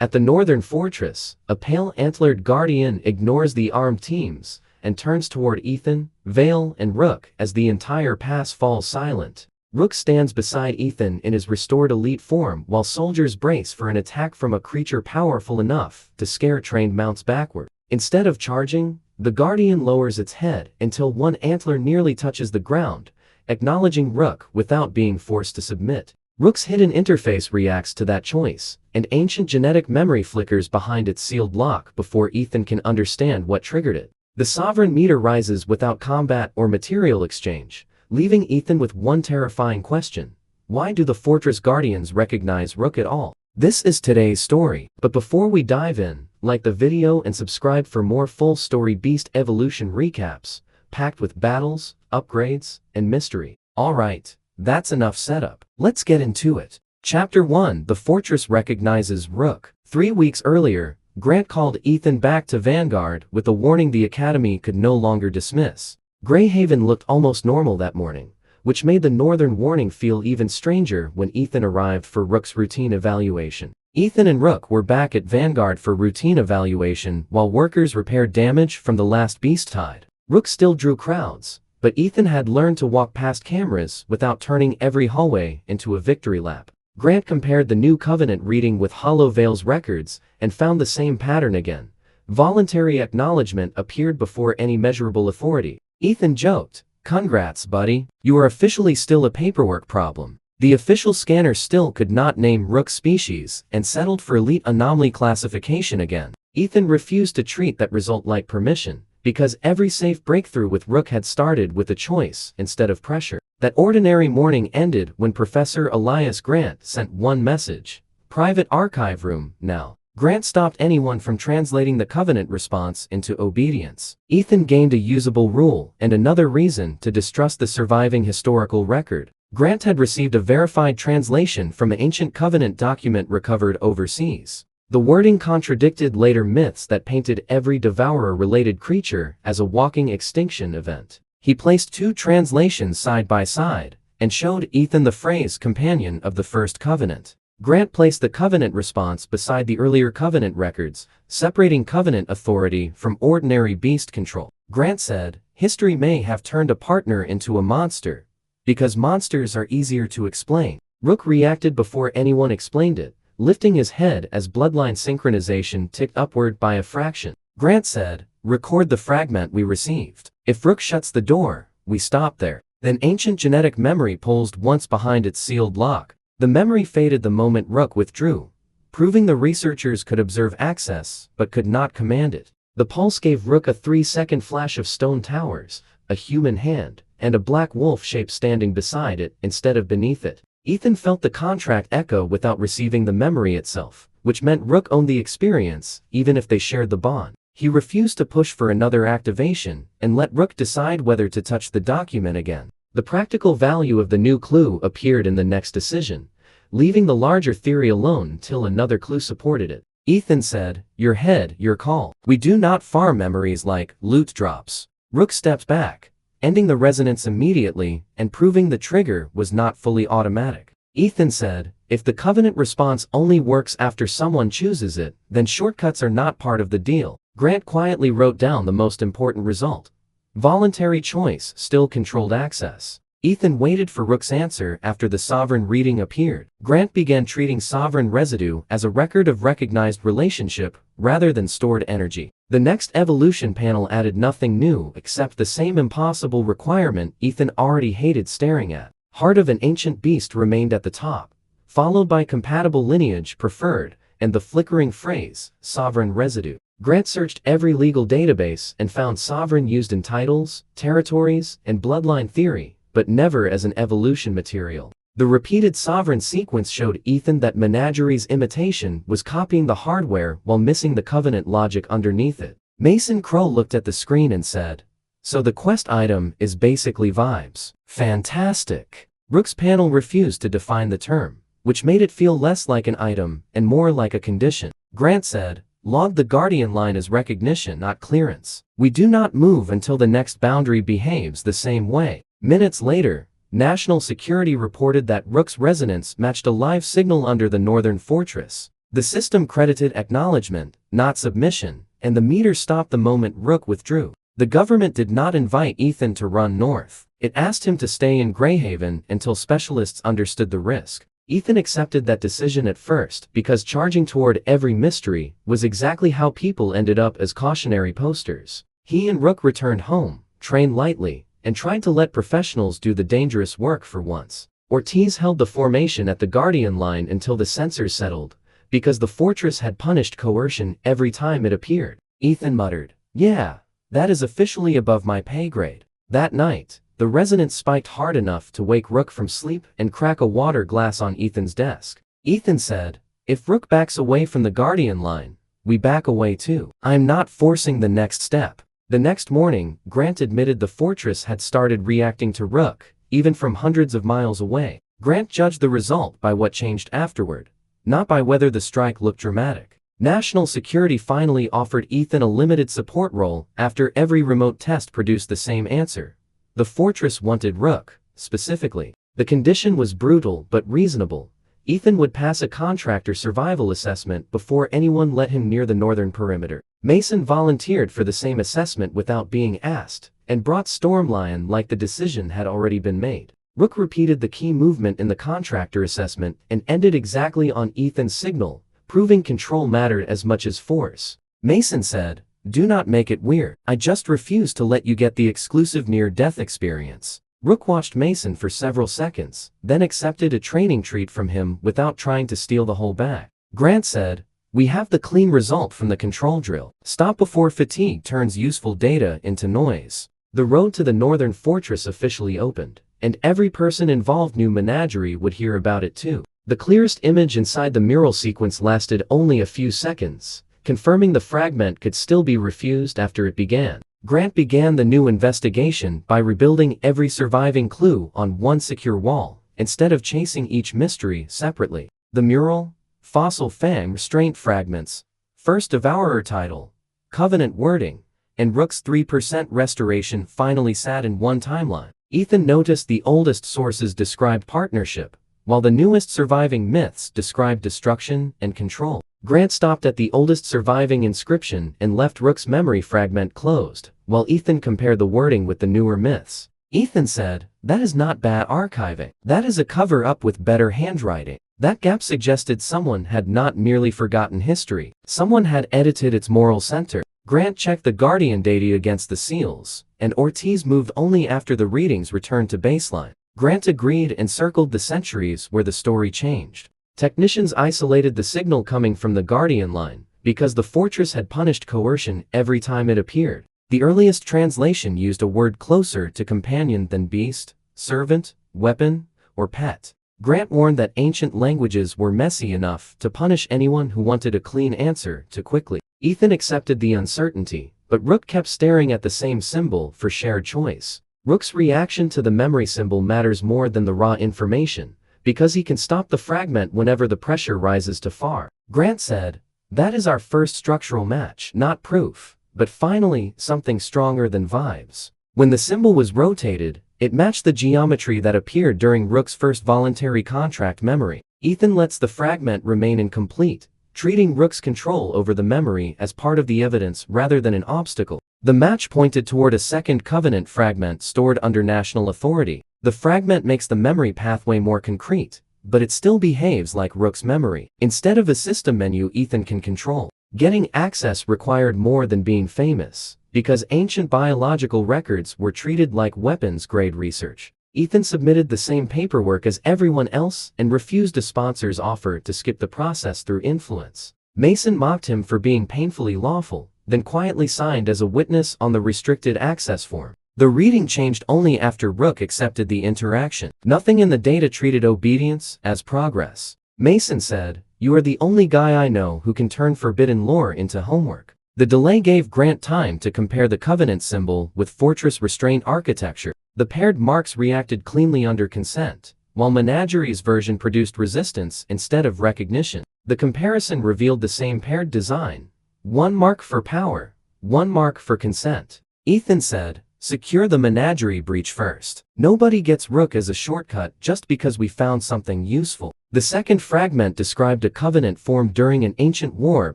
At the northern fortress, a pale antlered guardian ignores the armed teams and turns toward Ethan, Vale, and Rook as the entire pass falls silent. Rook stands beside Ethan in his restored elite form while soldiers brace for an attack from a creature powerful enough to scare trained mounts backward. Instead of charging, the guardian lowers its head until one antler nearly touches the ground, acknowledging Rook without being forced to submit. Rook's hidden interface reacts to that choice, and ancient genetic memory flickers behind its sealed lock before Ethan can understand what triggered it. The sovereign meter rises without combat or material exchange, leaving Ethan with one terrifying question. Why do the Fortress Guardians recognize Rook at all? This is today's story, but before we dive in, like the video and subscribe for more full story Beast Evolution recaps, packed with battles, upgrades, and mystery. Alright, that's enough setup. Let's get into it. Chapter 1: The Fortress Recognizes Rook. 3 weeks earlier, Grant called Ethan back to Vanguard with a warning the Academy could no longer dismiss. Greyhaven looked almost normal that morning, which made the Northern warning feel even stranger when Ethan arrived for Rook's routine evaluation. Ethan and Rook were back at Vanguard for routine evaluation while workers repaired damage from the last beast tide. Rook still drew crowds, but Ethan had learned to walk past cameras without turning every hallway into a victory lap. Grant compared the new Covenant reading with Hollow Vale's records and found the same pattern again. Voluntary acknowledgement appeared before any measurable authority. Ethan joked, "Congrats, buddy. You are officially still a paperwork problem." The official scanner still could not name Rook's species and settled for elite anomaly classification again. Ethan refused to treat that result like permission, because every safe breakthrough with Rook had started with a choice instead of pressure. That ordinary morning ended when Professor Elias Grant sent one message: "Private archive room, now." Grant stopped anyone from translating the Covenant response into obedience. Ethan gained a usable rule and another reason to distrust the surviving historical record. Grant had received a verified translation from an ancient Covenant document recovered overseas. The wording contradicted later myths that painted every Devourer-related creature as a walking extinction event. He placed 2 translations side by side and showed Ethan the phrase "companion of the First Covenant." Grant placed the Covenant response beside the earlier Covenant records, separating Covenant authority from ordinary beast control. Grant said, "History may have turned a partner into a monster, because monsters are easier to explain." Rook reacted before anyone explained it, lifting his head as bloodline synchronization ticked upward by a fraction. Grant said, "Record the fragment we received. If Rook shuts the door, we stop there." Then ancient genetic memory pulsed once behind its sealed lock. The memory faded the moment Rook withdrew, proving the researchers could observe access but could not command it. The pulse gave Rook a 3-second flash of stone towers, a human hand, and a black wolf shape standing beside it instead of beneath it. Ethan felt the contract echo without receiving the memory itself, which meant Rook owned the experience, even if they shared the bond. He refused to push for another activation and let Rook decide whether to touch the document again. The practical value of the new clue appeared in the next decision, leaving the larger theory alone until another clue supported it. Ethan said, "Your head, your call. We do not farm memories like loot drops." Rook stepped back, ending the resonance immediately and proving the trigger was not fully automatic. Ethan said, "If the Covenant response only works after someone chooses it, then shortcuts are not part of the deal." Grant quietly wrote down the most important result. Voluntary choice still controlled access. Ethan waited for Rook's answer after the Sovereign reading appeared. Grant began treating Sovereign residue as a record of recognized relationship rather than stored energy. The next evolution panel added nothing new except the same impossible requirement Ethan already hated staring at. Heart of an ancient beast remained at the top, followed by compatible lineage preferred and the flickering phrase, Sovereign residue. Grant searched every legal database and found Sovereign used in titles, territories, and bloodline theory, but never as an evolution material. The repeated Sovereign sequence showed Ethan that Menagerie's imitation was copying the hardware while missing the Covenant logic underneath it. Mason Crow looked at the screen and said, "So the quest item is basically vibes." Fantastic. Rook's panel refused to define the term, which made it feel less like an item and more like a condition. Grant said, "Log the Guardian line as recognition, not clearance. We do not move until the next boundary behaves the same way." Minutes later, National Security reported that Rook's resonance matched a live signal under the northern fortress. The system credited acknowledgement, not submission, and the meter stopped the moment Rook withdrew. The government did not invite Ethan to run north. It asked him to stay in Greyhaven until specialists understood the risk. Ethan accepted that decision at first because charging toward every mystery was exactly how people ended up as cautionary posters. He and Rook returned home, trained lightly, and tried to let professionals do the dangerous work for once. Ortiz held the formation at the Guardian line until the censors settled, because the fortress had punished coercion every time it appeared. Ethan muttered, "Yeah, that is officially above my pay grade." That night, the resonance spiked hard enough to wake Rook from sleep and crack a water glass on Ethan's desk. Ethan said, "If Rook backs away from the Guardian line, we back away too. I'm not forcing the next step." The next morning, Grant admitted the fortress had started reacting to Rook, even from hundreds of miles away. Grant judged the result by what changed afterward, not by whether the strike looked dramatic. National Security finally offered Ethan a limited support role after every remote test produced the same answer. The fortress wanted Rook, specifically. The condition was brutal but reasonable. Ethan would pass a contractor survival assessment before anyone let him near the northern perimeter. Mason volunteered for the same assessment without being asked, and brought Stormlion like the decision had already been made. Rook repeated the key movement in the contractor assessment and ended exactly on Ethan's signal, proving control mattered as much as force. Mason said, "Do not make it weird. I just refuse to let you get the exclusive near-death experience." Rook watched Mason for several seconds, then accepted a training treat from him without trying to steal the whole bag. Grant said, "We have the clean result from the control drill. Stop before fatigue turns useful data into noise." The road to the northern fortress officially opened, and every person involved knew Menagerie would hear about it too. The clearest image inside the mural sequence lasted only a few seconds, confirming the fragment could still be refused after it began. Grant began the new investigation by rebuilding every surviving clue on one secure wall, instead of chasing each mystery separately. The mural, Fossil Fang restraint fragments, First Devourer title, Covenant wording, and Rook's 3% restoration finally sat in one timeline. Ethan noticed the oldest sources described partnership, while the newest surviving myths described destruction and control. Grant stopped at the oldest surviving inscription and left Rook's memory fragment closed, while Ethan compared the wording with the newer myths. Ethan said, "That is not bad archiving. That is a cover-up with better handwriting." That gap suggested someone had not merely forgotten history, someone had edited its moral center. Grant checked the Guardian data against the seals, and Ortiz moved only after the readings returned to baseline. Grant agreed and circled the centuries where the story changed. Technicians isolated the signal coming from the Guardian line, because the fortress had punished coercion every time it appeared. The earliest translation used a word closer to companion than beast, servant, weapon, or pet. Grant warned that ancient languages were messy enough to punish anyone who wanted a clean answer too quickly. Ethan accepted the uncertainty, but Rook kept staring at the same symbol for shared choice. Rook's reaction to the memory symbol matters more than the raw information, because he can stop the fragment whenever the pressure rises too far. Grant said, "That is our first structural match, not proof, but finally something stronger than vibes." When the symbol was rotated, it matched the geometry that appeared during Rook's first voluntary contract memory. Ethan lets the fragment remain incomplete, treating Rook's control over the memory as part of the evidence rather than an obstacle. The match pointed toward a second Covenant fragment stored under national authority. The fragment makes the memory pathway more concrete, but it still behaves like Rook's memory. Instead of a system menu Ethan can control, getting access required more than being famous, because ancient biological records were treated like weapons-grade research. Ethan submitted the same paperwork as everyone else and refused a sponsor's offer to skip the process through influence. Mason mocked him for being painfully lawful, then quietly signed as a witness on the restricted access form. The reading changed only after Rook accepted the interaction. Nothing in the data treated obedience as progress. Mason said, "You are the only guy I know who can turn forbidden lore into homework." The delay gave Grant time to compare the Covenant symbol with Fortress restraint architecture. The paired marks reacted cleanly under consent, while Menagerie's version produced resistance instead of recognition. The comparison revealed the same paired design, one mark for power, one mark for consent. Ethan said, Secure the menagerie breach first. Nobody gets Rook as a shortcut just because we found something useful. The second fragment described a covenant formed during an ancient war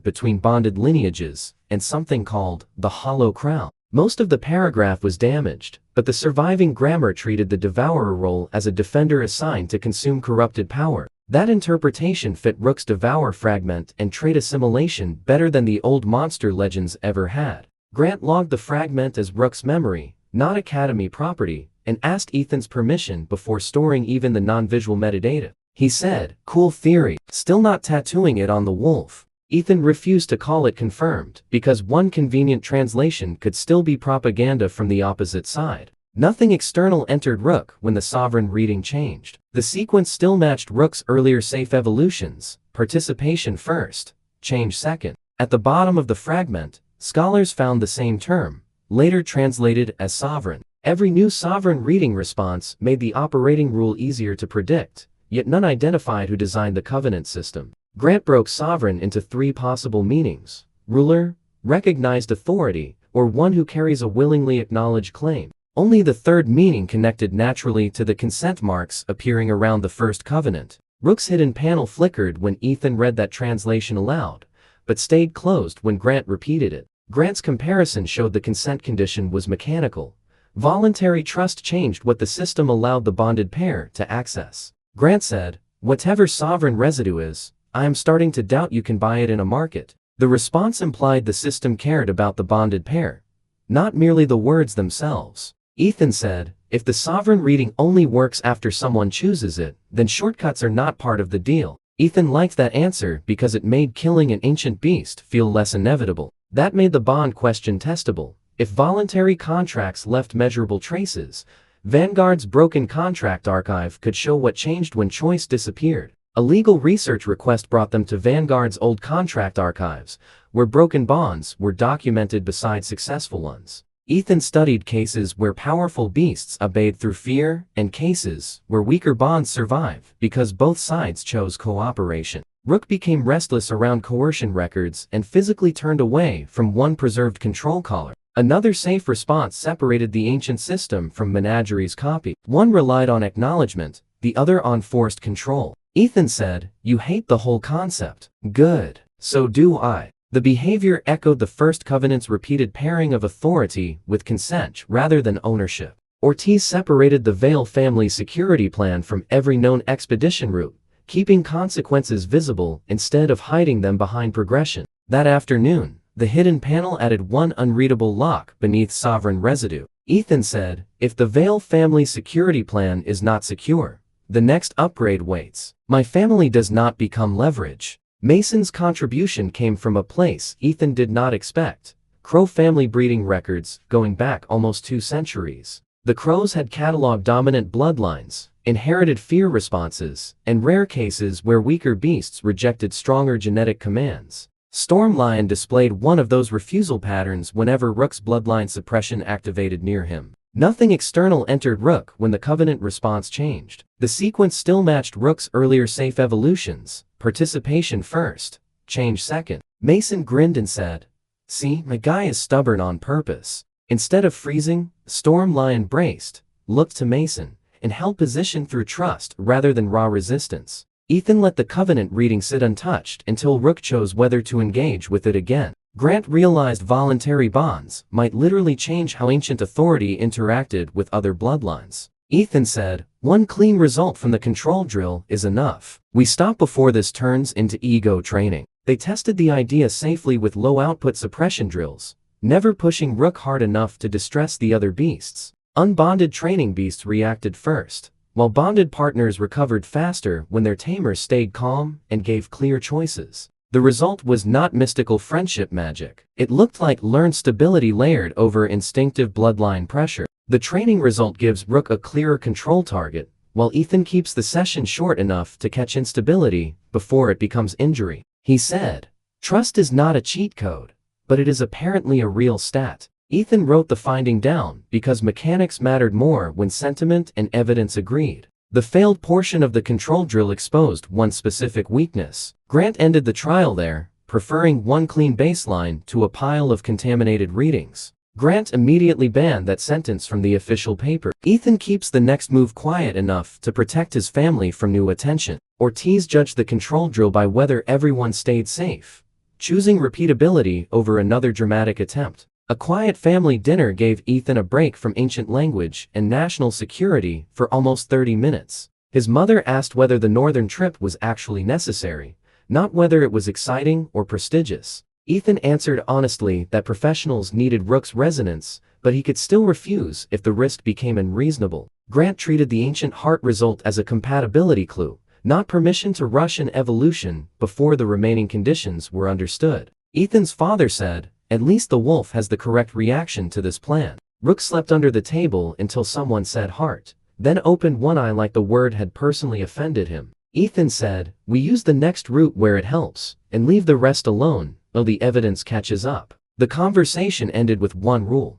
between bonded lineages and something called the Hollow Crown. Most of the paragraph was damaged, but the surviving grammar treated the Devourer role as a defender assigned to consume corrupted power. That interpretation fit Rook's Devour fragment and trait assimilation better than the old monster legends ever had. Grant logged the fragment as Rook's memory, not Academy property, and asked Ethan's permission before storing even the non-visual metadata. He said, "Cool theory, still not tattooing it on the wolf." Ethan refused to call it confirmed, because one convenient translation could still be propaganda from the opposite side. Nothing external entered Rook when the Sovereign reading changed. The sequence still matched Rook's earlier safe evolutions, participation first, change second. At the bottom of the fragment, scholars found the same term, later translated as Sovereign. Every new Sovereign reading response made the operating rule easier to predict, yet none identified who designed the Covenant system. Grant broke Sovereign into three possible meanings: ruler, recognized authority, or one who carries a willingly acknowledged claim. Only the third meaning connected naturally to the consent marks appearing around the first covenant. Rook's hidden panel flickered when Ethan read that translation aloud, but stayed closed when Grant repeated it. Grant's comparison showed the consent condition was mechanical. Voluntary trust changed what the system allowed the bonded pair to access. Grant said, "Whatever Sovereign residue is, I am starting to doubt you can buy it in a market." The response implied the system cared about the bonded pair, not merely the words themselves. Ethan said, "If the Sovereign reading only works after someone chooses it, then shortcuts are not part of the deal." Ethan liked that answer because it made killing an ancient beast feel less inevitable. That made the bond question testable. If voluntary contracts left measurable traces, Vanguard's broken contract archive could show what changed when choice disappeared. A legal research request brought them to Vanguard's old contract archives, where broken bonds were documented beside successful ones. Ethan studied cases where powerful beasts obeyed through fear, and cases where weaker bonds survive because both sides chose cooperation. Rook became restless around coercion records and physically turned away from one preserved control collar. Another safe response separated the ancient system from Menagerie's copy. One relied on acknowledgement, the other on forced control. Ethan said, "You hate the whole concept." "Good. So do I." The behavior echoed the First Covenant's repeated pairing of authority with consent rather than ownership. Ortiz separated the Vale family security plan from every known expedition route, keeping consequences visible instead of hiding them behind progression. That afternoon, the hidden panel added one unreadable lock beneath Sovereign residue. Ethan said, "If the Vale family security plan is not secure, the next upgrade waits. My family does not become leverage." Mason's contribution came from a place Ethan did not expect: Crow family breeding records going back almost 2 centuries. The Crows had cataloged dominant bloodlines, inherited fear responses, and rare cases where weaker beasts rejected stronger genetic commands. Stormlion displayed one of those refusal patterns whenever Rook's bloodline suppression activated near him. Nothing external entered Rook when the Covenant response changed. The sequence still matched Rook's earlier safe evolutions: participation first, change second. Mason grinned and said, "See, my guy is stubborn on purpose." Instead of freezing, Stormlion braced, looked to Mason, and held position through trust rather than raw resistance. Ethan let the Covenant reading sit untouched until Rook chose whether to engage with it again. Grant realized voluntary bonds might literally change how ancient authority interacted with other bloodlines. Ethan said, "One clean result from the control drill is enough. We stop before this turns into ego training." They tested the idea safely with low-output suppression drills, never pushing Rook hard enough to distress the other beasts. Unbonded training beasts reacted first, while bonded partners recovered faster when their tamers stayed calm and gave clear choices. The result was not mystical friendship magic. It looked like learned stability layered over instinctive bloodline pressure. The training result gives Rook a clearer control target, while Ethan keeps the session short enough to catch instability before it becomes injury. He said, "Trust is not a cheat code, but it is apparently a real stat." Ethan wrote the finding down because mechanics mattered more when sentiment and evidence agreed. The failed portion of the control drill exposed one specific weakness. Grant ended the trial there, preferring one clean baseline to a pile of contaminated readings. Grant immediately banned that sentence from the official paper. Ethan keeps the next move quiet enough to protect his family from new attention. Ortiz judged the control drill by whether everyone stayed safe, choosing repeatability over another dramatic attempt. A quiet family dinner gave Ethan a break from ancient language and national security for almost 30 minutes. His mother asked whether the northern trip was actually necessary, not whether it was exciting or prestigious. Ethan answered honestly that professionals needed Rook's resonance, but he could still refuse if the risk became unreasonable. Grant treated the ancient heart result as a compatibility clue, not permission to rush an evolution before the remaining conditions were understood. Ethan's father said, "At least the wolf has the correct reaction to this plan." Rook slept under the table until someone said heart, then opened one eye like the word had personally offended him. Ethan said, "We use the next route where it helps, and leave the rest alone, till the evidence catches up." The conversation ended with one rule.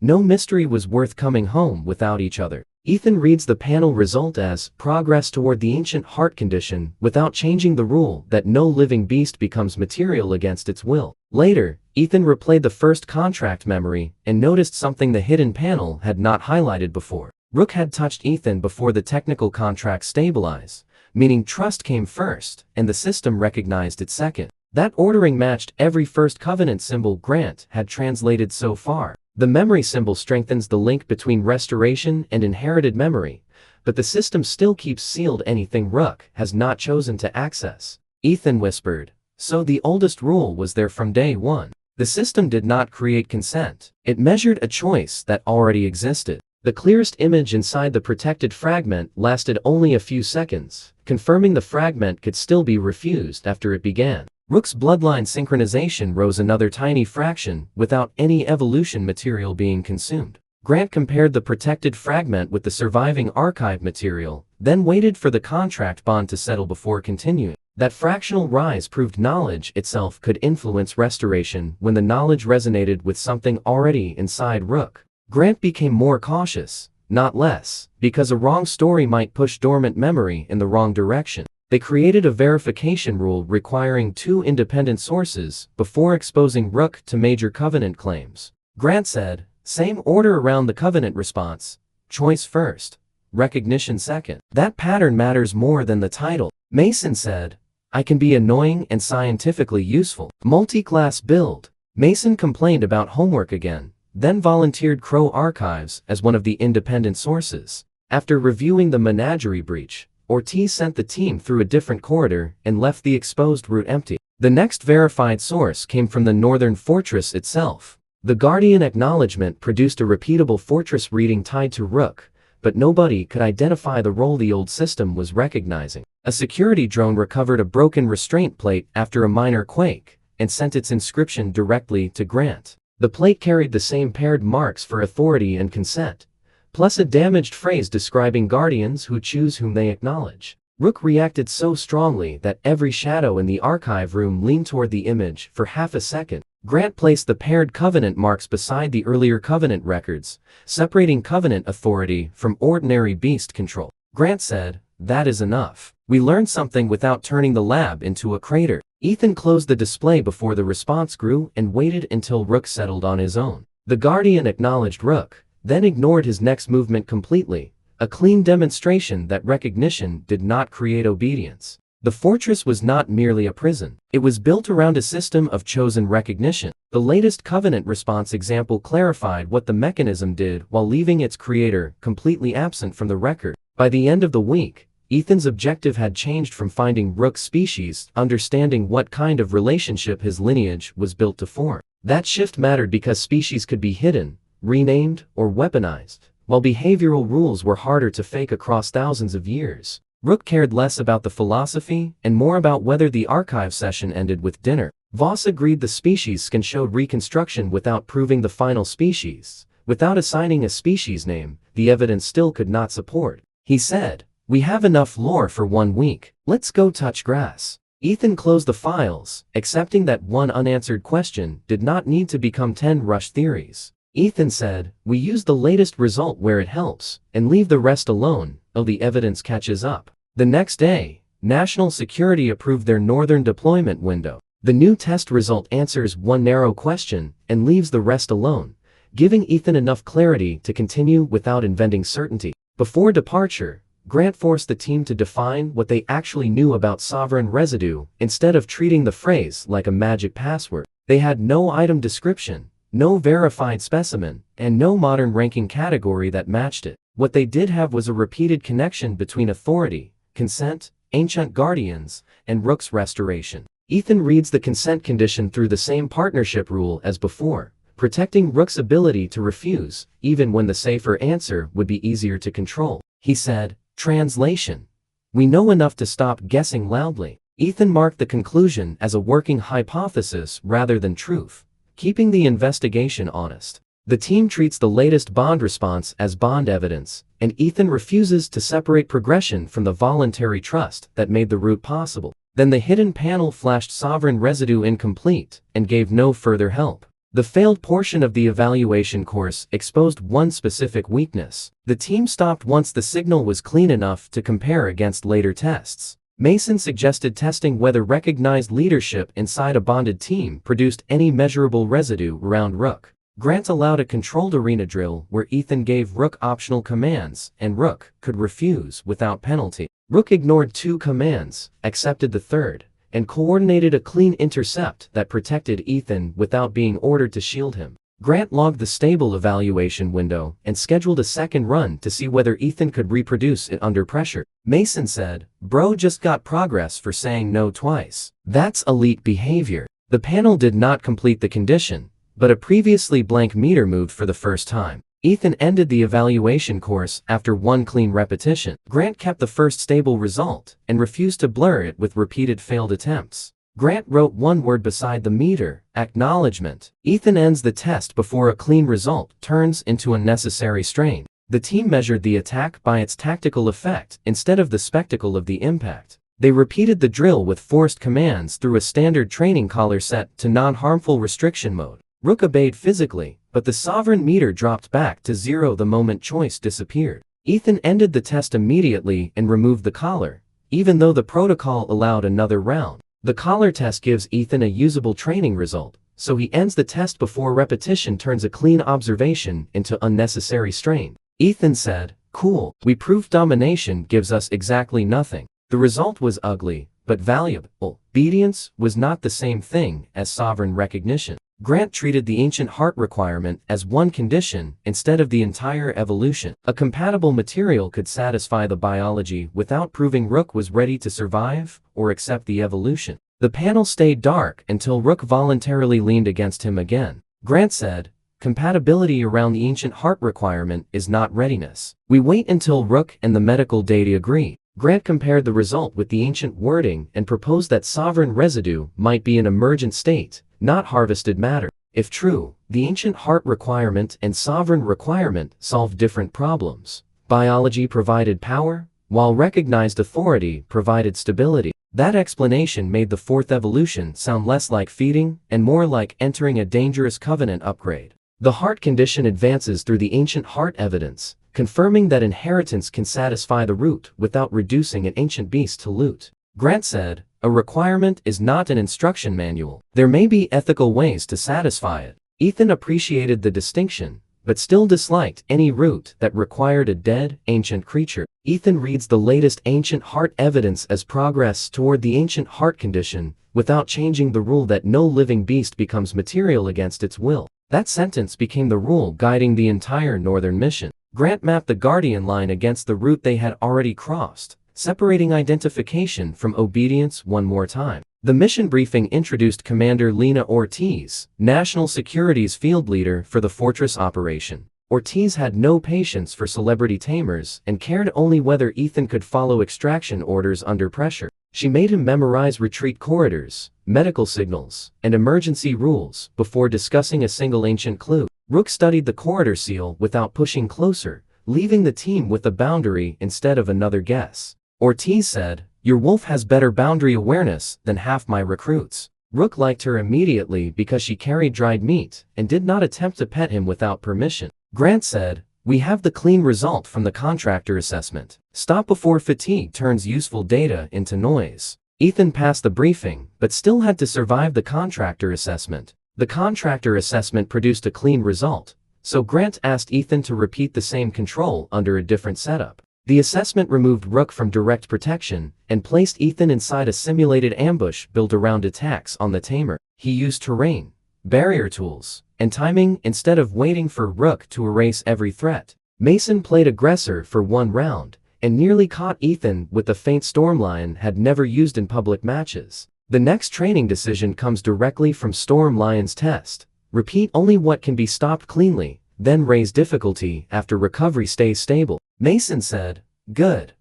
No mystery was worth coming home without each other. Ethan reads the panel result as progress toward the ancient heart condition without changing the rule that no living beast becomes material against its will. Later, Ethan replayed the first contract memory and noticed something the hidden panel had not highlighted before. Rook had touched Ethan before the technical contract stabilized, meaning trust came first and the system recognized it second. That ordering matched every first covenant symbol Grant had translated so far. The memory symbol strengthens the link between restoration and inherited memory, but the system still keeps sealed anything Rook has not chosen to access. Ethan whispered, "So the oldest rule was there from day one." The system did not create consent. It measured a choice that already existed. The clearest image inside the protected fragment lasted only a few seconds, confirming the fragment could still be refused after it began. Rook's bloodline synchronization rose another tiny fraction without any evolution material being consumed. Grant compared the protected fragment with the surviving archive material, then waited for the contract bond to settle before continuing. That fractional rise proved knowledge itself could influence restoration when the knowledge resonated with something already inside Rook. Grant became more cautious, not less, because a wrong story might push dormant memory in the wrong direction. They created a verification rule requiring 2 independent sources before exposing Rook to major covenant claims. Grant said, "Same order around the covenant response. Choice first, recognition second. That pattern matters more than the title." Mason said, "I can be annoying and scientifically useful." Multi-class build. Mason complained about homework again, then volunteered Crow Archives as one of the independent sources. After reviewing the menagerie breach, Ortiz sent the team through a different corridor and left the exposed route empty. The next verified source came from the northern fortress itself. The Guardian acknowledgement produced a repeatable fortress reading tied to Rook, but nobody could identify the role the old system was recognizing. A security drone recovered a broken restraint plate after a minor quake and sent its inscription directly to Grant. The plate carried the same paired marks for authority and consent, plus a damaged phrase describing guardians who choose whom they acknowledge. Rook reacted so strongly that every shadow in the archive room leaned toward the image for half a second. Grant placed the paired covenant marks beside the earlier covenant records, separating covenant authority from ordinary beast control. Grant said, "That is enough. We learned something without turning the lab into a crater." Ethan closed the display before the response grew and waited until Rook settled on his own. The Guardian acknowledged Rook, then ignored his next movement completely, a clean demonstration that recognition did not create obedience. The fortress was not merely a prison. It was built around a system of chosen recognition. The latest Covenant response example clarified what the mechanism did while leaving its creator completely absent from the record. By the end of the week, Ethan's objective had changed from finding Rook's species to understanding what kind of relationship his lineage was built to form. That shift mattered because species could be hidden, renamed, or weaponized, while behavioral rules were harder to fake across thousands of years. Rook cared less about the philosophy and more about whether the archive session ended with dinner. Voss agreed the species scan showed reconstruction without proving the final species. Without assigning a species name, the evidence still could not support. He said, "We have enough lore for 1 week. Let's go touch grass." Ethan closed the files, accepting that one unanswered question did not need to become 10 rush theories. Ethan said, "We use the latest result where it helps, and leave the rest alone, till the evidence catches up." The next day, National Security approved their northern deployment window. The new test result answers one narrow question and leaves the rest alone, giving Ethan enough clarity to continue without inventing certainty. Before departure, Grant forced the team to define what they actually knew about sovereign residue instead of treating the phrase like a magic password. They had no item description, no verified specimen, and no modern ranking category that matched it. What they did have was a repeated connection between authority, consent, ancient guardians, and Rook's restoration. Ethan reads the consent condition through the same partnership rule as before, protecting Rook's ability to refuse, even when the safer answer would be easier to control. He said, "Translation. We know enough to stop guessing loudly." Ethan marked the conclusion as a working hypothesis rather than truth, keeping the investigation honest. The team treats the latest bond response as bond evidence, and Ethan refuses to separate progression from the voluntary trust that made the route possible. Then the hidden panel flashed sovereign residue incomplete and gave no further help. The failed portion of the evaluation course exposed one specific weakness. The team stopped once the signal was clean enough to compare against later tests. Mason suggested testing whether recognized leadership inside a bonded team produced any measurable residue around Rook. Grant allowed a controlled arena drill where Ethan gave Rook optional commands and Rook could refuse without penalty. Rook ignored 2 commands, accepted the third, and coordinated a clean intercept that protected Ethan without being ordered to shield him. Grant logged the stable evaluation window and scheduled a second run to see whether Ethan could reproduce it under pressure. Mason said, "Bro just got progress for saying no twice. That's elite behavior." The panel did not complete the condition, but a previously blank meter moved for the first time. Ethan ended the evaluation course after 1 clean repetition. Grant kept the first stable result and refused to blur it with repeated failed attempts. Grant wrote 1 word beside the meter, acknowledgement. Ethan ends the test before a clean result turns into unnecessary strain. The team measured the attack by its tactical effect instead of the spectacle of the impact. They repeated the drill with forced commands through a standard training collar set to non-harmful restriction mode. Rook obeyed physically, but the sovereign meter dropped back to 0 the moment choice disappeared. Ethan ended the test immediately and removed the collar, even though the protocol allowed another round. The collar test gives Ethan a usable training result, so he ends the test before repetition turns a clean observation into unnecessary strain. Ethan said, "Cool, we proved domination gives us exactly nothing." The result was ugly, but valuable. Obedience was not the same thing as sovereign recognition. Grant treated the ancient heart requirement as 1 condition instead of the entire evolution. A compatible material could satisfy the biology without proving Rook was ready to survive or accept the evolution. The panel stayed dark until Rook voluntarily leaned against him again. Grant said, "Compatibility around the ancient heart requirement is not readiness. We wait until Rook and the medical data agree." Grant compared the result with the ancient wording and proposed that sovereign residue might be an emergent state, not harvested matter. If true, the ancient heart requirement and sovereign requirement solved different problems. Biology provided power, while recognized authority provided stability. That explanation made the 4th evolution sound less like feeding and more like entering a dangerous covenant upgrade. The heart condition advances through the ancient heart evidence, confirming that inheritance can satisfy the root without reducing an ancient beast to loot. Grant said, "A requirement is not an instruction manual. There may be ethical ways to satisfy it." Ethan appreciated the distinction, but still disliked any root that required a dead, ancient creature. Ethan reads the latest ancient heart evidence as progress toward the ancient heart condition, without changing the rule that no living beast becomes material against its will. That sentence became the rule guiding the entire northern mission. Grant mapped the Guardian line against the route they had already crossed, separating identification from obedience one more time. The mission briefing introduced Commander Lena Ortiz, National Security's field leader for the Fortress operation. Ortiz had no patience for celebrity tamers and cared only whether Ethan could follow extraction orders under pressure. She made him memorize retreat corridors, medical signals, and emergency rules before discussing a single ancient clue. Rook studied the corridor seal without pushing closer, leaving the team with a boundary instead of another guess. Ortiz said, "Your wolf has better boundary awareness than half my recruits." Rook liked her immediately because she carried dried meat and did not attempt to pet him without permission. Grant said, "We have the clean result from the contractor assessment. Stop before fatigue turns useful data into noise." Ethan passed the briefing, but still had to survive the contractor assessment. The contractor assessment produced a clean result, so Grant asked Ethan to repeat the same control under a different setup. The assessment removed Rook from direct protection and placed Ethan inside a simulated ambush built around attacks on the tamer. He used terrain, barrier tools, and timing instead of waiting for Rook to erase every threat. Mason played aggressor for one round and nearly caught Ethan with the feint Stormlion had never used in public matches. The next training decision comes directly from Stormlion's test. Repeat only what can be stopped cleanly, then raise difficulty after recovery stays stable. Mason said, "Good.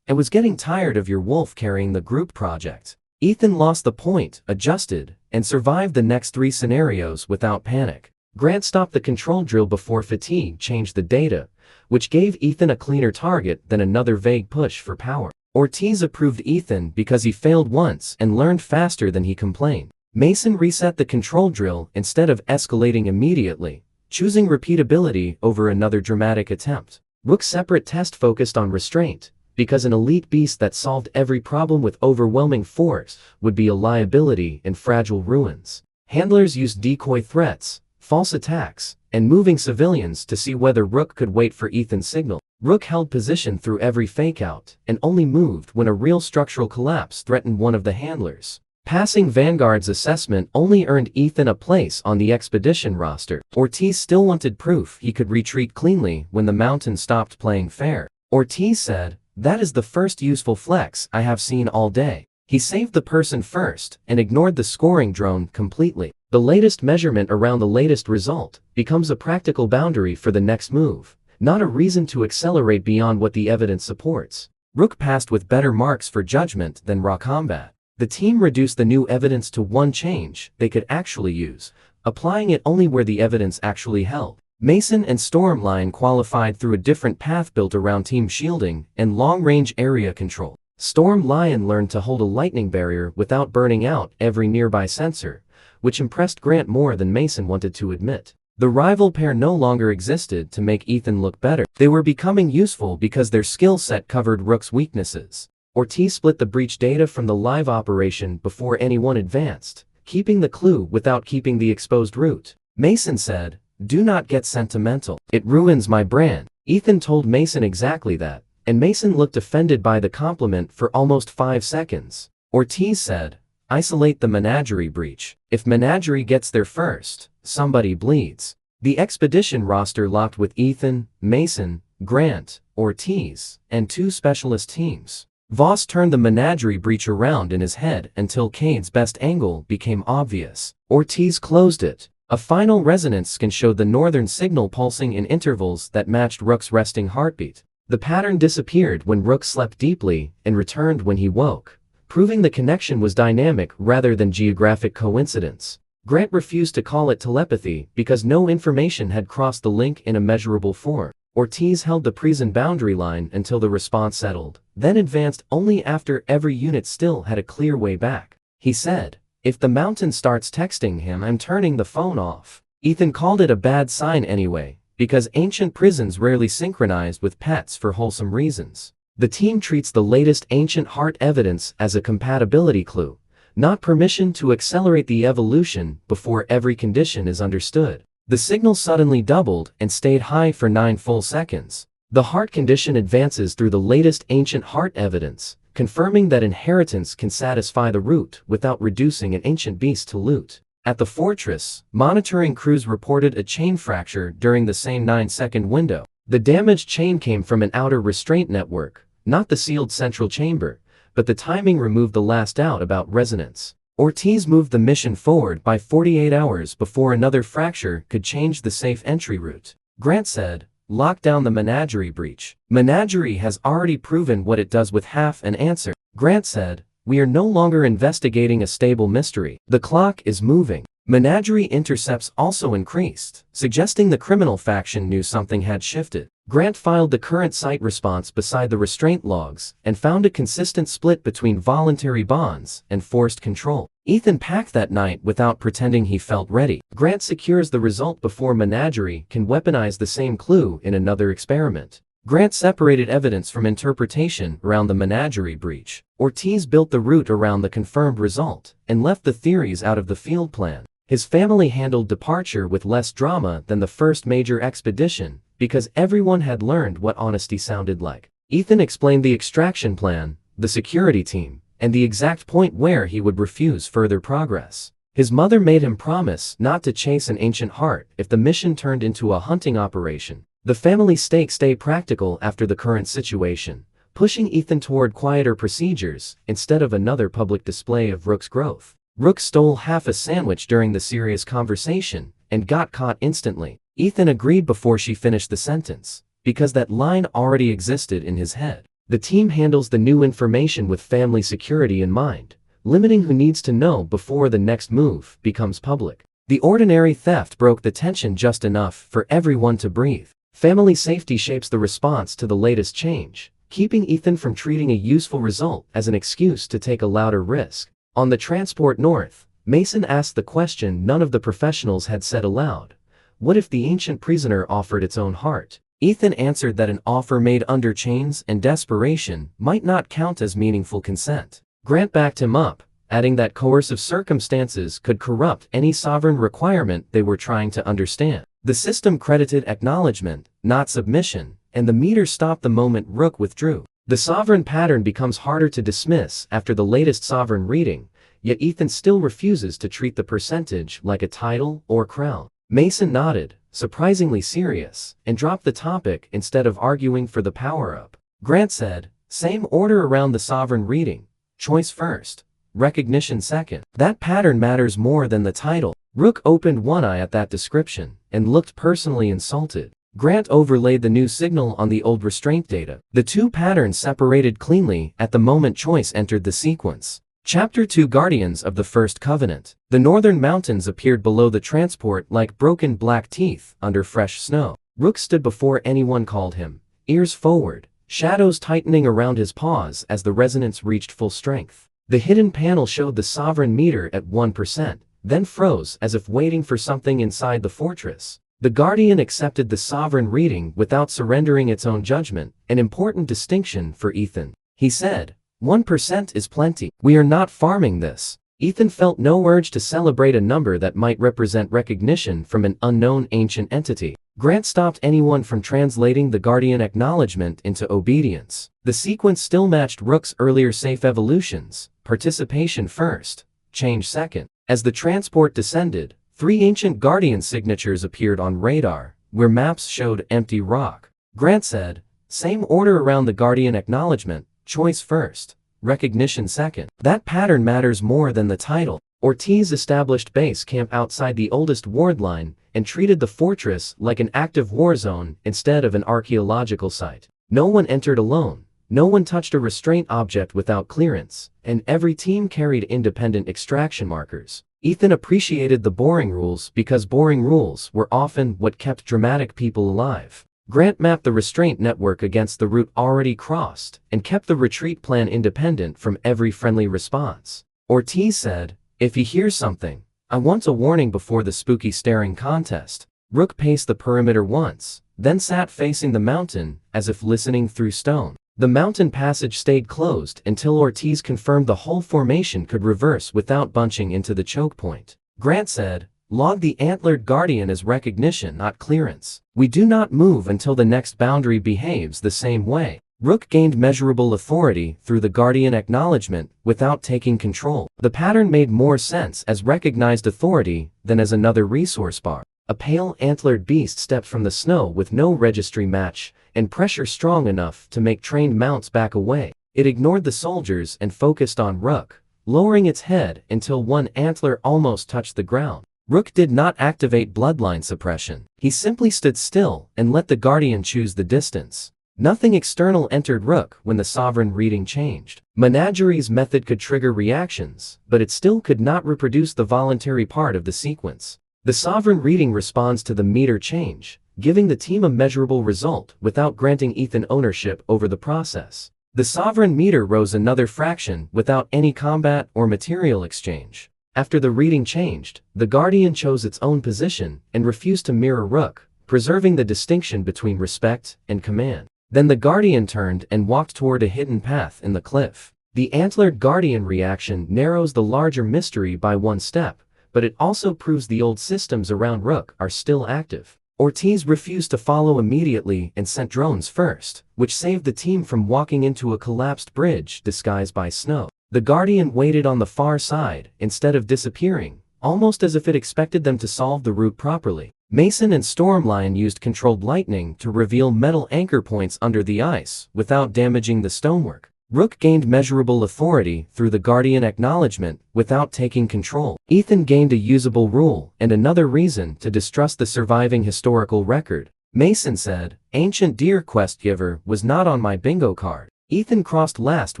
I was getting tired of your wolf carrying the group project." Ethan lost the point, adjusted, and survived the next 3 scenarios without panic. Grant stopped the control drill before fatigue changed the data, which gave Ethan a cleaner target than another vague push for power. Ortiz approved Ethan because he failed once and learned faster than he complained. Mason reset the control drill instead of escalating immediately, choosing repeatability over another dramatic attempt. Rook's separate test focused on restraint, because an elite beast that solved every problem with overwhelming force would be a liability in fragile ruins. Handlers used decoy threats, false attacks, and moving civilians to see whether Rook could wait for Ethan's signal. Rook held position through every fake-out and only moved when a real structural collapse threatened one of the handlers. Passing Vanguard's assessment only earned Ethan a place on the expedition roster. Ortiz still wanted proof he could retreat cleanly when the mountain stopped playing fair. Ortiz said, "That is the first useful flex I have seen all day." He saved the person first and ignored the scoring drone completely. The latest measurement around the latest result becomes a practical boundary for the next move, not a reason to accelerate beyond what the evidence supports. Rook passed with better marks for judgment than raw combat. The team reduced the new evidence to one change they could actually use, applying it only where the evidence actually held. Mason and Stormline qualified through a different path built around team shielding and long-range area control. Stormlion learned to hold a lightning barrier without burning out every nearby sensor, which impressed Grant more than Mason wanted to admit. The rival pair no longer existed to make Ethan look better. They were becoming useful because their skill set covered Rook's weaknesses. Ortiz split the breach data from the live operation before anyone advanced, keeping the clue without keeping the exposed route. Mason said, "Do not get sentimental. It ruins my brand." Ethan told Mason exactly that, and Mason looked offended by the compliment for almost 5 seconds. Ortiz said, "Isolate the menagerie breach. If menagerie gets there first, somebody bleeds." The expedition roster locked with Ethan, Mason, Grant, Ortiz, and 2 specialist teams. Voss turned the menagerie breach around in his head until Cade's best angle became obvious. Ortiz closed it. A final resonance scan showed the northern signal pulsing in intervals that matched Rook's resting heartbeat. The pattern disappeared when Rook slept deeply and returned when he woke, proving the connection was dynamic rather than geographic coincidence. Grant refused to call it telepathy because no information had crossed the link in a measurable form. Ortiz held the present boundary line until the response settled, then advanced only after every unit still had a clear way back. He said, "If the mountain starts texting him, I'm turning the phone off." Ethan called it a bad sign anyway, because ancient prisons rarely synchronized with pets for wholesome reasons. The team treats the latest ancient heart evidence as a compatibility clue, not permission to accelerate the evolution before every condition is understood. The signal suddenly doubled and stayed high for 9 full seconds. The heart condition advances through the latest ancient heart evidence, confirming that inheritance can satisfy the root without reducing an ancient beast to loot. At the fortress, monitoring crews reported a chain fracture during the same 9-second window. The damaged chain came from an outer restraint network, not the sealed central chamber, but the timing removed the last doubt about resonance. Ortiz moved the mission forward by 48 hours before another fracture could change the safe entry route. Grant said, "Lock down the menagerie breach." Menagerie has already proven what it does with half an answer. Grant said, "We are no longer investigating a stable mystery. The clock is moving." Menagerie intercepts also increased, suggesting the criminal faction knew something had shifted. Grant filed the current site response beside the restraint logs and found a consistent split between voluntary bonds and forced control. Ethan packed that night without pretending he felt ready. Grant secures the result before Menagerie can weaponize the same clue in another experiment. Grant separated evidence from interpretation around the Menagerie breach. Ortiz built the route around the confirmed result and left the theories out of the field plan. His family handled departure with less drama than the first major expedition, because everyone had learned what honesty sounded like. Ethan explained the extraction plan, the security team, and the exact point where he would refuse further progress. His mother made him promise not to chase an ancient heart if the mission turned into a hunting operation. The family stakes stay practical after the current situation, pushing Ethan toward quieter procedures instead of another public display of Rook's growth. Rook stole half a sandwich during the serious conversation and got caught instantly. Ethan agreed before she finished the sentence, because that line already existed in his head. The team handles the new information with family security in mind, limiting who needs to know before the next move becomes public. The ordinary theft broke the tension just enough for everyone to breathe. Family safety shapes the response to the latest change, keeping Ethan from treating a useful result as an excuse to take a louder risk. On the transport north, Mason asked the question none of the professionals had said aloud. What if the ancient prisoner offered its own heart? Ethan answered that an offer made under chains and desperation might not count as meaningful consent. Grant backed him up, adding that coercive circumstances could corrupt any sovereign requirement they were trying to understand. The system credited acknowledgement, not submission, and the meter stopped the moment Rook withdrew. The sovereign pattern becomes harder to dismiss after the latest sovereign reading, yet Ethan still refuses to treat the percentage like a title or crown. Mason nodded, surprisingly serious, and dropped the topic instead of arguing for the power-up. Grant said, same order around the sovereign reading. Choice first, recognition second. That pattern matters more than the title. Rook opened one eye at that description and looked personally insulted. Grant overlaid the new signal on the old restraint data. The two patterns separated cleanly at the moment choice entered the sequence. Chapter 2 Guardians of the First Covenant. The northern mountains appeared below the transport like broken black teeth under fresh snow. Rook stood before anyone called him, ears forward, shadows tightening around his paws as the resonance reached full strength. The hidden panel showed the sovereign meter at 1%, then froze as if waiting for something inside the fortress. The Guardian accepted the sovereign reading without surrendering its own judgment, an important distinction for Ethan. He said, 1% is plenty. We are not farming this. Ethan felt no urge to celebrate a number that might represent recognition from an unknown ancient entity. Grant stopped anyone from translating the Guardian acknowledgement into obedience. The sequence still matched Rook's earlier safe evolutions, participation first, change second. As the transport descended, 3 ancient Guardian signatures appeared on radar, where maps showed empty rock. Grant said, same order around the Guardian acknowledgement, choice first, recognition second. That pattern matters more than the title. Ortiz established base camp outside the oldest ward line and treated the fortress like an active war zone instead of an archaeological site. No one entered alone, no one touched a restraint object without clearance, and every team carried independent extraction markers. Ethan appreciated the boring rules because boring rules were often what kept dramatic people alive. Grant mapped the restraint network against the route already crossed and kept the retreat plan independent from every friendly response. Ortiz said, if he hears something, I want a warning before the spooky staring contest. Rook paced the perimeter once, then sat facing the mountain as if listening through stone. The mountain passage stayed closed until Ortiz confirmed the whole formation could reverse without bunching into the choke point. Grant said, log the antlered guardian as recognition, not clearance. We do not move until the next boundary behaves the same way. Rook gained measurable authority through the guardian acknowledgement without taking control. The pattern made more sense as recognized authority than as another resource bar. A pale antlered beast stepped from the snow with no registry match and pressure strong enough to make trained mounts back away. It ignored the soldiers and focused on Rook, lowering its head until one antler almost touched the ground. Rook did not activate bloodline suppression. He simply stood still and let the guardian choose the distance. Nothing external entered Rook when the sovereign reading changed. Menagerie's method could trigger reactions, but it still could not reproduce the voluntary part of the sequence. The sovereign reading responds to the meter change, giving the team a measurable result without granting Ethan ownership over the process. The sovereign meter rose another fraction without any combat or material exchange. After the reading changed, the Guardian chose its own position and refused to mirror Rook, preserving the distinction between respect and command. Then the Guardian turned and walked toward a hidden path in the cliff. The antlered Guardian reaction narrows the larger mystery by one step, but it also proves the old systems around Rook are still active. Ortiz refused to follow immediately and sent drones first, which saved the team from walking into a collapsed bridge disguised by snow. The Guardian waited on the far side, instead of disappearing, almost as if it expected them to solve the route properly. Mason and Stormlion used controlled lightning to reveal metal anchor points under the ice, without damaging the stonework. Rook gained measurable authority through the Guardian acknowledgement without taking control. Ethan gained a usable rule and another reason to distrust the surviving historical record. Mason said, "Ancient Deer Quest Giver was not on my bingo card." Ethan crossed last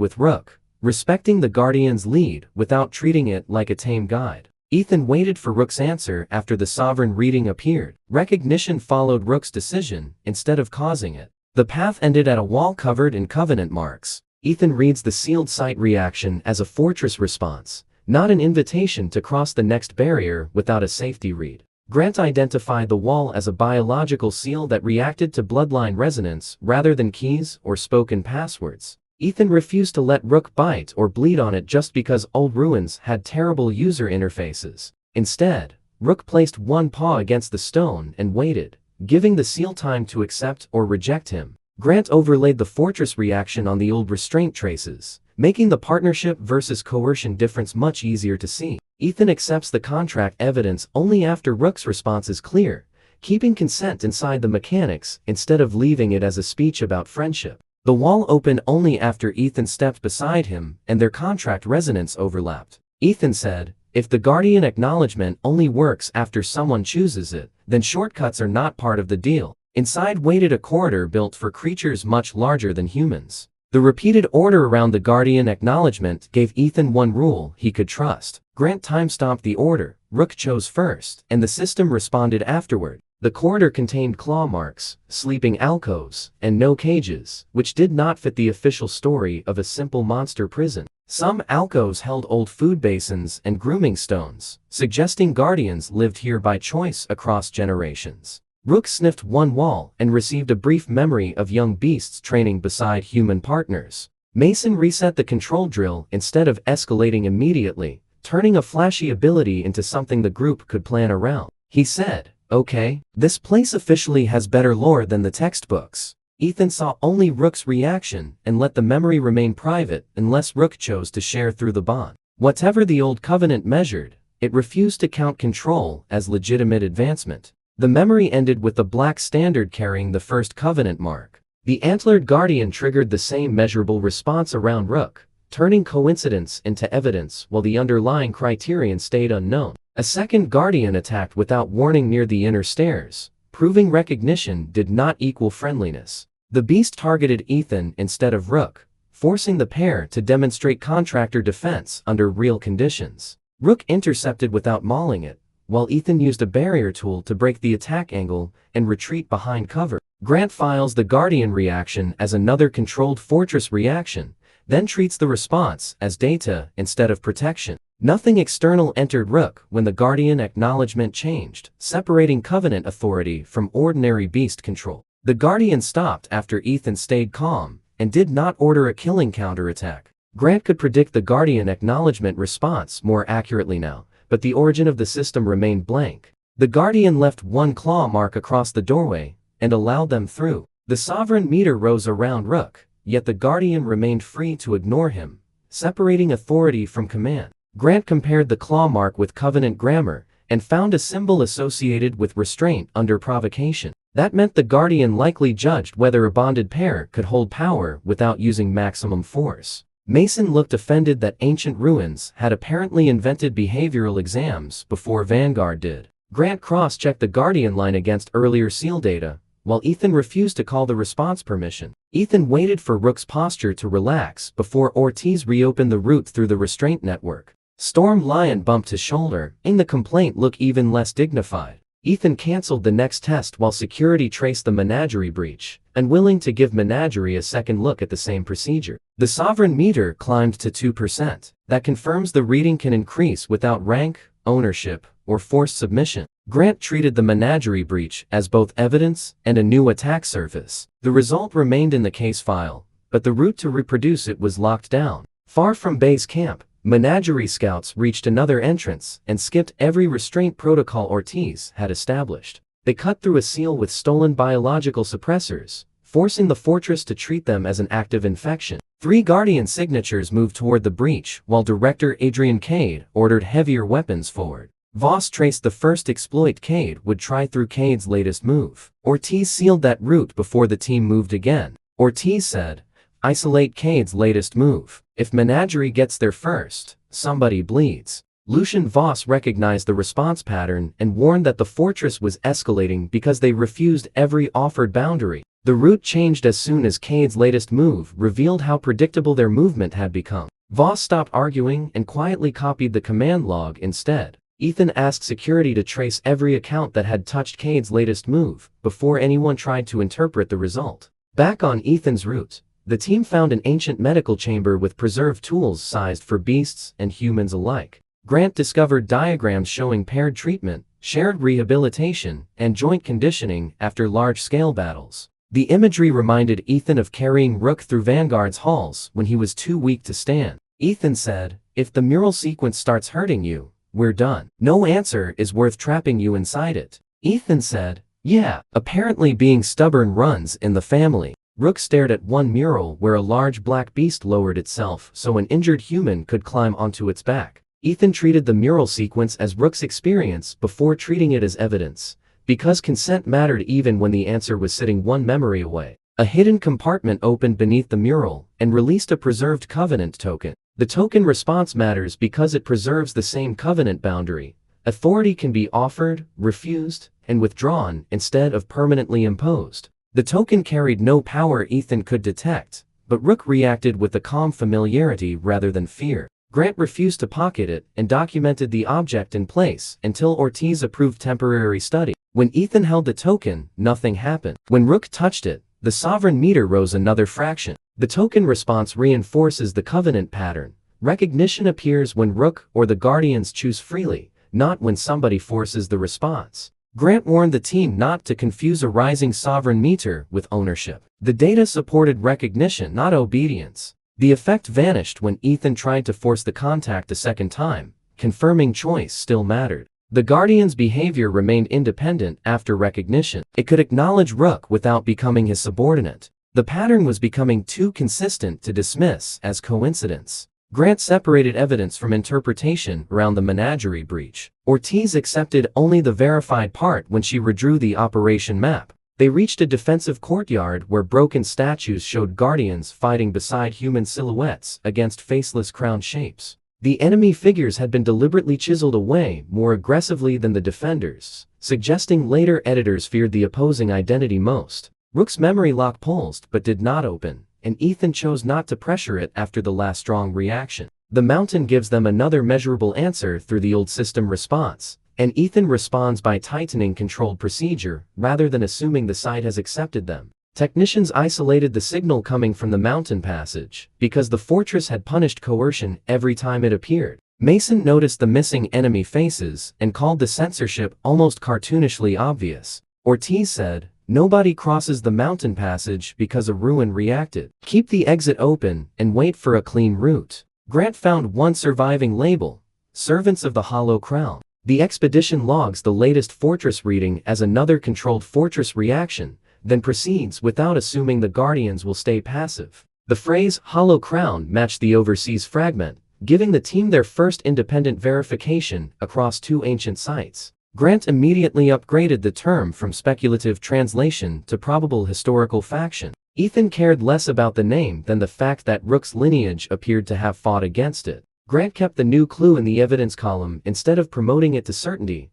with Rook, respecting the Guardian's lead without treating it like a tame guide. Ethan waited for Rook's answer after the Sovereign reading appeared. Recognition followed Rook's decision instead of causing it. The path ended at a wall covered in Covenant marks. Ethan reads the sealed site reaction as a fortress response, not an invitation to cross the next barrier without a safety read. Grant identified the wall as a biological seal that reacted to bloodline resonance rather than keys or spoken passwords. Ethan refused to let Rook bite or bleed on it just because old ruins had terrible user interfaces. Instead, Rook placed one paw against the stone and waited, giving the seal time to accept or reject him. Grant overlaid the fortress reaction on the old restraint traces, making the partnership versus coercion difference much easier to see. Ethan accepts the contract evidence only after Rook's response is clear, keeping consent inside the mechanics instead of leaving it as a speech about friendship. The wall opened only after Ethan stepped beside him and their contract resonance overlapped. Ethan said, "If the Guardian acknowledgement only works after someone chooses it, then shortcuts are not part of the deal." Inside waited a corridor built for creatures much larger than humans. The repeated order around the Guardian acknowledgement gave Ethan one rule he could trust. Grant time-stopped the order, Rook chose first, and the system responded afterward. The corridor contained claw marks, sleeping alcoves, and no cages, which did not fit the official story of a simple monster prison. Some alcoves held old food basins and grooming stones, suggesting guardians lived here by choice across generations. Rook sniffed one wall and received a brief memory of young beasts training beside human partners. Mason reset the control drill instead of escalating immediately, turning a flashy ability into something the group could plan around. He said, "Okay, this place officially has better lore than the textbooks." Ethan saw only Rook's reaction and let the memory remain private unless Rook chose to share through the bond. Whatever the old Covenant measured, it refused to count control as legitimate advancement. The memory ended with the black standard carrying the first Covenant mark. The antlered Guardian triggered the same measurable response around Rook, turning coincidence into evidence while the underlying criterion stayed unknown. A second Guardian attacked without warning near the inner stairs, proving recognition did not equal friendliness. The beast targeted Ethan instead of Rook, forcing the pair to demonstrate contractor defense under real conditions. Rook intercepted without mauling it, while Ethan used a barrier tool to break the attack angle and retreat behind cover. Grant files the Guardian reaction as another controlled fortress reaction, then treats the response as data instead of protection. Nothing external entered Rook when the Guardian acknowledgement changed, separating Covenant authority from ordinary beast control. The Guardian stopped after Ethan stayed calm and did not order a killing counterattack. Grant could predict the Guardian acknowledgement response more accurately now, but the origin of the system remained blank. The Guardian left one claw mark across the doorway and allowed them through. The Sovereign meter rose around Rook, yet the Guardian remained free to ignore him, separating authority from command. Grant compared the claw mark with Covenant grammar and found a symbol associated with restraint under provocation. That meant the Guardian likely judged whether a bonded pair could hold power without using maximum force. Mason looked offended that Ancient Ruins had apparently invented behavioral exams before Vanguard did. Grant cross-checked the Guardian line against earlier seal data, while Ethan refused to call the response permission. Ethan waited for Rook's posture to relax before Ortiz reopened the route through the restraint network. Stormlion bumped his shoulder, making the complaint look even less dignified. Ethan canceled the next test while security traced the menagerie breach, unwilling to give menagerie a second look at the same procedure. The Sovereign meter climbed to 2%. That confirms the reading can increase without rank, ownership, or forced submission. Grant treated the menagerie breach as both evidence and a new attack surface. The result remained in the case file, but the route to reproduce it was locked down. Far from base camp, Menagerie scouts reached another entrance and skipped every restraint protocol Ortiz had established. They cut through a seal with stolen biological suppressors, forcing the fortress to treat them as an active infection. 3 Guardian signatures moved toward the breach, while Director Adrian Cade ordered heavier weapons forward. Voss traced the first exploit Cade would try through Cade's latest move. Ortiz sealed that route before the team moved again. Ortiz said, "Isolate Cade's latest move. If Menagerie gets there first, somebody bleeds." Lucian Voss recognized the response pattern and warned that the fortress was escalating because they refused every offered boundary. The route changed as soon as Cade's latest move revealed how predictable their movement had become. Voss stopped arguing and quietly copied the command log instead. Ethan asked security to trace every account that had touched Cade's latest move before anyone tried to interpret the result. Back on Ethan's route, the team found an ancient medical chamber with preserved tools sized for beasts and humans alike. Grant discovered diagrams showing paired treatment, shared rehabilitation, and joint conditioning after large-scale battles. The imagery reminded Ethan of carrying Rook through Vanguard's halls when he was too weak to stand. Ethan said, "If the mural sequence starts hurting you, we're done. No answer is worth trapping you inside it." Ethan said, "Yeah, apparently being stubborn runs in the family." Rook stared at one mural where a large black beast lowered itself so an injured human could climb onto its back. Ethan treated the mural sequence as Rook's experience before treating it as evidence, because consent mattered even when the answer was sitting one memory away. A hidden compartment opened beneath the mural and released a preserved Covenant token. The token response matters because it preserves the same Covenant boundary. Authority can be offered, refused, and withdrawn instead of permanently imposed. The token carried no power Ethan could detect, but Rook reacted with a calm familiarity rather than fear. Grant refused to pocket it and documented the object in place until Ortiz approved temporary study. When Ethan held the token, nothing happened. When Rook touched it, the sovereign meter rose another fraction. The token response reinforces the Covenant pattern. Recognition appears when Rook or the Guardians choose freely, not when somebody forces the response. Grant warned the team not to confuse a rising sovereign meter with ownership. The data supported recognition, not obedience. The effect vanished when Ethan tried to force the contact a second time, confirming choice still mattered. The Guardian's behavior remained independent after recognition. It could acknowledge Rook without becoming his subordinate. The pattern was becoming too consistent to dismiss as coincidence. Grant separated evidence from interpretation around the Menagerie breach. Ortiz accepted only the verified part when she redrew the operation map. They reached a defensive courtyard where broken statues showed Guardians fighting beside human silhouettes against faceless crowned shapes. The enemy figures had been deliberately chiseled away more aggressively than the defenders, suggesting later editors feared the opposing identity most. Rook's memory lock pulsed but did not open, and Ethan chose not to pressure it after the last strong reaction. The mountain gives them another measurable answer through the old system response, and Ethan responds by tightening controlled procedure rather than assuming the site has accepted them. Technicians isolated the signal coming from the mountain passage because the fortress had punished coercion every time it appeared. Mason noticed the missing enemy faces and called the censorship almost cartoonishly obvious. Ortiz said, "Nobody crosses the mountain passage because a ruin reacted. Keep the exit open and wait for a clean route." Grant found one surviving label, "Servants of the Hollow Crown." The expedition logs the latest fortress reading as another controlled fortress reaction, then proceeds without assuming the Guardians will stay passive. The phrase "Hollow Crown" matched the overseas fragment, giving the team their first independent verification across 2 ancient sites. Grant immediately upgraded the term from speculative translation to probable historical faction. Ethan cared less about the name than the fact that Rook's lineage appeared to have fought against it. Grant kept the new clue in the evidence column instead of promoting it to certainty,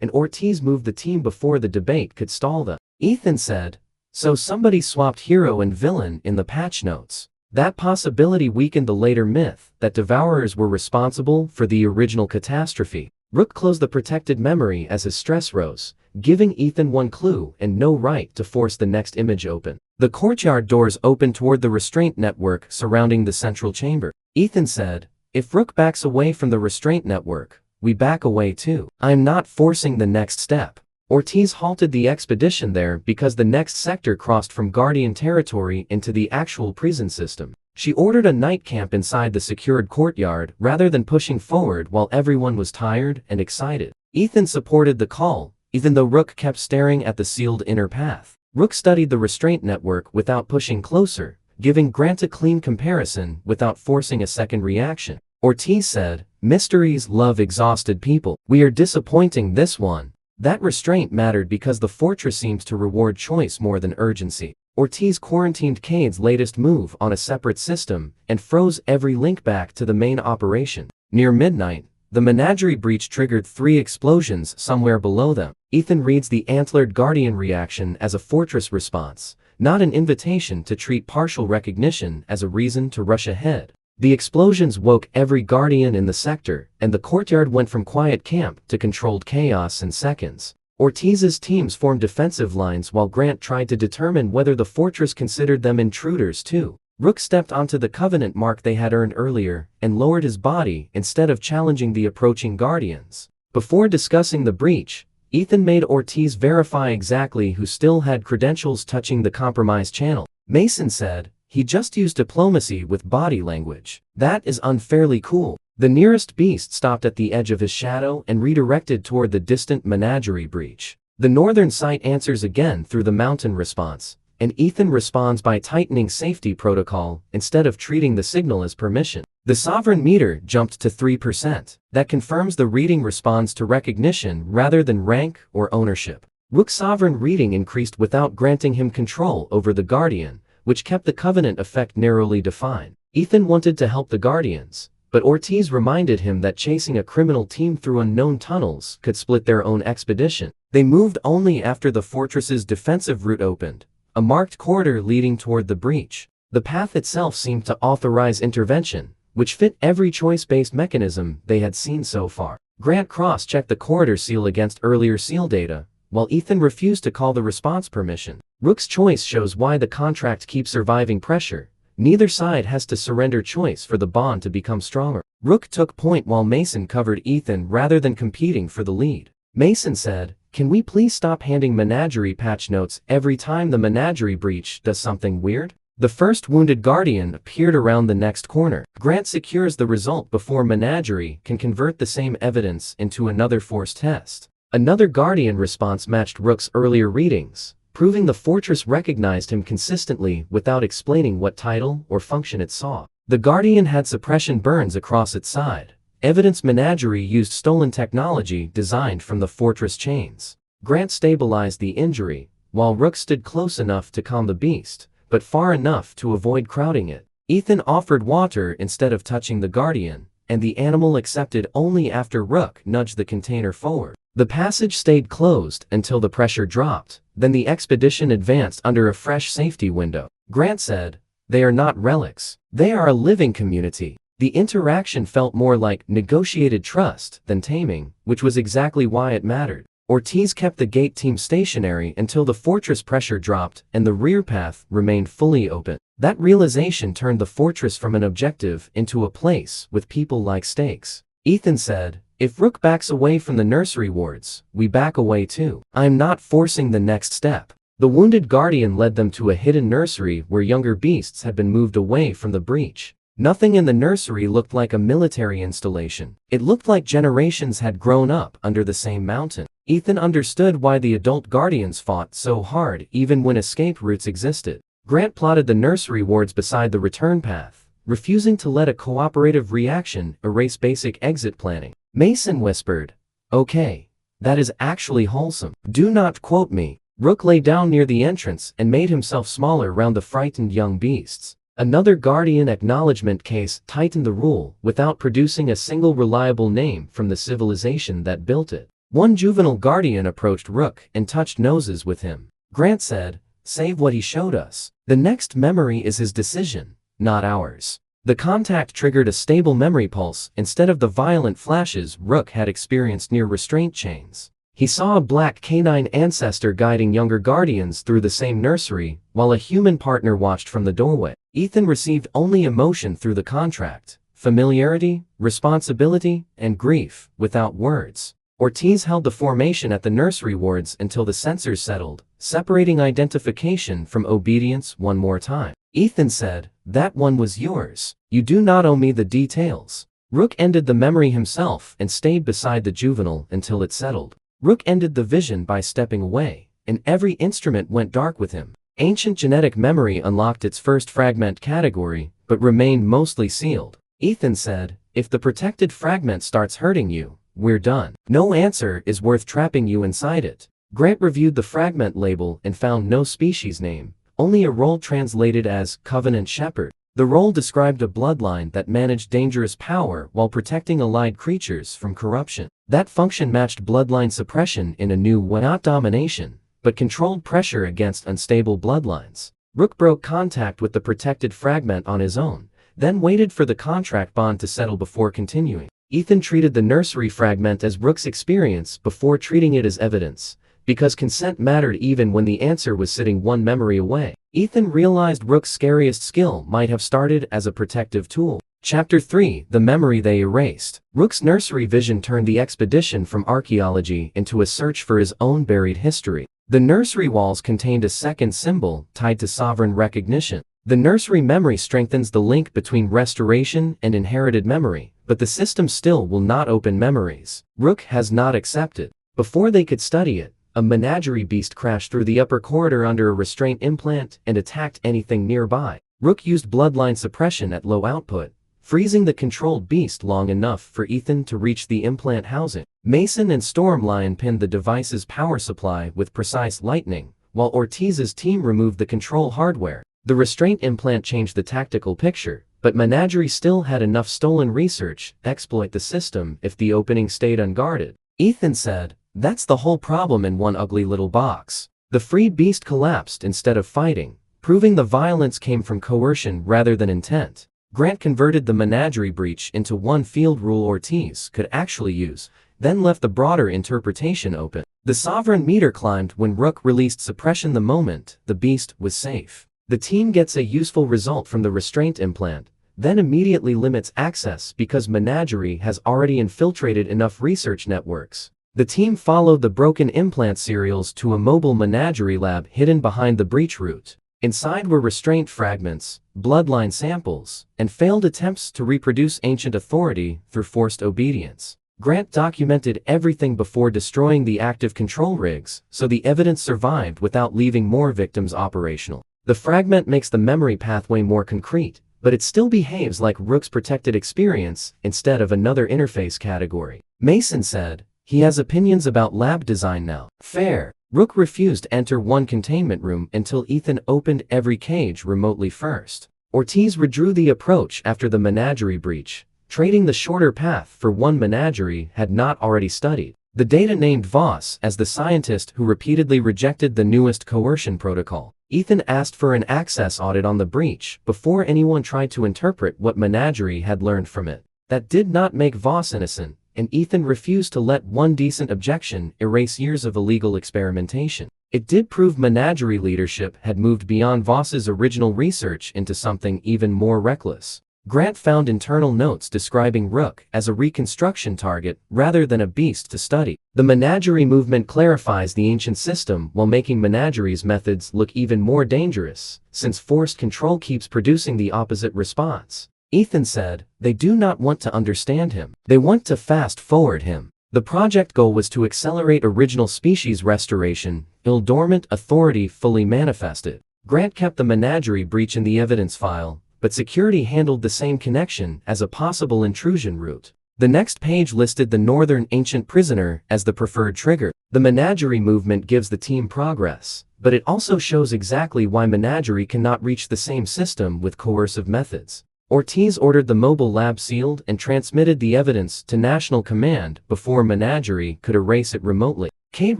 and Ortiz moved the team before the debate could stall them. Ethan said, "So somebody swapped hero and villain in the patch notes." That possibility weakened the later myth that Devourers were responsible for the original catastrophe. Rook closed the protected memory as his stress rose, giving Ethan one clue and no right to force the next image open. The courtyard doors opened toward the restraint network surrounding the central chamber. Ethan said, "If Rook backs away from the restraint network, we back away too. I'm not forcing the next step." Ortiz halted the expedition there because the next sector crossed from Guardian territory into the actual prison system. She ordered a night camp inside the secured courtyard rather than pushing forward while everyone was tired and excited. Ethan supported the call, even though Rook kept staring at the sealed inner path. Rook studied the restraint network without pushing closer, giving Grant a clean comparison without forcing a second reaction. Ortiz said, "Mysteries love exhausted people. We are disappointing this one." That restraint mattered because the fortress seems to reward choice more than urgency. Ortiz quarantined Cade's latest move on a separate system and froze every link back to the main operation. Near midnight, the menagerie breach triggered 3 explosions somewhere below them. Ethan reads the antlered guardian reaction as a fortress response, not an invitation to treat partial recognition as a reason to rush ahead. The explosions woke every guardian in the sector, and the courtyard went from quiet camp to controlled chaos in seconds. Ortiz's teams formed defensive lines while Grant tried to determine whether the fortress considered them intruders too. Rook stepped onto the covenant mark they had earned earlier and lowered his body instead of challenging the approaching guardians. Before discussing the breach, Ethan made Ortiz verify exactly who still had credentials touching the compromised channel. Mason said, "He just used diplomacy with body language. That is unfairly cool." The nearest beast stopped at the edge of his shadow and redirected toward the distant menagerie breach. The northern site answers again through the mountain response, and Ethan responds by tightening safety protocol instead of treating the signal as permission. The sovereign meter jumped to 3%. That confirms the reading responds to recognition rather than rank or ownership. Rook's sovereign reading increased without granting him control over the guardian, which kept the covenant effect narrowly defined. Ethan wanted to help the guardians, but Ortiz reminded him that chasing a criminal team through unknown tunnels could split their own expedition. They moved only after the fortress's defensive route opened, a marked corridor leading toward the breach. The path itself seemed to authorize intervention, which fit every choice-based mechanism they had seen so far. Grant cross-checked the corridor seal against earlier seal data, while Ethan refused to call the response permission. Rook's choice shows why the contract keeps surviving pressure. Neither side has to surrender choice for the bond to become stronger. Rook took point while Mason covered Ethan rather than competing for the lead. Mason said, "Can we please stop handing menagerie patch notes every time the menagerie breach does something weird?" The first wounded guardian appeared around the next corner. Grant secures the result before menagerie can convert the same evidence into another force test. Another guardian response matched Rook's earlier readings, proving the fortress recognized him consistently without explaining what title or function it saw. The guardian had suppression burns across its side. Evidence menagerie used stolen technology designed from the fortress chains. Grant stabilized the injury, while Rook stood close enough to calm the beast, but far enough to avoid crowding it. Ethan offered water instead of touching the guardian, and the animal accepted only after Rook nudged the container forward. The passage stayed closed until the pressure dropped, then the expedition advanced under a fresh safety window. Grant said, "They are not relics. They are a living community." The interaction felt more like negotiated trust than taming, which was exactly why it mattered. Ortiz kept the gate team stationary until the fortress pressure dropped and the rear path remained fully open. That realization turned the fortress from an objective into a place with people-like stakes. Ethan said, "If Rook backs away from the nursery wards, we back away too. I'm not forcing the next step." The wounded guardian led them to a hidden nursery where younger beasts had been moved away from the breach. Nothing in the nursery looked like a military installation. It looked like generations had grown up under the same mountain. Ethan understood why the adult guardians fought so hard even when escape routes existed. Grant plotted the nursery wards beside the return path, refusing to let a cooperative reaction erase basic exit planning. Mason whispered, "Okay, that is actually wholesome. Do not quote me." Rook lay down near the entrance and made himself smaller around the frightened young beasts. Another guardian acknowledgement case tightened the rule without producing a single reliable name from the civilization that built it. One juvenile guardian approached Rook and touched noses with him. Grant said, "Save what he showed us. The next memory is his decision, not ours." The contact triggered a stable memory pulse instead of the violent flashes Rook had experienced near restraint chains. He saw a black canine ancestor guiding younger guardians through the same nursery, while a human partner watched from the doorway. Ethan received only emotion through the contract, familiarity, responsibility, and grief, without words. Ortiz held the formation at the nursery wards until the sensors settled, separating identification from obedience one more time. Ethan said, That one was yours. You do not owe me the details. Rook ended the memory himself and stayed beside the juvenile until it settled. Rook ended the vision by stepping away, and every instrument went dark with him. Ancient genetic memory unlocked its first fragment category, but remained mostly sealed. Ethan said, "If the protected fragment starts hurting you, we're done. No answer is worth trapping you inside it." Grant reviewed the fragment label and found no species name, only a role translated as Covenant Shepherd. The role described a bloodline that managed dangerous power while protecting allied creatures from corruption. That function matched bloodline suppression in a new way, not domination, but controlled pressure against unstable bloodlines. Rook broke contact with the protected fragment on his own, then waited for the contract bond to settle before continuing. Ethan treated the nursery fragment as Rook's experience before treating it as evidence, because consent mattered even when the answer was sitting one memory away. Ethan realized Rook's scariest skill might have started as a protective tool. Chapter 3: The Memory They Erased. Rook's nursery vision turned the expedition from archaeology into a search for his own buried history. The nursery walls contained a second symbol tied to sovereign recognition. The nursery memory strengthens the link between restoration and inherited memory, but the system still will not open memories. Rook has not accepted. Before they could study it, a menagerie beast crashed through the upper corridor under a restraint implant and attacked anything nearby. Rook used bloodline suppression at low output, freezing the controlled beast long enough for Ethan to reach the implant housing. Mason and Stormlion pinned the device's power supply with precise lightning, while Ortiz's team removed the control hardware. The restraint implant changed the tactical picture, but Menagerie still had enough stolen research to exploit the system if the opening stayed unguarded. Ethan said, "That's the whole problem in one ugly little box." The freed beast collapsed instead of fighting, proving the violence came from coercion rather than intent. Grant converted the Menagerie breach into one field rule Ortiz could actually use, then left the broader interpretation open. The sovereign meter climbed when Rook released suppression the moment the beast was safe. The team gets a useful result from the restraint implant, then immediately limits access because Menagerie has already infiltrated enough research networks. The team followed the broken implant serials to a mobile Menagerie lab hidden behind the breach route. Inside were restraint fragments, bloodline samples, and failed attempts to reproduce ancient authority through forced obedience. Grant documented everything before destroying the active control rigs, so the evidence survived without leaving more victims operational. The fragment makes the memory pathway more concrete, but it still behaves like Rook's protected experience instead of another interface category. Mason said, "He has opinions about lab design now." Fair. Rook refused to enter one containment room until Ethan opened every cage remotely first. Ortiz withdrew the approach after the Menagerie breach, trading the shorter path for one Menagerie had not already studied. The data named Voss as the scientist who repeatedly rejected the newest coercion protocol. Ethan asked for an access audit on the breach before anyone tried to interpret what Menagerie had learned from it. That did not make Voss innocent, and Ethan refused to let one decent objection erase years of illegal experimentation. It did prove Menagerie leadership had moved beyond Voss's original research into something even more reckless. Grant found internal notes describing Rook as a reconstruction target rather than a beast to study. The Menagerie movement clarifies the ancient system while making Menagerie's methods look even more dangerous, since forced control keeps producing the opposite response. Ethan said, "They do not want to understand him. They want to fast-forward him." The project goal was to accelerate original species restoration, dormant authority fully manifested. Grant kept the Menagerie breach in the evidence file, but security handled the same connection as a possible intrusion route. The next page listed the northern ancient prisoner as the preferred trigger. The Menagerie movement gives the team progress, but it also shows exactly why Menagerie cannot reach the same system with coercive methods. Ortiz ordered the mobile lab sealed and transmitted the evidence to National Command before Menagerie could erase it remotely. Cade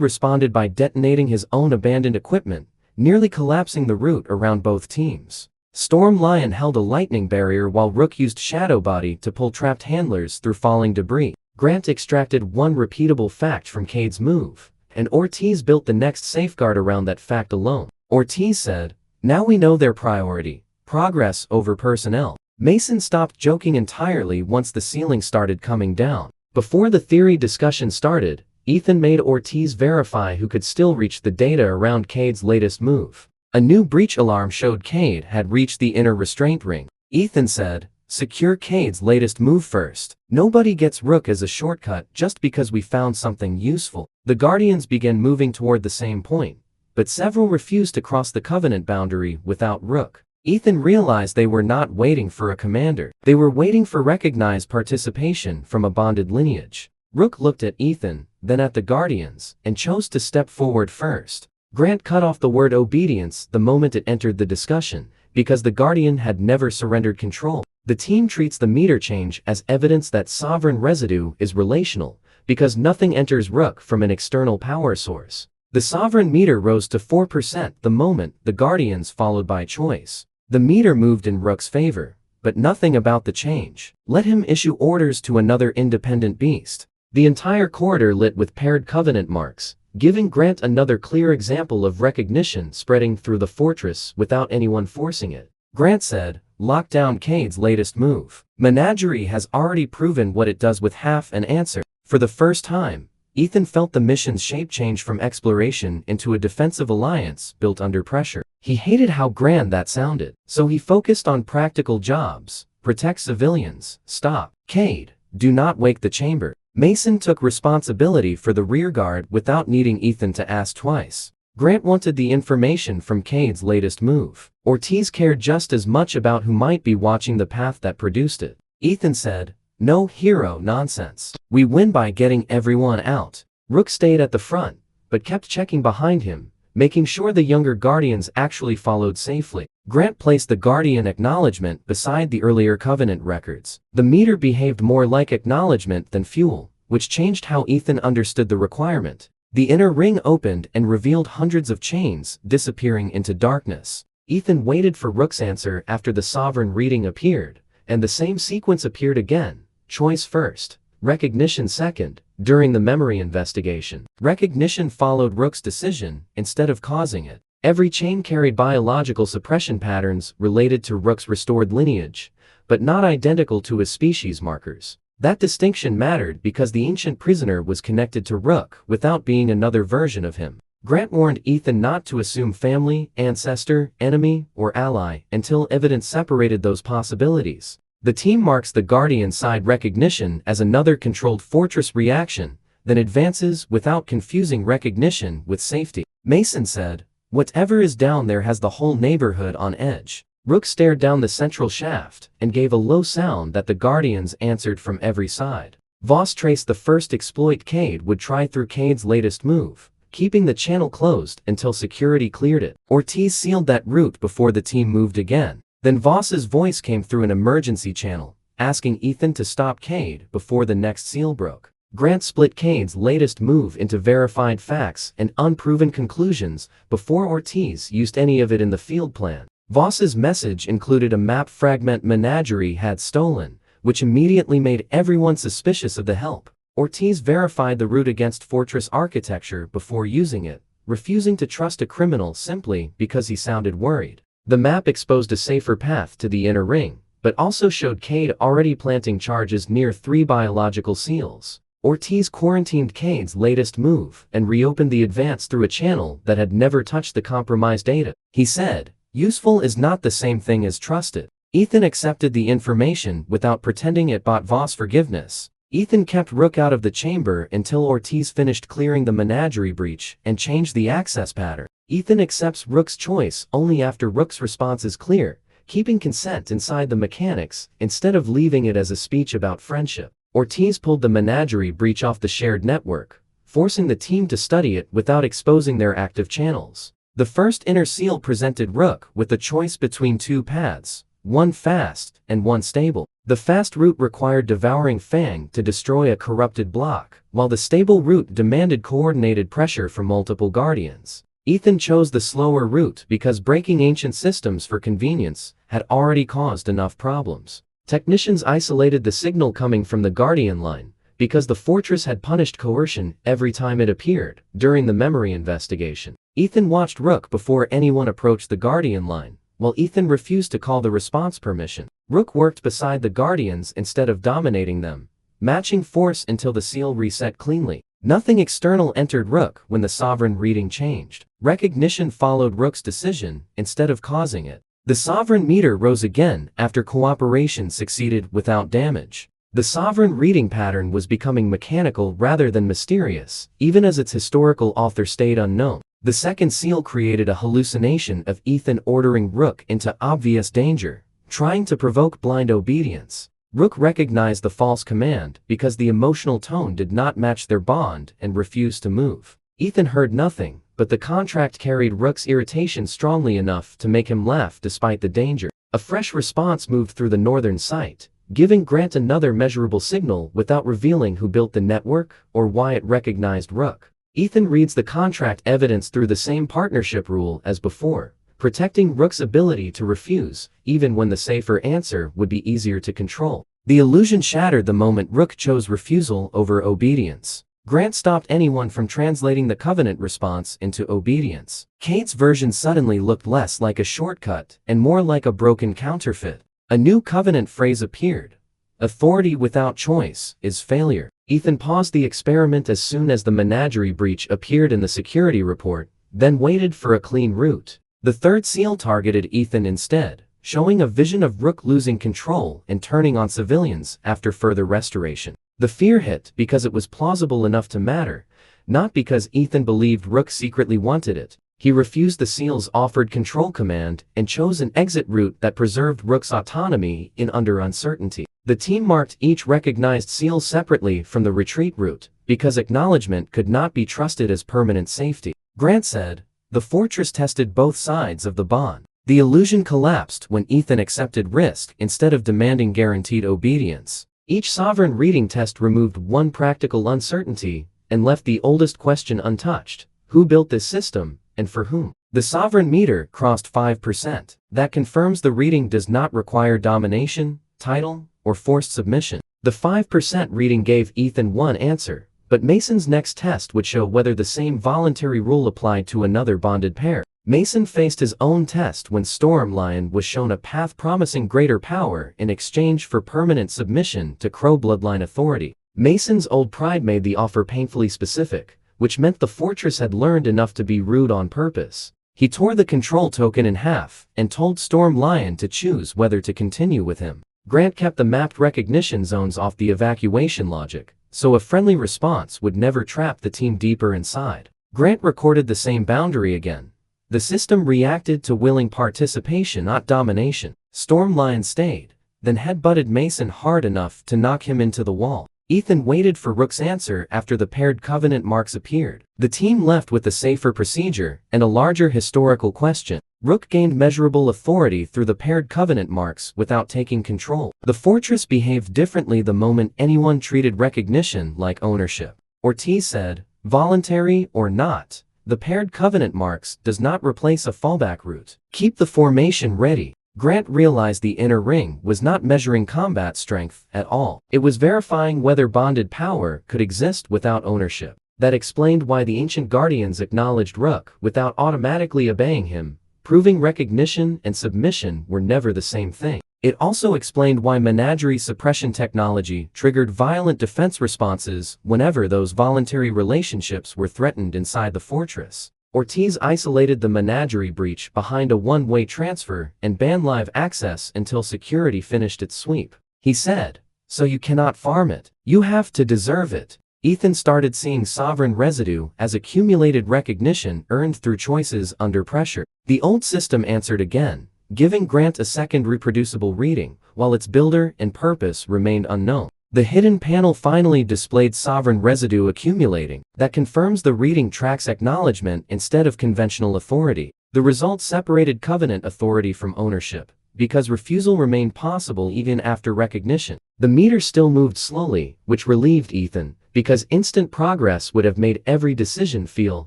responded by detonating his own abandoned equipment, nearly collapsing the route around both teams. Stormlion held a lightning barrier while Rook used Shadow Body to pull trapped handlers through falling debris. Grant extracted one repeatable fact from Cade's move, and Ortiz built the next safeguard around that fact alone. Ortiz said, "Now we know their priority, progress over personnel." Mason stopped joking entirely once the ceiling started coming down. Before the theory discussion started, Ethan made Ortiz verify who could still reach the data around Cade's latest move. A new breach alarm showed Cade had reached the inner restraint ring. Ethan said, "Secure Cade's latest move first. Nobody gets Rook as a shortcut just because we found something useful." The Guardians began moving toward the same point, but several refused to cross the Covenant boundary without Rook. Ethan realized they were not waiting for a commander. They were waiting for recognized participation from a bonded lineage. Rook looked at Ethan, then at the Guardians, and chose to step forward first. Grant cut off the word obedience the moment it entered the discussion, because the Guardian had never surrendered control. The team treats the meter change as evidence that sovereign residue is relational, because nothing enters Rook from an external power source. The sovereign meter rose to 4% the moment the Guardians followed by choice. The meter moved in Rook's favor, but nothing about the change. Let him issue orders to another independent beast. The entire corridor lit with paired Covenant marks, giving Grant another clear example of recognition spreading through the fortress without anyone forcing it. Grant said, "Lock down Cade's latest move. Menagerie has already proven what it does with half an answer." For the first time, Ethan felt the mission's shape change from exploration into a defensive alliance built under pressure. He hated how grand that sounded, so he focused on practical jobs. Protect civilians, stop Cade, do not wake the chamber. Mason took responsibility for the rearguard without needing Ethan to ask twice. Grant wanted the information from Cade's latest move. Ortiz cared just as much about who might be watching the path that produced it. Ethan said, "No hero nonsense. We win by getting everyone out." Rook stayed at the front, but kept checking behind him, making sure the younger Guardians actually followed safely. Grant placed the Guardian acknowledgement beside the earlier Covenant records. The meter behaved more like acknowledgement than fuel, which changed how Ethan understood the requirement. The inner ring opened and revealed hundreds of chains disappearing into darkness. Ethan waited for Rook's answer after the sovereign reading appeared, and the same sequence appeared again. Choice first, recognition second. During the memory investigation, recognition followed Rook's decision instead of causing it. Every chain carried biological suppression patterns related to Rook's restored lineage, but not identical to his species markers. That distinction mattered because the ancient prisoner was connected to Rook without being another version of him. Grant warned Ethan not to assume family, ancestor, enemy, or ally until evidence separated those possibilities. The team marks the Guardian side recognition as another controlled fortress reaction, then advances without confusing recognition with safety. Mason said, "Whatever is down there has the whole neighborhood on edge." Rook stared down the central shaft and gave a low sound that the Guardians answered from every side. Voss traced the first exploit Cade would try through Cade's latest move, keeping the channel closed until security cleared it. Ortiz sealed that route before the team moved again. Then Voss's voice came through an emergency channel, asking Ethan to stop Cade before the next seal broke. Grant split Cade's latest move into verified facts and unproven conclusions before Ortiz used any of it in the field plan. Voss's message included a map fragment Menagerie had stolen, which immediately made everyone suspicious of the help. Ortiz verified the route against fortress architecture before using it, refusing to trust a criminal simply because he sounded worried. The map exposed a safer path to the inner ring, but also showed Cade already planting charges near 3 biological seals. Ortiz quarantined Cade's latest move and reopened the advance through a channel that had never touched the compromised data. He said, "Useful is not the same thing as trusted." Ethan accepted the information without pretending it bought Voss forgiveness. Ethan kept Rook out of the chamber until Ortiz finished clearing the Menagerie breach and changed the access pattern. Ethan accepts Rook's choice only after Rook's response is clear, keeping consent inside the mechanics instead of leaving it as a speech about friendship. Ortiz pulled the Menagerie breach off the shared network, forcing the team to study it without exposing their active channels. The first inner seal presented Rook with a choice between 2 paths, one fast and one stable. The fast route required devouring Fang to destroy a corrupted block, while the stable route demanded coordinated pressure from multiple Guardians. Ethan chose the slower route because breaking ancient systems for convenience had already caused enough problems. Technicians isolated the signal coming from the Guardian line because the fortress had punished coercion every time it appeared during the memory investigation. Ethan watched Rook before anyone approached the Guardian line, while Ethan refused to call the response permission. Rook worked beside the Guardians instead of dominating them, matching force until the seal reset cleanly. Nothing external entered Rook when the sovereign reading changed. Recognition followed Rook's decision instead of causing it. The sovereign meter rose again after cooperation succeeded without damage. The sovereign reading pattern was becoming mechanical rather than mysterious, even as its historical author stayed unknown. The second seal created a hallucination of Ethan ordering Rook into obvious danger, trying to provoke blind obedience. Rook recognized the false command because the emotional tone did not match their bond and refused to move. Ethan heard nothing, but the contract carried Rook's irritation strongly enough to make him laugh despite the danger. A fresh response moved through the northern site, giving Grant another measurable signal without revealing who built the network or why it recognized Rook. Ethan reads the contract evidence through the same partnership rule as before, protecting Rook's ability to refuse, even when the safer answer would be easier to control. The illusion shattered the moment Rook chose refusal over obedience. Grant stopped anyone from translating the Covenant response into obedience. Kate's version suddenly looked less like a shortcut and more like a broken counterfeit. A new Covenant phrase appeared. Authority without choice is failure. Ethan paused the experiment as soon as the menagerie breach appeared in the security report, then waited for a clean route. The third seal targeted Ethan instead, showing a vision of Rook losing control and turning on civilians after further restoration. The fear hit because it was plausible enough to matter, not because Ethan believed Rook secretly wanted it. He refused the seal's offered control command and chose an exit route that preserved Rook's autonomy under uncertainty. The team marked each recognized seal separately from the retreat route, because acknowledgement could not be trusted as permanent safety. Grant said, "The fortress tested both sides of the bond." The illusion collapsed when Ethan accepted risk instead of demanding guaranteed obedience. Each sovereign reading test removed one practical uncertainty and left the oldest question untouched: who built this system, and for whom? The sovereign meter crossed 5%. That confirms the reading does not require domination, title, or forced submission. The 5% reading gave Ethan one answer, but Mason's next test would show whether the same voluntary rule applied to another bonded pair. Mason faced his own test when Stormlion was shown a path promising greater power in exchange for permanent submission to Crow bloodline authority. Mason's old pride made the offer painfully specific, which meant the fortress had learned enough to be rude on purpose. He tore the control token in half and told Stormlion to choose whether to continue with him. Grant kept the mapped recognition zones off the evacuation logic, so a friendly response would never trap the team deeper inside. Grant recorded the same boundary again. The system reacted to willing participation, not domination. Stormlion stayed, then headbutted Mason hard enough to knock him into the wall. Ethan waited for Rook's answer after the paired Covenant marks appeared. The team left with a safer procedure and a larger historical question. Rook gained measurable authority through the paired Covenant marks without taking control. The fortress behaved differently the moment anyone treated recognition like ownership. Ortiz said, "Voluntary or not, the paired Covenant marks does not replace a fallback route. Keep the formation ready." Grant realized the inner ring was not measuring combat strength at all. It was verifying whether bonded power could exist without ownership. That explained why the ancient guardians acknowledged Rook without automatically obeying him, proving recognition and submission were never the same thing. It also explained why menagerie suppression technology triggered violent defense responses whenever those voluntary relationships were threatened inside the fortress. Ortiz isolated the menagerie breach behind a one-way transfer and banned live access until security finished its sweep. He said, "So you cannot farm it. You have to deserve it." Ethan started seeing sovereign residue as accumulated recognition earned through choices under pressure. The old system answered again, giving Grant a second reproducible reading, while its builder and purpose remained unknown. The hidden panel finally displayed sovereign residue accumulating. That confirms the reading tracks acknowledgement instead of conventional authority. The result separated Covenant authority from ownership, because refusal remained possible even after recognition. The meter still moved slowly, which relieved Ethan, because instant progress would have made every decision feel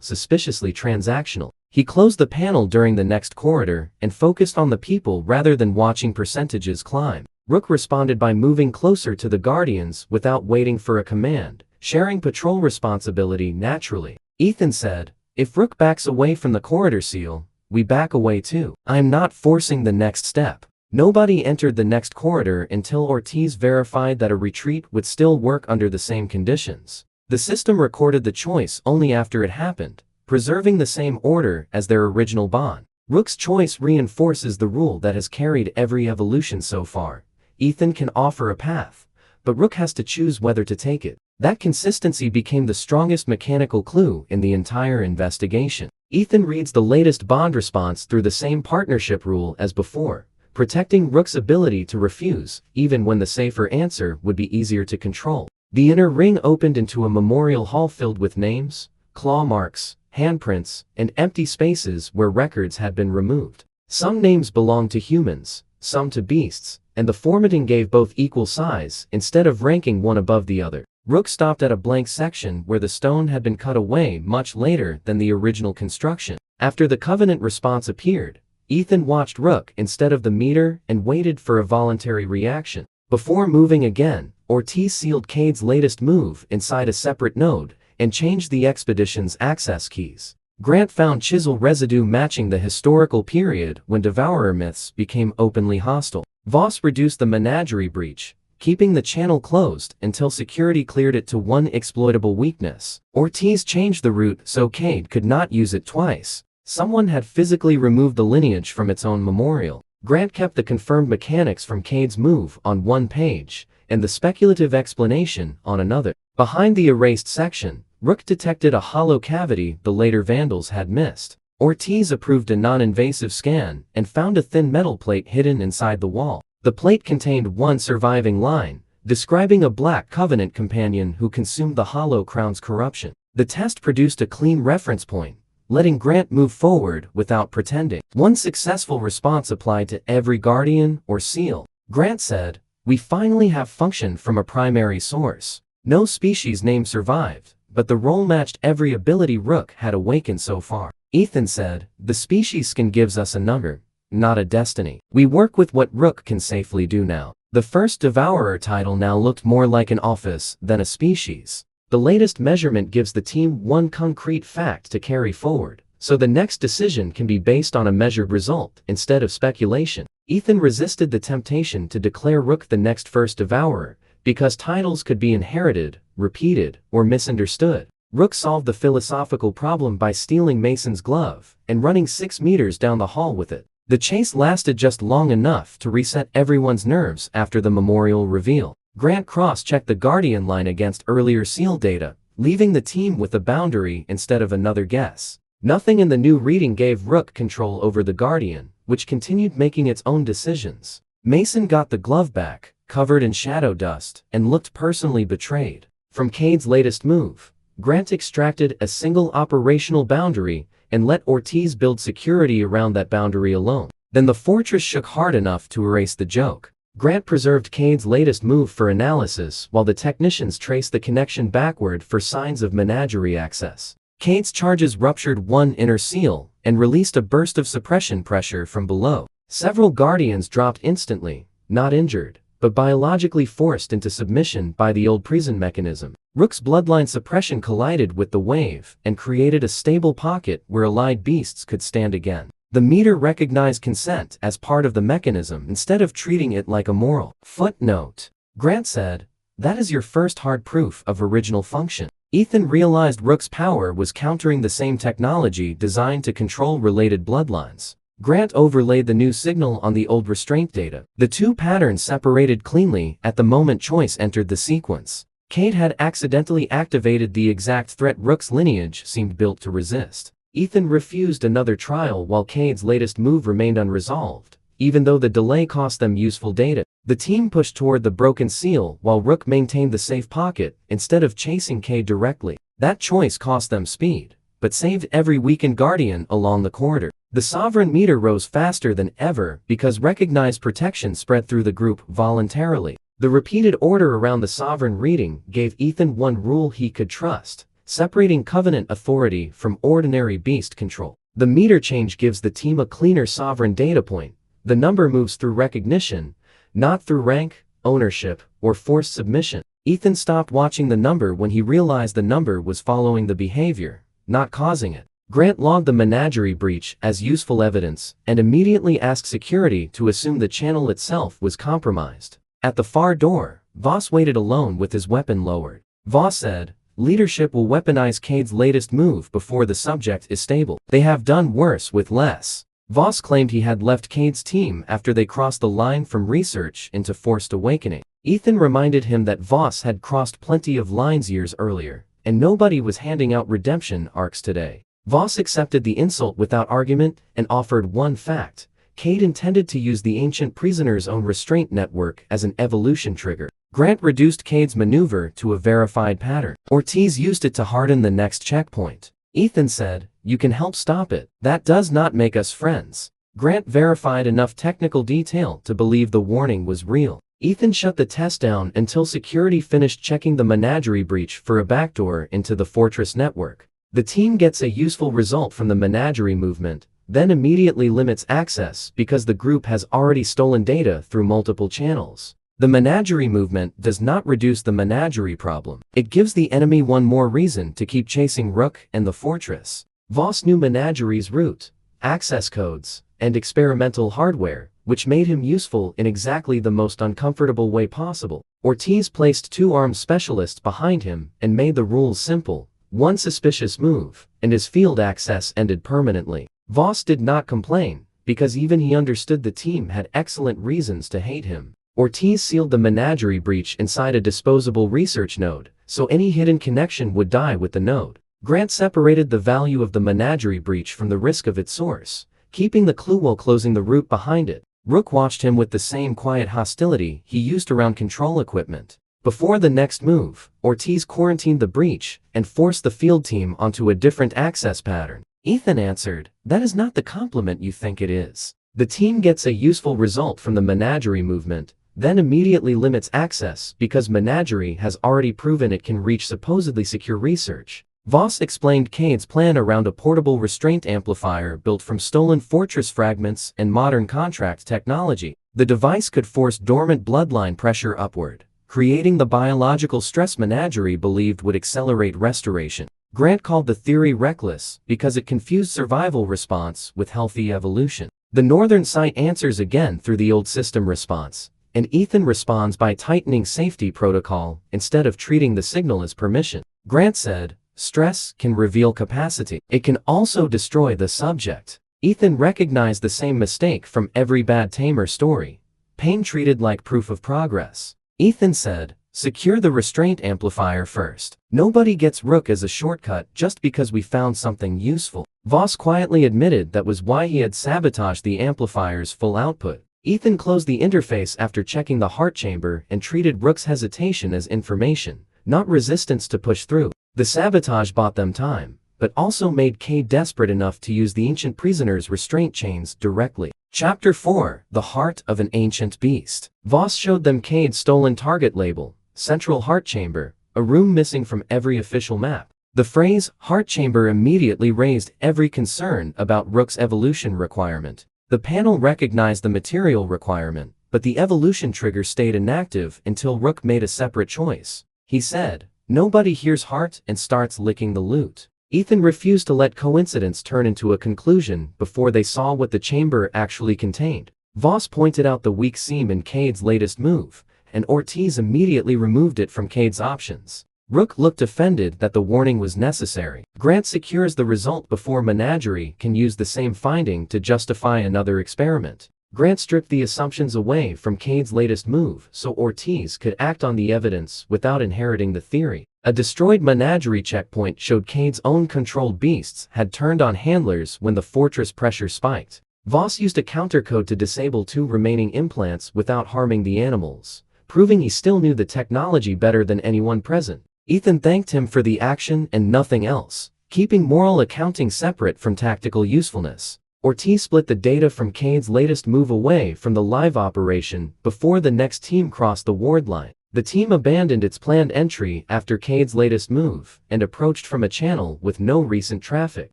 suspiciously transactional. He closed the panel during the next corridor and focused on the people rather than watching percentages climb. Rook responded by moving closer to the Guardians without waiting for a command, sharing patrol responsibility naturally. Ethan said, "If Rook backs away from the corridor seal, we back away too. I am not forcing the next step." Nobody entered the next corridor until Ortiz verified that a retreat would still work under the same conditions. The system recorded the choice only after it happened, preserving the same order as their original bond. Rook's choice reinforces the rule that has carried every evolution so far. Ethan can offer a path, but Rook has to choose whether to take it. That consistency became the strongest mechanical clue in the entire investigation. Ethan reads the latest bond response through the same partnership rule as before, protecting Rook's ability to refuse, even when the safer answer would be easier to control. The inner ring opened into a memorial hall filled with names, claw marks, handprints, and empty spaces where records had been removed. Some names belonged to humans, some to beasts, and the formatting gave both equal size instead of ranking one above the other. Rook stopped at a blank section where the stone had been cut away much later than the original construction. After the Covenant response appeared, Ethan watched Rook instead of the meter and waited for a voluntary reaction. Before moving again, Ortiz sealed Cade's latest move inside a separate node and changed the expedition's access keys. Grant found chisel residue matching the historical period when Devourer myths became openly hostile. Voss reduced the menagerie breach, keeping the channel closed until security cleared it to one exploitable weakness. Ortiz changed the route so Cade could not use it twice. Someone had physically removed the lineage from its own memorial. Grant kept the confirmed mechanics from Cade's move on one page, and the speculative explanation on another. Behind the erased section, Rook detected a hollow cavity the later Vandals had missed. Ortiz approved a non-invasive scan and found a thin metal plate hidden inside the wall. The plate contained one surviving line, describing a Black Covenant companion who consumed the Hollow Crown's corruption. The test produced a clean reference point, letting Grant move forward without pretending. One successful response applied to every Guardian or Seal. Grant said, "We finally have function from a primary source." No species name survived, but the role matched every ability Rook had awakened so far. Ethan said, "The species skin gives us a number, not a destiny. We work with what Rook can safely do now." The first Devourer title now looked more like an office than a species. The latest measurement gives the team one concrete fact to carry forward, so the next decision can be based on a measured result instead of speculation. Ethan resisted the temptation to declare Rook the next first Devourer, because titles could be inherited, repeated, or misunderstood. Rook solved the philosophical problem by stealing Mason's glove and running 6 meters down the hall with it. The chase lasted just long enough to reset everyone's nerves after the memorial reveal. Grant cross-checked the Guardian line against earlier Seal data, leaving the team with a boundary instead of another guess. Nothing in the new reading gave Rook control over the Guardian, which continued making its own decisions. Mason got the glove back, covered in shadow dust, and looked personally betrayed. From Cade's latest move, Grant extracted a single operational boundary and let Ortiz build security around that boundary alone. Then the fortress shook hard enough to erase the joke. Grant preserved Cade's latest move for analysis while the technicians traced the connection backward for signs of menagerie access. Cade's charges ruptured one inner seal and released a burst of suppression pressure from below. Several Guardians dropped instantly, not injured, but biologically forced into submission by the old prison mechanism. Rook's bloodline suppression collided with the wave and created a stable pocket where allied beasts could stand again. The meter recognized consent as part of the mechanism instead of treating it like a moral. Footnote. Grant said, "That is your first hard proof of original function." Ethan realized Rook's power was countering the same technology designed to control related bloodlines. Grant overlaid the new signal on the old restraint data. The two patterns separated cleanly at the moment choice entered the sequence. Cade had accidentally activated the exact threat Rook's lineage seemed built to resist. Ethan refused another trial while Cade's latest move remained unresolved, even though the delay cost them useful data. The team pushed toward the broken seal while Rook maintained the safe pocket instead of chasing Cade directly. That choice cost them speed, but saved every weakened Guardian along the corridor. The Sovereign meter rose faster than ever because recognized protection spread through the group voluntarily. The repeated order around the Sovereign reading gave Ethan one rule he could trust, separating Covenant authority from ordinary beast control. The meter change gives the team a cleaner Sovereign data point. The number moves through recognition, not through rank, ownership, or forced submission. Ethan stopped watching the number when he realized the number was following the behavior, not causing it. Grant logged the menagerie breach as useful evidence and immediately asked security to assume the channel itself was compromised. At the far door, Voss waited alone with his weapon lowered. Voss said, Leadership will weaponize Cade's latest move before the subject is stable. They have done worse with less. Voss claimed he had left Cade's team after they crossed the line from research into forced awakening. Ethan reminded him that Voss had crossed plenty of lines years earlier, and nobody was handing out redemption arcs today. Voss accepted the insult without argument and offered one fact. Cade intended to use the ancient prisoner's own restraint network as an evolution trigger. Grant reduced Cade's maneuver to a verified pattern. Ortiz used it to harden the next checkpoint. Ethan said, "You can help stop it. That does not make us friends." Grant verified enough technical detail to believe the warning was real. Ethan shut the test down until security finished checking the menagerie breach for a backdoor into the fortress network. The team gets a useful result from the menagerie movement, then immediately limits access because the group has already stolen data through multiple channels. The menagerie movement does not reduce the menagerie problem. It gives the enemy one more reason to keep chasing Rook and the fortress. Voss knew menagerie's route, access codes, and experimental hardware, which made him useful in exactly the most uncomfortable way possible. Ortiz placed two armed specialists behind him and made the rules simple. One suspicious move, and his field access ended permanently. Voss did not complain, because even he understood the team had excellent reasons to hate him. Ortiz sealed the menagerie breach inside a disposable research node, so any hidden connection would die with the node. Grant separated the value of the menagerie breach from the risk of its source, keeping the clue while closing the route behind it. Rook watched him with the same quiet hostility he used around control equipment. Before the next move, Ortiz quarantined the breach and forced the field team onto a different access pattern. Ethan answered, "That is not the compliment you think it is." The team gets a useful result from the menagerie movement, then immediately limits access because menagerie has already proven it can reach supposedly secure research. Voss explained Cade's plan around a portable restraint amplifier built from stolen fortress fragments and modern contract technology. The device could force dormant bloodline pressure upward, creating the biological stress menagerie believed would accelerate restoration. Grant called the theory reckless because it confused survival response with healthy evolution. The northern site answers again through the old system response, and Ethan responds by tightening safety protocol instead of treating the signal as permission. Grant said, "Stress can reveal capacity. It can also destroy the subject." Ethan recognized the same mistake from every bad tamer story. Pain treated like proof of progress. Ethan said, "Secure the restraint amplifier first. Nobody gets Rook as a shortcut just because we found something useful." Voss quietly admitted that was why he had sabotaged the amplifier's full output. Ethan closed the interface after checking the heart chamber and treated Rook's hesitation as information, not resistance to push through. The sabotage bought them time, but also made Cade desperate enough to use the ancient prisoner's restraint chains directly. Chapter 4, The Heart of an Ancient Beast. Voss showed them Cade's stolen target label, Central Heart Chamber, a room missing from every official map. The phrase, heart chamber, immediately raised every concern about Rook's evolution requirement. The panel recognized the material requirement, but the evolution trigger stayed inactive until Rook made a separate choice. He said, "Nobody hears heart," and starts licking the loot. Ethan refused to let coincidence turn into a conclusion before they saw what the chamber actually contained. Voss pointed out the weak seam in Cade's latest move, and Ortiz immediately removed it from Cade's options. Rook looked offended that the warning was necessary. Grant secures the result before Menagerie can use the same finding to justify another experiment. Grant stripped the assumptions away from Cade's latest move so Ortiz could act on the evidence without inheriting the theory. A destroyed Menagerie checkpoint showed Cade's own controlled beasts had turned on handlers when the fortress pressure spiked. Voss used a countercode to disable 2 remaining implants without harming the animals, proving he still knew the technology better than anyone present. Ethan thanked him for the action and nothing else, keeping moral accounting separate from tactical usefulness. Ortiz split the data from Cade's latest move away from the live operation before the next team crossed the ward line. The team abandoned its planned entry after Cade's latest move and approached from a channel with no recent traffic.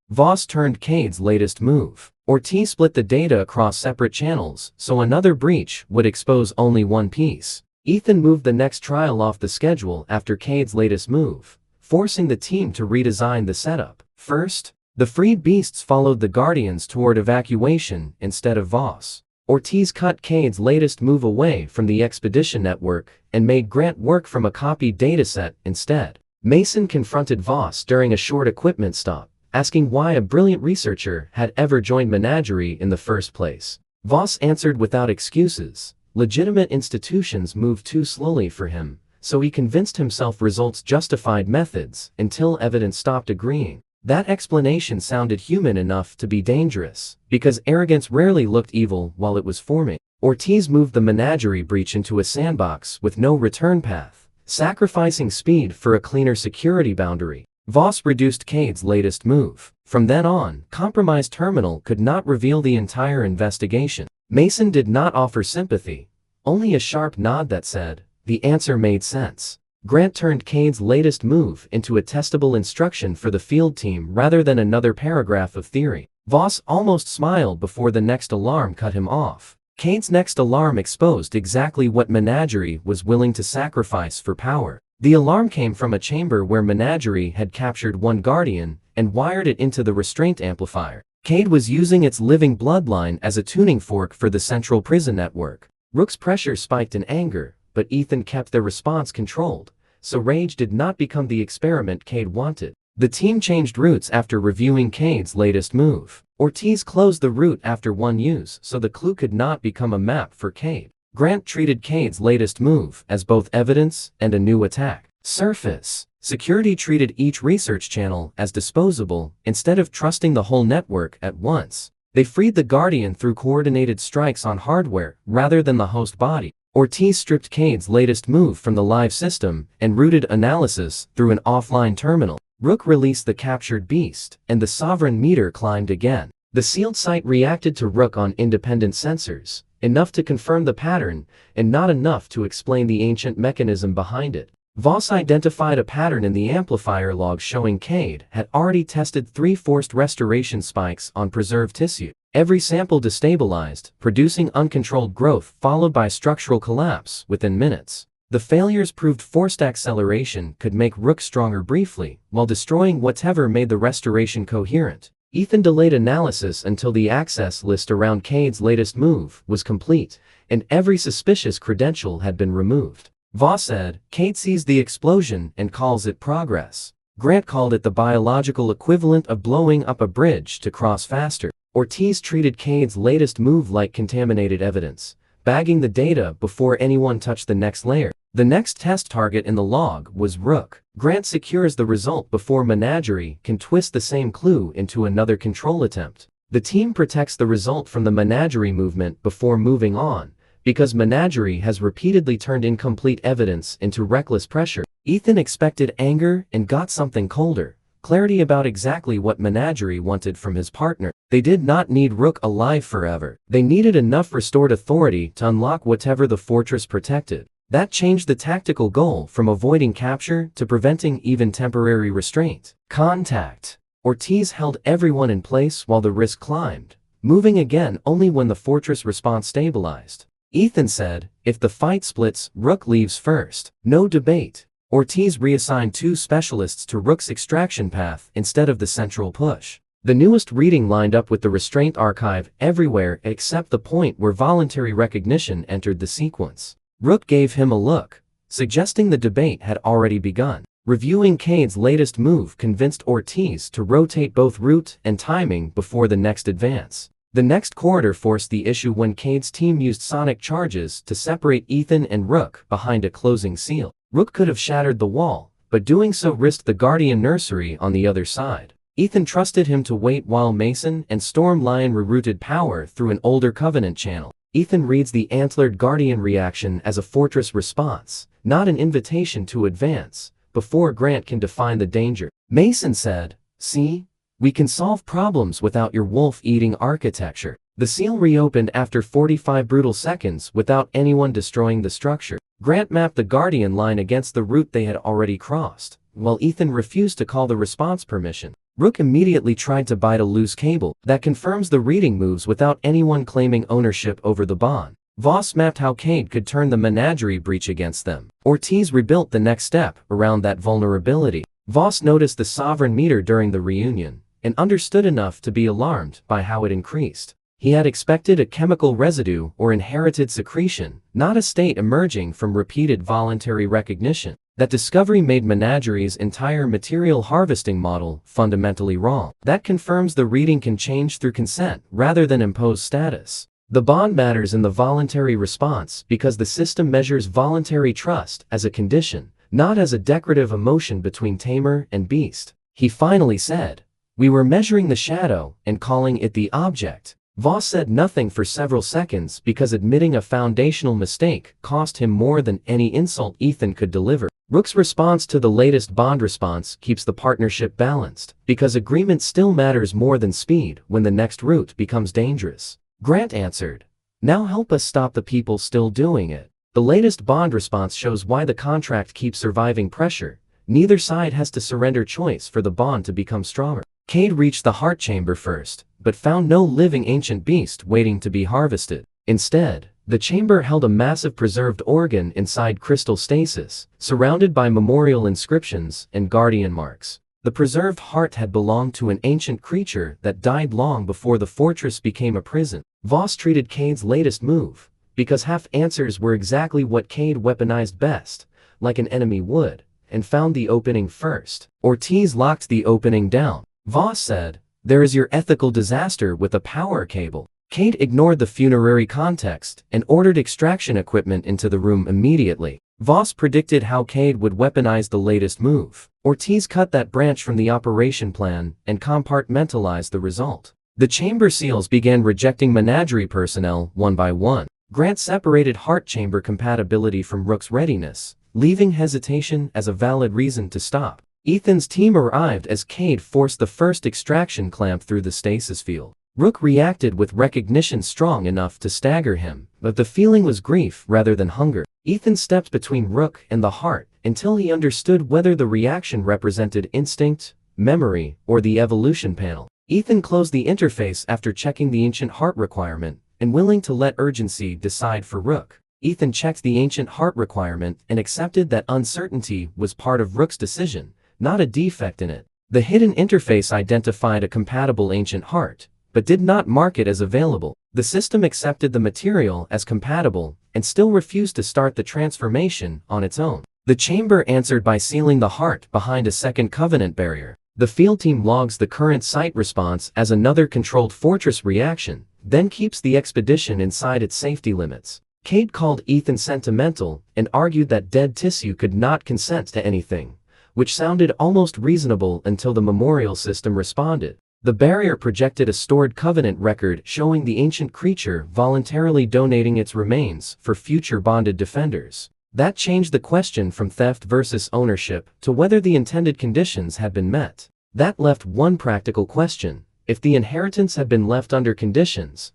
Voss turned Cade's latest move. Ortiz split the data across separate channels so another breach would expose only one piece. Ethan moved the next trial off the schedule after Cade's latest move, forcing the team to redesign the setup. First, the freed beasts followed the Guardians toward evacuation instead of Voss. Ortiz cut Cade's latest move away from the expedition network and made Grant work from a copied dataset instead. Mason confronted Voss during a short equipment stop, asking why a brilliant researcher had ever joined Menagerie in the first place. Voss answered without excuses. Legitimate institutions move too slowly for him, so he convinced himself results justified methods until evidence stopped agreeing. That explanation sounded human enough to be dangerous, because arrogance rarely looked evil while it was forming. Ortiz moved the Menagerie breach into a sandbox with no return path, sacrificing speed for a cleaner security boundary. Voss reduced Cade's latest move. From then on, Compromised Terminal could not reveal the entire investigation. Mason did not offer sympathy, only a sharp nod that said, the answer made sense. Grant turned Cade's latest move into a testable instruction for the field team rather than another paragraph of theory. Voss almost smiled before the next alarm cut him off. Cade's next alarm exposed exactly what Menagerie was willing to sacrifice for power. The alarm came from a chamber where Menagerie had captured one Guardian and wired it into the restraint amplifier. Cade was using its living bloodline as a tuning fork for the central prison network. Rook's pressure spiked in anger, but Ethan kept their response controlled, so rage did not become the experiment Cade wanted. The team changed routes after reviewing Cade's latest move. Ortiz closed the route after one use so the clue could not become a map for Cade. Grant treated Cade's latest move as both evidence and a new attack surface. Security treated each research channel as disposable instead of trusting the whole network at once. They freed the Guardian through coordinated strikes on hardware rather than the host body. Ortiz stripped Cade's latest move from the live system and routed analysis through an offline terminal. Rook released the captured beast, and the Sovereign meter climbed again. The sealed site reacted to Rook on independent sensors, enough to confirm the pattern, and not enough to explain the ancient mechanism behind it. Voss identified a pattern in the amplifier log showing Cade had already tested 3 forced restoration spikes on preserved tissue. Every sample destabilized, producing uncontrolled growth followed by structural collapse within minutes. The failures proved forced acceleration could make Rook stronger briefly, while destroying whatever made the restoration coherent. Ethan delayed analysis until the access list around Cade's latest move was complete, and every suspicious credential had been removed. Voss said, Cade sees the explosion and calls it progress. Grant called it the biological equivalent of blowing up a bridge to cross faster. Ortiz treated Cade's latest move like contaminated evidence, bagging the data before anyone touched the next layer. The next test target in the log was Rook. Grant secures the result before Menagerie can twist the same clue into another control attempt. The team protects the result from the Menagerie movement before moving on, because Menagerie has repeatedly turned incomplete evidence into reckless pressure. Ethan expected anger and got something colder, clarity about exactly what Menagerie wanted from his partner. They did not need Rook alive forever. They needed enough restored authority to unlock whatever the fortress protected. That changed the tactical goal from avoiding capture to preventing even temporary restraint. Contact. Ortiz held everyone in place while the risk climbed, moving again only when the fortress response stabilized. Ethan said, if the fight splits, Rook leaves first. No debate. Ortiz reassigned 2 specialists to Rook's extraction path instead of the central push. The newest reading lined up with the restraint archive everywhere except the point where voluntary recognition entered the sequence. Rook gave him a look, suggesting the debate had already begun. Reviewing Cade's latest move convinced Ortiz to rotate both route and timing before the next advance. The next corridor forced the issue when Cade's team used sonic charges to separate Ethan and Rook behind a closing seal. Rook could have shattered the wall, but doing so risked the Guardian nursery on the other side. Ethan trusted him to wait while Mason and Storm Lion rerouted power through an older Covenant channel. Ethan reads the Antlered Guardian reaction as a fortress response, not an invitation to advance, before Grant can define the danger. Mason said, see? We can solve problems without your wolf-eating architecture. The seal reopened after 45 brutal seconds without anyone destroying the structure. Grant mapped the Guardian line against the route they had already crossed, while Ethan refused to call the response permission. Rook immediately tried to bite a loose cable that confirms the reading moves without anyone claiming ownership over the bond. Voss mapped how Cade could turn the Menagerie breach against them. Ortiz rebuilt the next step around that vulnerability. Voss noticed the Sovereign meter during the reunion, and understood enough to be alarmed by how it increased. He had expected a chemical residue or inherited secretion, not a state emerging from repeated voluntary recognition. That discovery made Menagerie's entire material harvesting model fundamentally wrong. That confirms the reading can change through consent rather than impose status. The bond matters in the voluntary response because the system measures voluntary trust as a condition, not as a decorative emotion between tamer and beast. He finally said, "We were measuring the shadow and calling it the object." Voss said nothing for several seconds because admitting a foundational mistake cost him more than any insult Ethan could deliver. Rook's response to the latest bond response keeps the partnership balanced, because agreement still matters more than speed when the next route becomes dangerous. Grant answered, "Now help us stop the people still doing it." The latest bond response shows why the contract keeps surviving pressure. Neither side has to surrender choice for the bond to become stronger. Cade reached the heart chamber first, but found no living ancient beast waiting to be harvested. Instead, the chamber held a massive preserved organ inside crystal stasis, surrounded by memorial inscriptions and guardian marks. The preserved heart had belonged to an ancient creature that died long before the fortress became a prison. Voss treated Cade's latest move, because half answers were exactly what Cade weaponized best, like an enemy would, and found the opening first. Ortiz locked the opening down. Voss said, "There is your ethical disaster with a power cable." Cade ignored the funerary context and ordered extraction equipment into the room immediately. Voss predicted how Cade would weaponize the latest move. Ortiz cut that branch from the operation plan and compartmentalized the result. The chamber seals began rejecting Menagerie personnel one by one. Grant separated heart chamber compatibility from Rook's readiness, leaving hesitation as a valid reason to stop. Ethan's team arrived as Cade forced the first extraction clamp through the stasis field. Rook reacted with recognition strong enough to stagger him, but the feeling was grief rather than hunger. Ethan stepped between Rook and the heart until he understood whether the reaction represented instinct, memory, or the evolution panel. Ethan closed the interface after checking the ancient heart requirement, and willing to let urgency decide for Rook. Ethan checked the ancient heart requirement and accepted that uncertainty was part of Rook's decision, not a defect in it. The hidden interface identified a compatible ancient heart, but did not mark it as available. The system accepted the material as compatible and still refused to start the transformation on its own. The chamber answered by sealing the heart behind a second covenant barrier. The field team logs the current site response as another controlled fortress reaction, then keeps the expedition inside its safety limits. Cade called Ethan sentimental and argued that dead tissue could not consent to anything, which sounded almost reasonable until the memorial system responded. The barrier projected a stored covenant record showing the ancient creature voluntarily donating its remains for future bonded defenders. That changed the question from theft versus ownership to whether the intended conditions had been met. That left one practical question: if the inheritance had been left under conditions,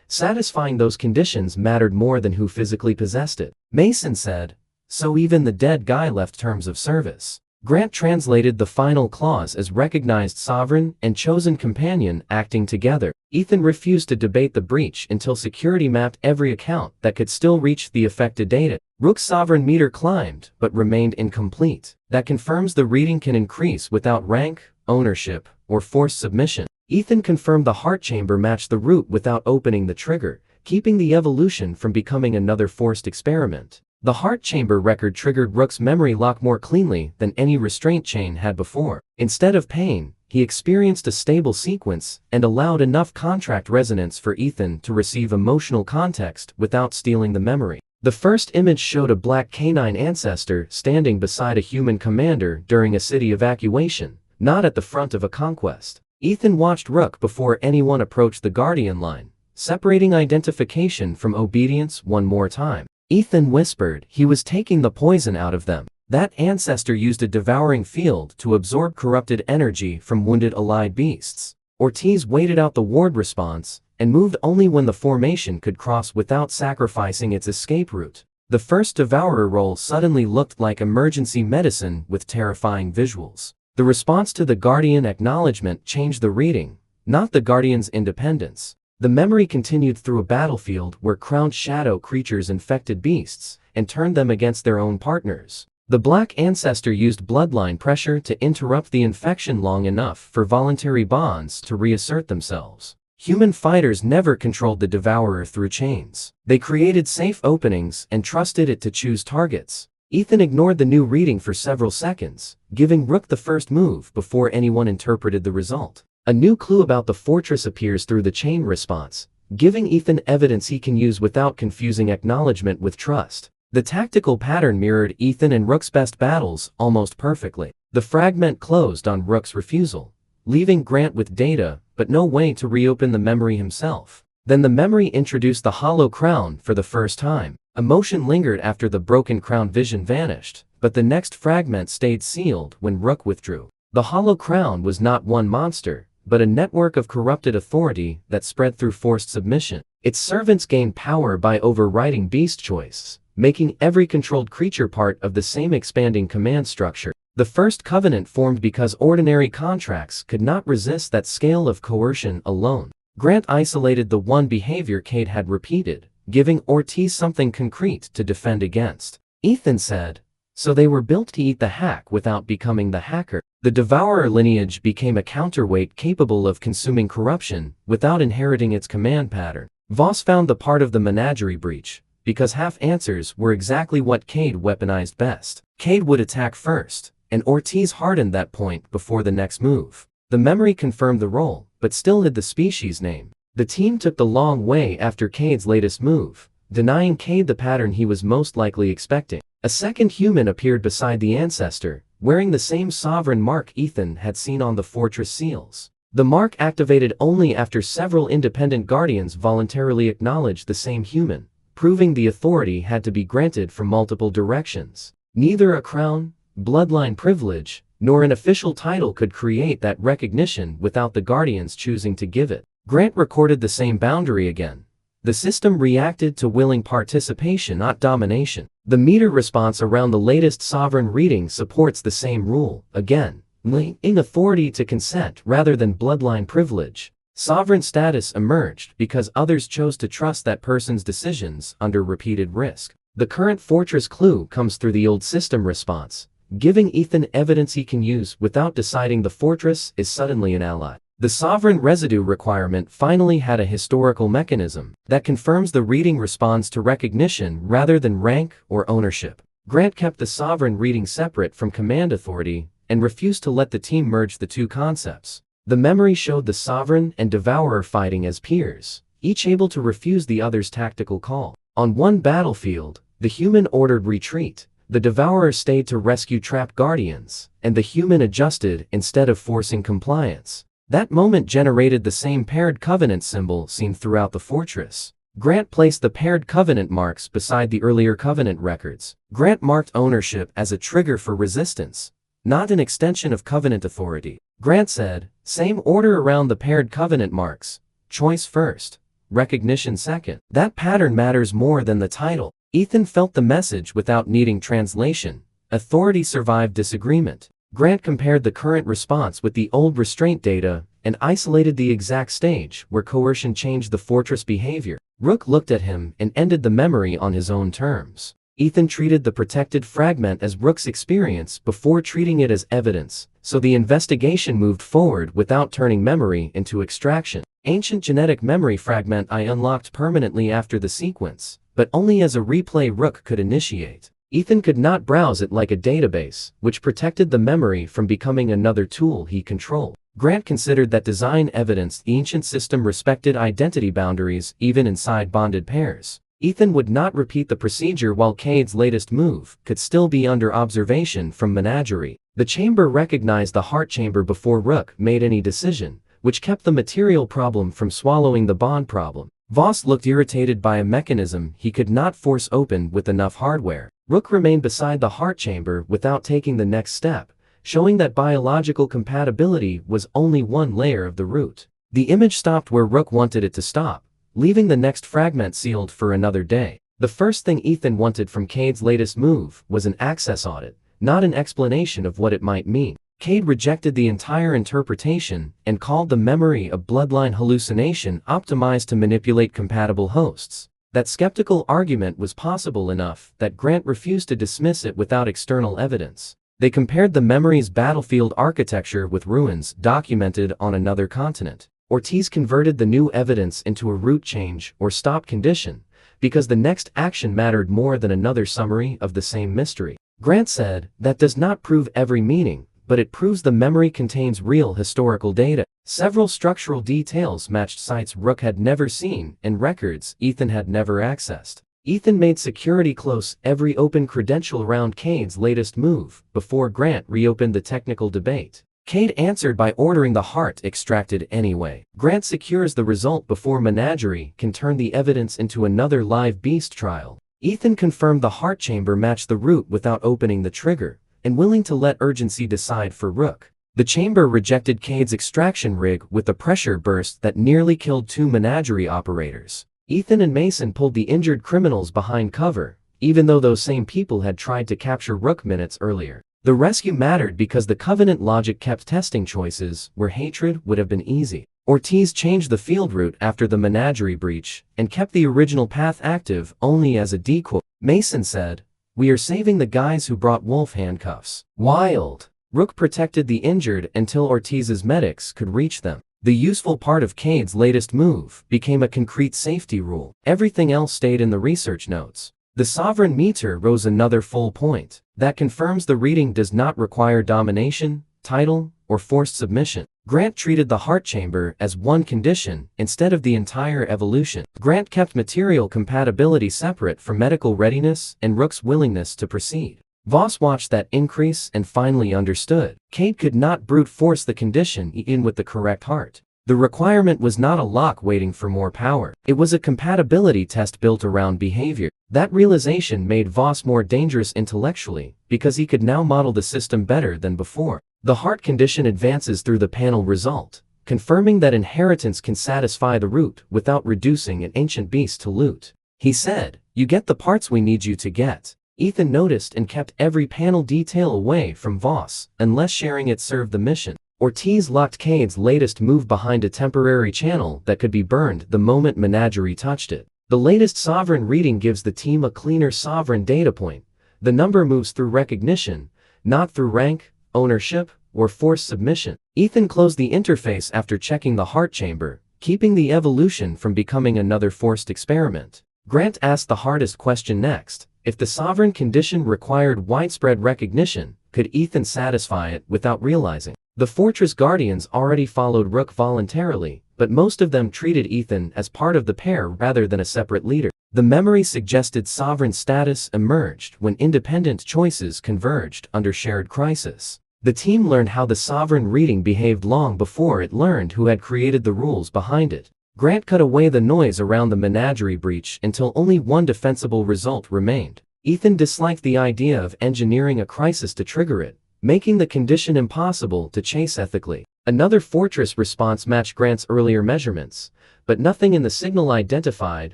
satisfying those conditions mattered more than who physically possessed it. Mason said, "So even the dead guy left terms of service." Grant translated the final clause as recognized sovereign and chosen companion acting together. Ethan refused to debate the breach until security mapped every account that could still reach the affected data. Rook's sovereign meter climbed, but remained incomplete. That confirms the reading can increase without rank, ownership, or forced submission. Ethan confirmed the heart chamber matched the root without opening the trigger, keeping the evolution from becoming another forced experiment. The heart chamber record triggered Rook's memory lock more cleanly than any restraint chain had before. Instead of pain, he experienced a stable sequence and allowed enough contract resonance for Ethan to receive emotional context without stealing the memory. The first image showed a black canine ancestor standing beside a human commander during a city evacuation, not at the front of a conquest. Ethan watched Rook before anyone approached the Guardian line, separating identification from obedience one more time. Ethan whispered he was taking the poison out of them. That ancestor used a devouring field to absorb corrupted energy from wounded allied beasts. Ortiz waited out the ward response and moved only when the formation could cross without sacrificing its escape route. The first Devourer roll suddenly looked like emergency medicine with terrifying visuals. The response to the Guardian acknowledgement changed the reading, not the Guardian's independence. The memory continued through a battlefield where crowned shadow creatures infected beasts and turned them against their own partners. The black ancestor used bloodline pressure to interrupt the infection long enough for voluntary bonds to reassert themselves. Human fighters never controlled the Devourer through chains. They created safe openings and trusted it to choose targets. Ethan ignored the new reading for several seconds, giving Rook the first move before anyone interpreted the result. A new clue about the fortress appears through the chain response, giving Ethan evidence he can use without confusing acknowledgement with trust. The tactical pattern mirrored Ethan and Rook's best battles almost perfectly. The fragment closed on Rook's refusal, leaving Grant with data, but no way to reopen the memory himself. Then the memory introduced the hollow crown for the first time. Emotion lingered after the broken crown vision vanished, but the next fragment stayed sealed when Rook withdrew. The hollow crown was not one monster, but a network of corrupted authority that spread through forced submission. Its servants gained power by overriding beast choice, making every controlled creature part of the same expanding command structure. The first covenant formed because ordinary contracts could not resist that scale of coercion alone. Grant isolated the one behavior Cade had repeated, giving Ortiz something concrete to defend against. Ethan said, "So they were built to eat the hack without becoming the hacker." The Devourer lineage became a counterweight capable of consuming corruption without inheriting its command pattern. Voss found the part of the menagerie breach, because half-answers were exactly what Cade weaponized best. Cade would attack first, and Ortiz hardened that point before the next move. The memory confirmed the role, but still hid the species name. The team took the long way after Cade's latest move, denying Cade the pattern he was most likely expecting. A second human appeared beside the ancestor, wearing the same sovereign mark Ethan had seen on the fortress seals. The mark activated only after several independent guardians voluntarily acknowledged the same human, proving the authority had to be granted from multiple directions. Neither a crown, bloodline privilege, nor an official title could create that recognition without the guardians choosing to give it. Grant recorded the same boundary again. The system reacted to willing participation, not domination. The meter response around the latest sovereign reading supports the same rule, again, linking authority to consent rather than bloodline privilege. Sovereign status emerged because others chose to trust that person's decisions under repeated risk. The current fortress clue comes through the old system response, giving Ethan evidence he can use without deciding the fortress is suddenly an ally. The sovereign residue requirement finally had a historical mechanism that confirms the reading responds to recognition rather than rank or ownership. Grant kept the sovereign reading separate from command authority and refused to let the team merge the two concepts. The memory showed the sovereign and devourer fighting as peers, each able to refuse the other's tactical call. On one battlefield, the human ordered retreat, the devourer stayed to rescue trapped guardians, and the human adjusted instead of forcing compliance. That moment generated the same paired covenant symbol seen throughout the fortress. Grant placed the paired covenant marks beside the earlier covenant records. Grant marked ownership as a trigger for resistance, not an extension of covenant authority. Grant said, "Same order around the paired covenant marks. Choice first, recognition second." That pattern matters more than the title. Ethan felt the message without needing translation. Authority survived disagreement. Grant compared the current response with the old restraint data and isolated the exact stage where coercion changed the fortress behavior. Rook looked at him and ended the memory on his own terms. Ethan treated the protected fragment as Rook's experience before treating it as evidence, so the investigation moved forward without turning memory into extraction. Ancient genetic memory fragment I unlocked permanently after the sequence, but only as a replay Rook could initiate. Ethan could not browse it like a database, which protected the memory from becoming another tool he controlled. Grant considered that design evidence the ancient system respected identity boundaries even inside bonded pairs. Ethan would not repeat the procedure while Cade's latest move could still be under observation from Menagerie. The chamber recognized the heart chamber before Rook made any decision, which kept the material problem from swallowing the bond problem. Voss looked irritated by a mechanism he could not force open with enough hardware. Rook remained beside the heart chamber without taking the next step, showing that biological compatibility was only one layer of the root. The image stopped where Rook wanted it to stop, leaving the next fragment sealed for another day. The first thing Ethan wanted from Cade's latest move was an access audit, not an explanation of what it might mean. Cade rejected the entire interpretation and called the memory a bloodline hallucination optimized to manipulate compatible hosts. That skeptical argument was possible enough that Grant refused to dismiss it without external evidence. They compared the memory's battlefield architecture with ruins documented on another continent. Ortiz converted the new evidence into a root change or stop condition, because the next action mattered more than another summary of the same mystery. Grant said, that does not prove every meaning, but it proves the memory contains real historical data. Several structural details matched sites Rook had never seen and records Ethan had never accessed. Ethan made security close every open credential around Cade's latest move before Grant reopened the technical debate. Cade answered by ordering the heart extracted anyway. Grant secures the result before Menagerie can turn the evidence into another live beast trial. Ethan confirmed the heart chamber matched the root without opening the trigger, and willing to let urgency decide for Rook. The chamber rejected Cade's extraction rig with a pressure burst that nearly killed 2 Menagerie operators. Ethan and Mason pulled the injured criminals behind cover, even though those same people had tried to capture Rook minutes earlier. The rescue mattered because the Covenant logic kept testing choices where hatred would have been easy. Ortiz changed the field route after the Menagerie breach and kept the original path active only as a decoy. Mason said, "We are saving the guys who brought Wolf handcuffs." Wild. Rook protected the injured until Ortiz's medics could reach them. The useful part of Cade's latest move became a concrete safety rule. Everything else stayed in the research notes. The sovereign meter rose another full point. That confirms the reading does not require domination, title, or forced submission. Grant treated the heart chamber as one condition instead of the entire evolution. Grant kept material compatibility separate from medical readiness and Rook's willingness to proceed. Voss watched that increase and finally understood. Cade could not brute force the condition in with the correct heart. The requirement was not a lock waiting for more power. It was a compatibility test built around behavior. That realization made Voss more dangerous intellectually, because he could now model the system better than before. The heart condition advances through the panel result, confirming that inheritance can satisfy the root without reducing an ancient beast to loot. He said, "You get the parts we need you to get." Ethan noticed and kept every panel detail away from Voss, unless sharing it served the mission. Ortiz locked Cade's latest move behind a temporary channel that could be burned the moment Menagerie touched it. The latest sovereign reading gives the team a cleaner sovereign data point. The number moves through recognition, not through rank, ownership, or forced submission. Ethan closed the interface after checking the heart chamber, keeping the evolution from becoming another forced experiment. Grant asked the hardest question next. If the sovereign condition required widespread recognition, could Ethan satisfy it without realizing? The Fortress Guardians already followed Rook voluntarily, but most of them treated Ethan as part of the pair rather than a separate leader. The memory suggested sovereign status emerged when independent choices converged under shared crisis. The team learned how the sovereign reading behaved long before it learned who had created the rules behind it. Grant cut away the noise around the Menagerie breach until only one defensible result remained. Ethan disliked the idea of engineering a crisis to trigger it, making the condition impossible to chase ethically. Another fortress response matched Grant's earlier measurements, but nothing in the signal identified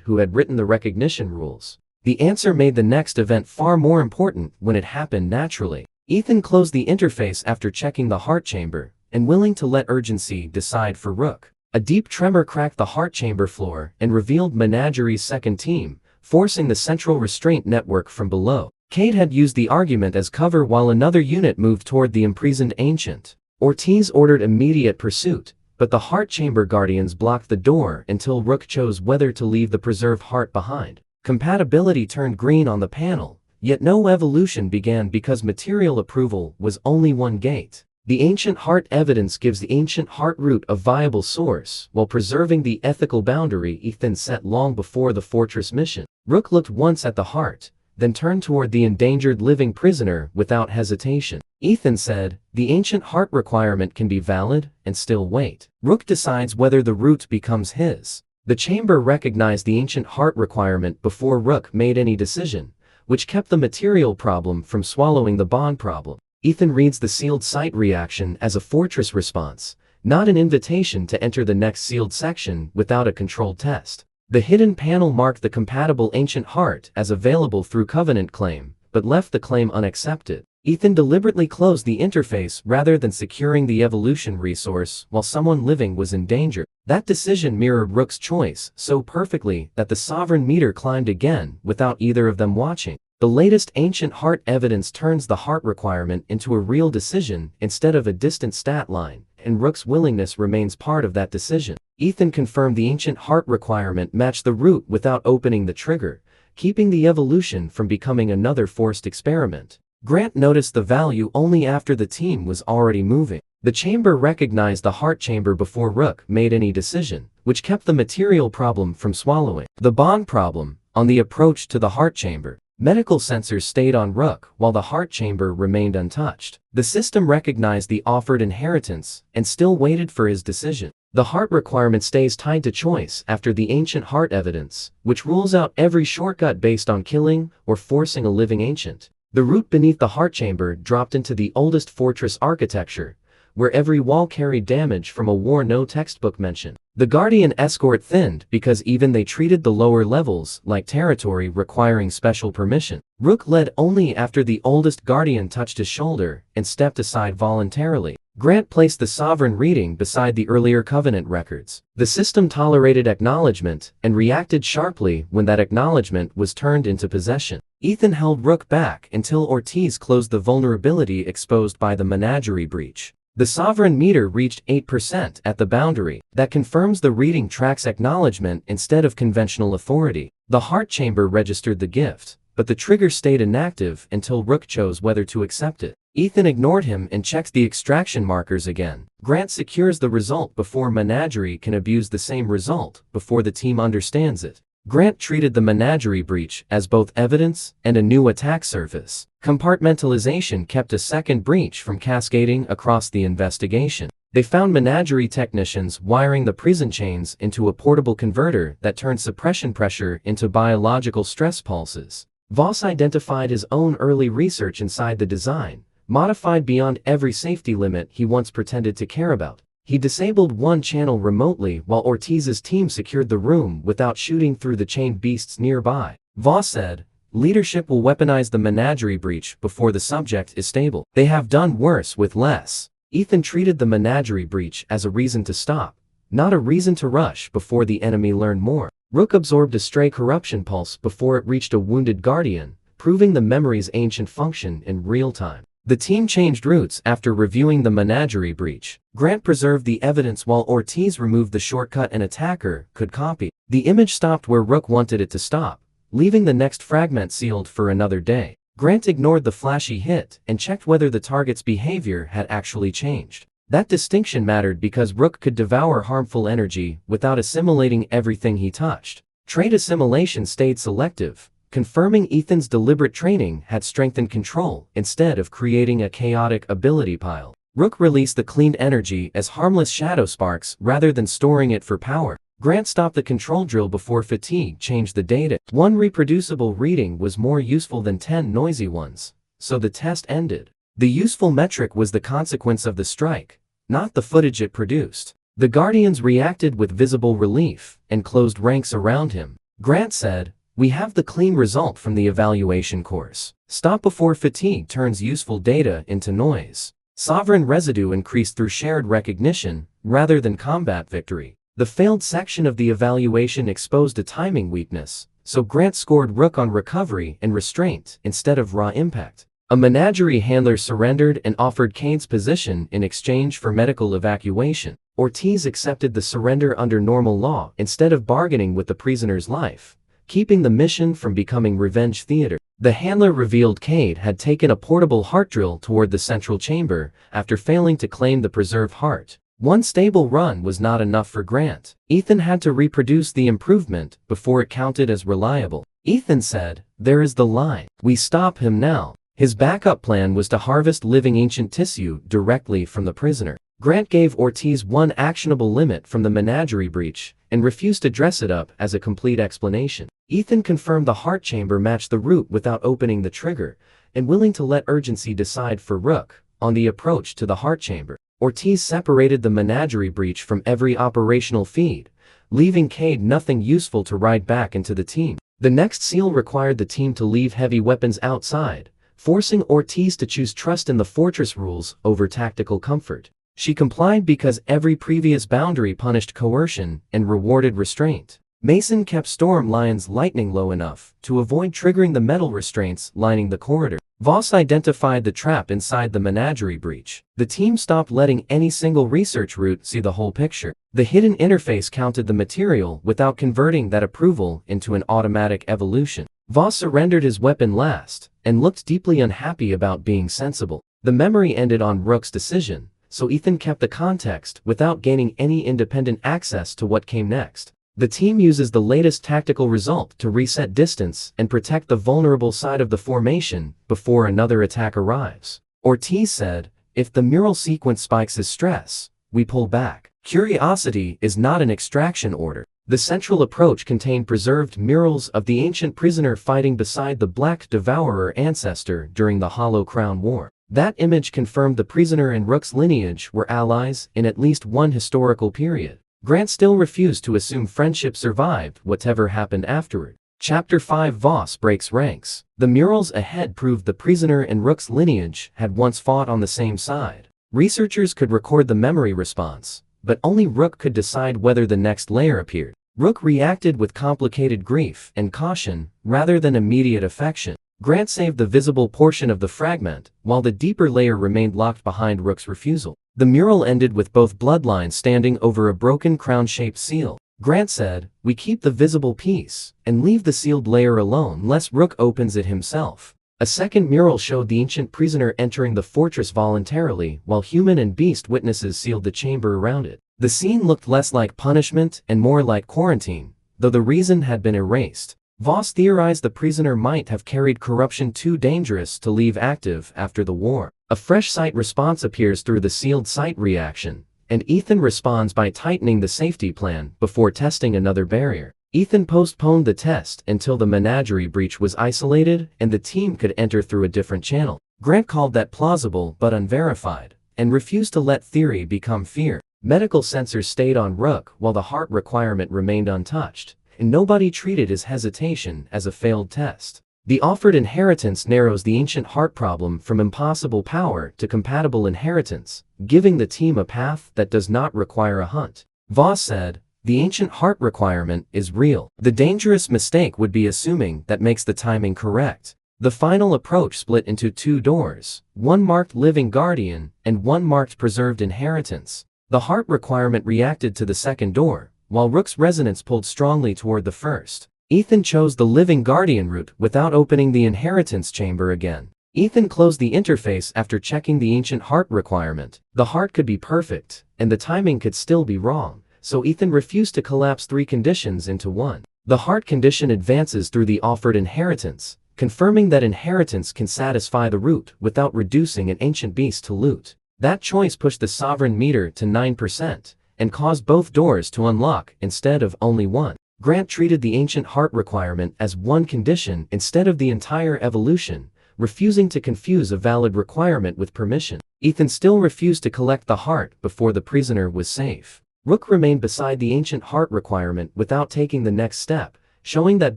who had written the recognition rules. The answer made the next event far more important when it happened naturally. Ethan closed the interface after checking the heart chamber, and willing to let urgency decide for Rook. A deep tremor cracked the heart chamber floor and revealed Menagerie's second team, forcing the central restraint network from below. Cade had used the argument as cover while another unit moved toward the imprisoned ancient. Ortiz ordered immediate pursuit, but the heart chamber guardians blocked the door until Rook chose whether to leave the preserved heart behind. Compatibility turned green on the panel, yet no evolution began because material approval was only one gate. The ancient heart evidence gives the ancient heart root a viable source while preserving the ethical boundary Ethan set long before the fortress mission. Rook looked once at the heart, then turned toward the endangered living prisoner without hesitation. Ethan said, "The ancient heart requirement can be valid and still wait." Rook decides whether the root becomes his. The chamber recognized the ancient heart requirement before Rook made any decision, which kept the material problem from swallowing the bond problem. Ethan reads the sealed site reaction as a fortress response, not an invitation to enter the next sealed section without a controlled test. The hidden panel marked the compatible ancient heart as available through Covenant claim, but left the claim unaccepted. Ethan deliberately closed the interface rather than securing the evolution resource while someone living was in danger. That decision mirrored Rook's choice so perfectly that the sovereign meter climbed again without either of them watching. The latest ancient heart evidence turns the heart requirement into a real decision instead of a distant stat line, and Rook's willingness remains part of that decision. Ethan confirmed the ancient heart requirement matched the root without opening the trigger, keeping the evolution from becoming another forced experiment. Grant noticed the value only after the team was already moving. The chamber recognized the heart chamber before Rook made any decision, which kept the material problem from swallowing. The bond problem, on the approach to the heart chamber. Medical sensors stayed on Rook while the heart chamber remained untouched. The system recognized the offered inheritance and still waited for his decision. The heart requirement stays tied to choice after the ancient heart evidence, which rules out every shortcut based on killing or forcing a living ancient. The root beneath the heart chamber dropped into the oldest fortress architecture, where every wall carried damage from a war no textbook mentioned. The Guardian escort thinned because even they treated the lower levels like territory requiring special permission. Rook led only after the oldest Guardian touched his shoulder and stepped aside voluntarily. Grant placed the sovereign reading beside the earlier Covenant records. The system tolerated acknowledgement and reacted sharply when that acknowledgement was turned into possession. Ethan held Rook back until Ortiz closed the vulnerability exposed by the menagerie breach. The sovereign meter reached 8% at the boundary. That confirms the reading tracks acknowledgement instead of conventional authority. The heart chamber registered the gift, but the trigger stayed inactive until Rook chose whether to accept it. Ethan ignored him and checked the extraction markers again. Grant secures the result before menagerie can abuse the same result before the team understands it. Grant treated the menagerie breach as both evidence and a new attack surface. Compartmentalization kept a second breach from cascading across the investigation. They found menagerie technicians wiring the prison chains into a portable converter that turned suppression pressure into biological stress pulses. Voss identified his own early research inside the design, modified beyond every safety limit he once pretended to care about. He disabled one channel remotely while Ortiz's team secured the room without shooting through the chained beasts nearby. Voss said, "Leadership will weaponize the menagerie breach before the subject is stable. They have done worse with less." Ethan treated the menagerie breach as a reason to stop, not a reason to rush before the enemy learned more. Rook absorbed a stray corruption pulse before it reached a wounded Guardian, proving the memory's ancient function in real time. The team changed routes after reviewing the menagerie breach. Grant preserved the evidence while Ortiz removed the shortcut an attacker could copy. The image stopped where Rook wanted it to stop, leaving the next fragment sealed for another day. Grant ignored the flashy hit and checked whether the target's behavior had actually changed. That distinction mattered because Rook could devour harmful energy without assimilating everything he touched. Trait assimilation stayed selective, confirming Ethan's deliberate training had strengthened control instead of creating a chaotic ability pile. Rook released the cleaned energy as harmless shadow sparks rather than storing it for power. Grant stopped the control drill before fatigue changed the data. One reproducible reading was more useful than 10 noisy ones, so the test ended. The useful metric was the consequence of the strike, not the footage it produced. The Guardians reacted with visible relief and closed ranks around him. Grant said, "We have the clean result from the evaluation course. Stop before fatigue turns useful data into noise." Sovereign residue increased through shared recognition rather than combat victory. The failed section of the evaluation exposed a timing weakness, so Grant scored Rook on recovery and restraint instead of raw impact. A menagerie handler surrendered and offered Cade's position in exchange for medical evacuation. Ortiz accepted the surrender under normal law instead of bargaining with the prisoner's life, keeping the mission from becoming revenge theater. The handler revealed Cade had taken a portable heart drill toward the central chamber after failing to claim the preserved heart. One stable run was not enough for Grant. Ethan had to reproduce the improvement before it counted as reliable. Ethan said, "There is the line. We stop him now." His backup plan was to harvest living ancient tissue directly from the prisoner. Grant gave Ortiz one actionable limit from the menagerie breach and refused to dress it up as a complete explanation. Ethan confirmed the heart chamber matched the root without opening the trigger, and willing to let urgency decide for Rook on the approach to the heart chamber. Ortiz separated the menagerie breach from every operational feed, leaving Cade nothing useful to ride back into the team. The next seal required the team to leave heavy weapons outside, forcing Ortiz to choose trust in the fortress rules over tactical comfort. She complied because every previous boundary punished coercion and rewarded restraint. Mason kept Storm Lion's lightning low enough to avoid triggering the metal restraints lining the corridor. Voss identified the trap inside the menagerie breach. The team stopped letting any single research route see the whole picture. The hidden interface counted the material without converting that approval into an automatic evolution. Voss surrendered his weapon last, and looked deeply unhappy about being sensible. The memory ended on Rook's decision, so Ethan kept the context without gaining any independent access to what came next. The team uses the latest tactical result to reset distance and protect the vulnerable side of the formation before another attack arrives. Ortiz said, "If the mural sequence spikes his stress, we pull back." Curiosity is not an extraction order. The central approach contained preserved murals of the ancient prisoner fighting beside the Black Devourer ancestor during the Hollow Crown War. That image confirmed the prisoner and Rook's lineage were allies in at least one historical period. Grant still refused to assume friendship survived whatever happened afterward. Chapter 5 Voss breaks ranks. The murals ahead proved the prisoner and Rook's lineage had once fought on the same side. Researchers could record the memory response, but only Rook could decide whether the next layer appeared. Rook reacted with complicated grief and caution rather than immediate affection. Grant saved the visible portion of the fragment, while the deeper layer remained locked behind Rook's refusal. The mural ended with both bloodlines standing over a broken crown-shaped seal. Grant said, "We keep the visible piece, and leave the sealed layer alone lest Rook opens it himself." A second mural showed the ancient prisoner entering the fortress voluntarily, while human and beast witnesses sealed the chamber around it. The scene looked less like punishment and more like quarantine, though the reason had been erased. Voss theorized the prisoner might have carried corruption too dangerous to leave active after the war. A fresh site response appears through the sealed site reaction, and Ethan responds by tightening the safety plan before testing another barrier. Ethan postponed the test until the menagerie breach was isolated and the team could enter through a different channel. Grant called that plausible but unverified, and refused to let theory become fear. Medical sensors stayed on Rook while the heart requirement remained untouched, and nobody treated his hesitation as a failed test. The offered inheritance narrows the ancient heart problem from impossible power to compatible inheritance, giving the team a path that does not require a hunt. Voss said, "The ancient heart requirement is real. The dangerous mistake would be assuming that makes the timing correct." The final approach split into two doors, one marked Living Guardian and one marked Preserved Inheritance. The heart requirement reacted to the second door, while Rook's resonance pulled strongly toward the first. Ethan chose the Living Guardian route without opening the inheritance chamber again. Ethan closed the interface after checking the ancient heart requirement. The heart could be perfect, and the timing could still be wrong, so Ethan refused to collapse three conditions into one. The heart condition advances through the offered inheritance, confirming that inheritance can satisfy the root without reducing an ancient beast to loot. That choice pushed the sovereign meter to 9%, and caused both doors to unlock instead of only one. Grant treated the ancient heart requirement as one condition instead of the entire evolution, refusing to confuse a valid requirement with permission. Ethan still refused to collect the heart before the prisoner was safe. Rook remained beside the ancient heart requirement without taking the next step, showing that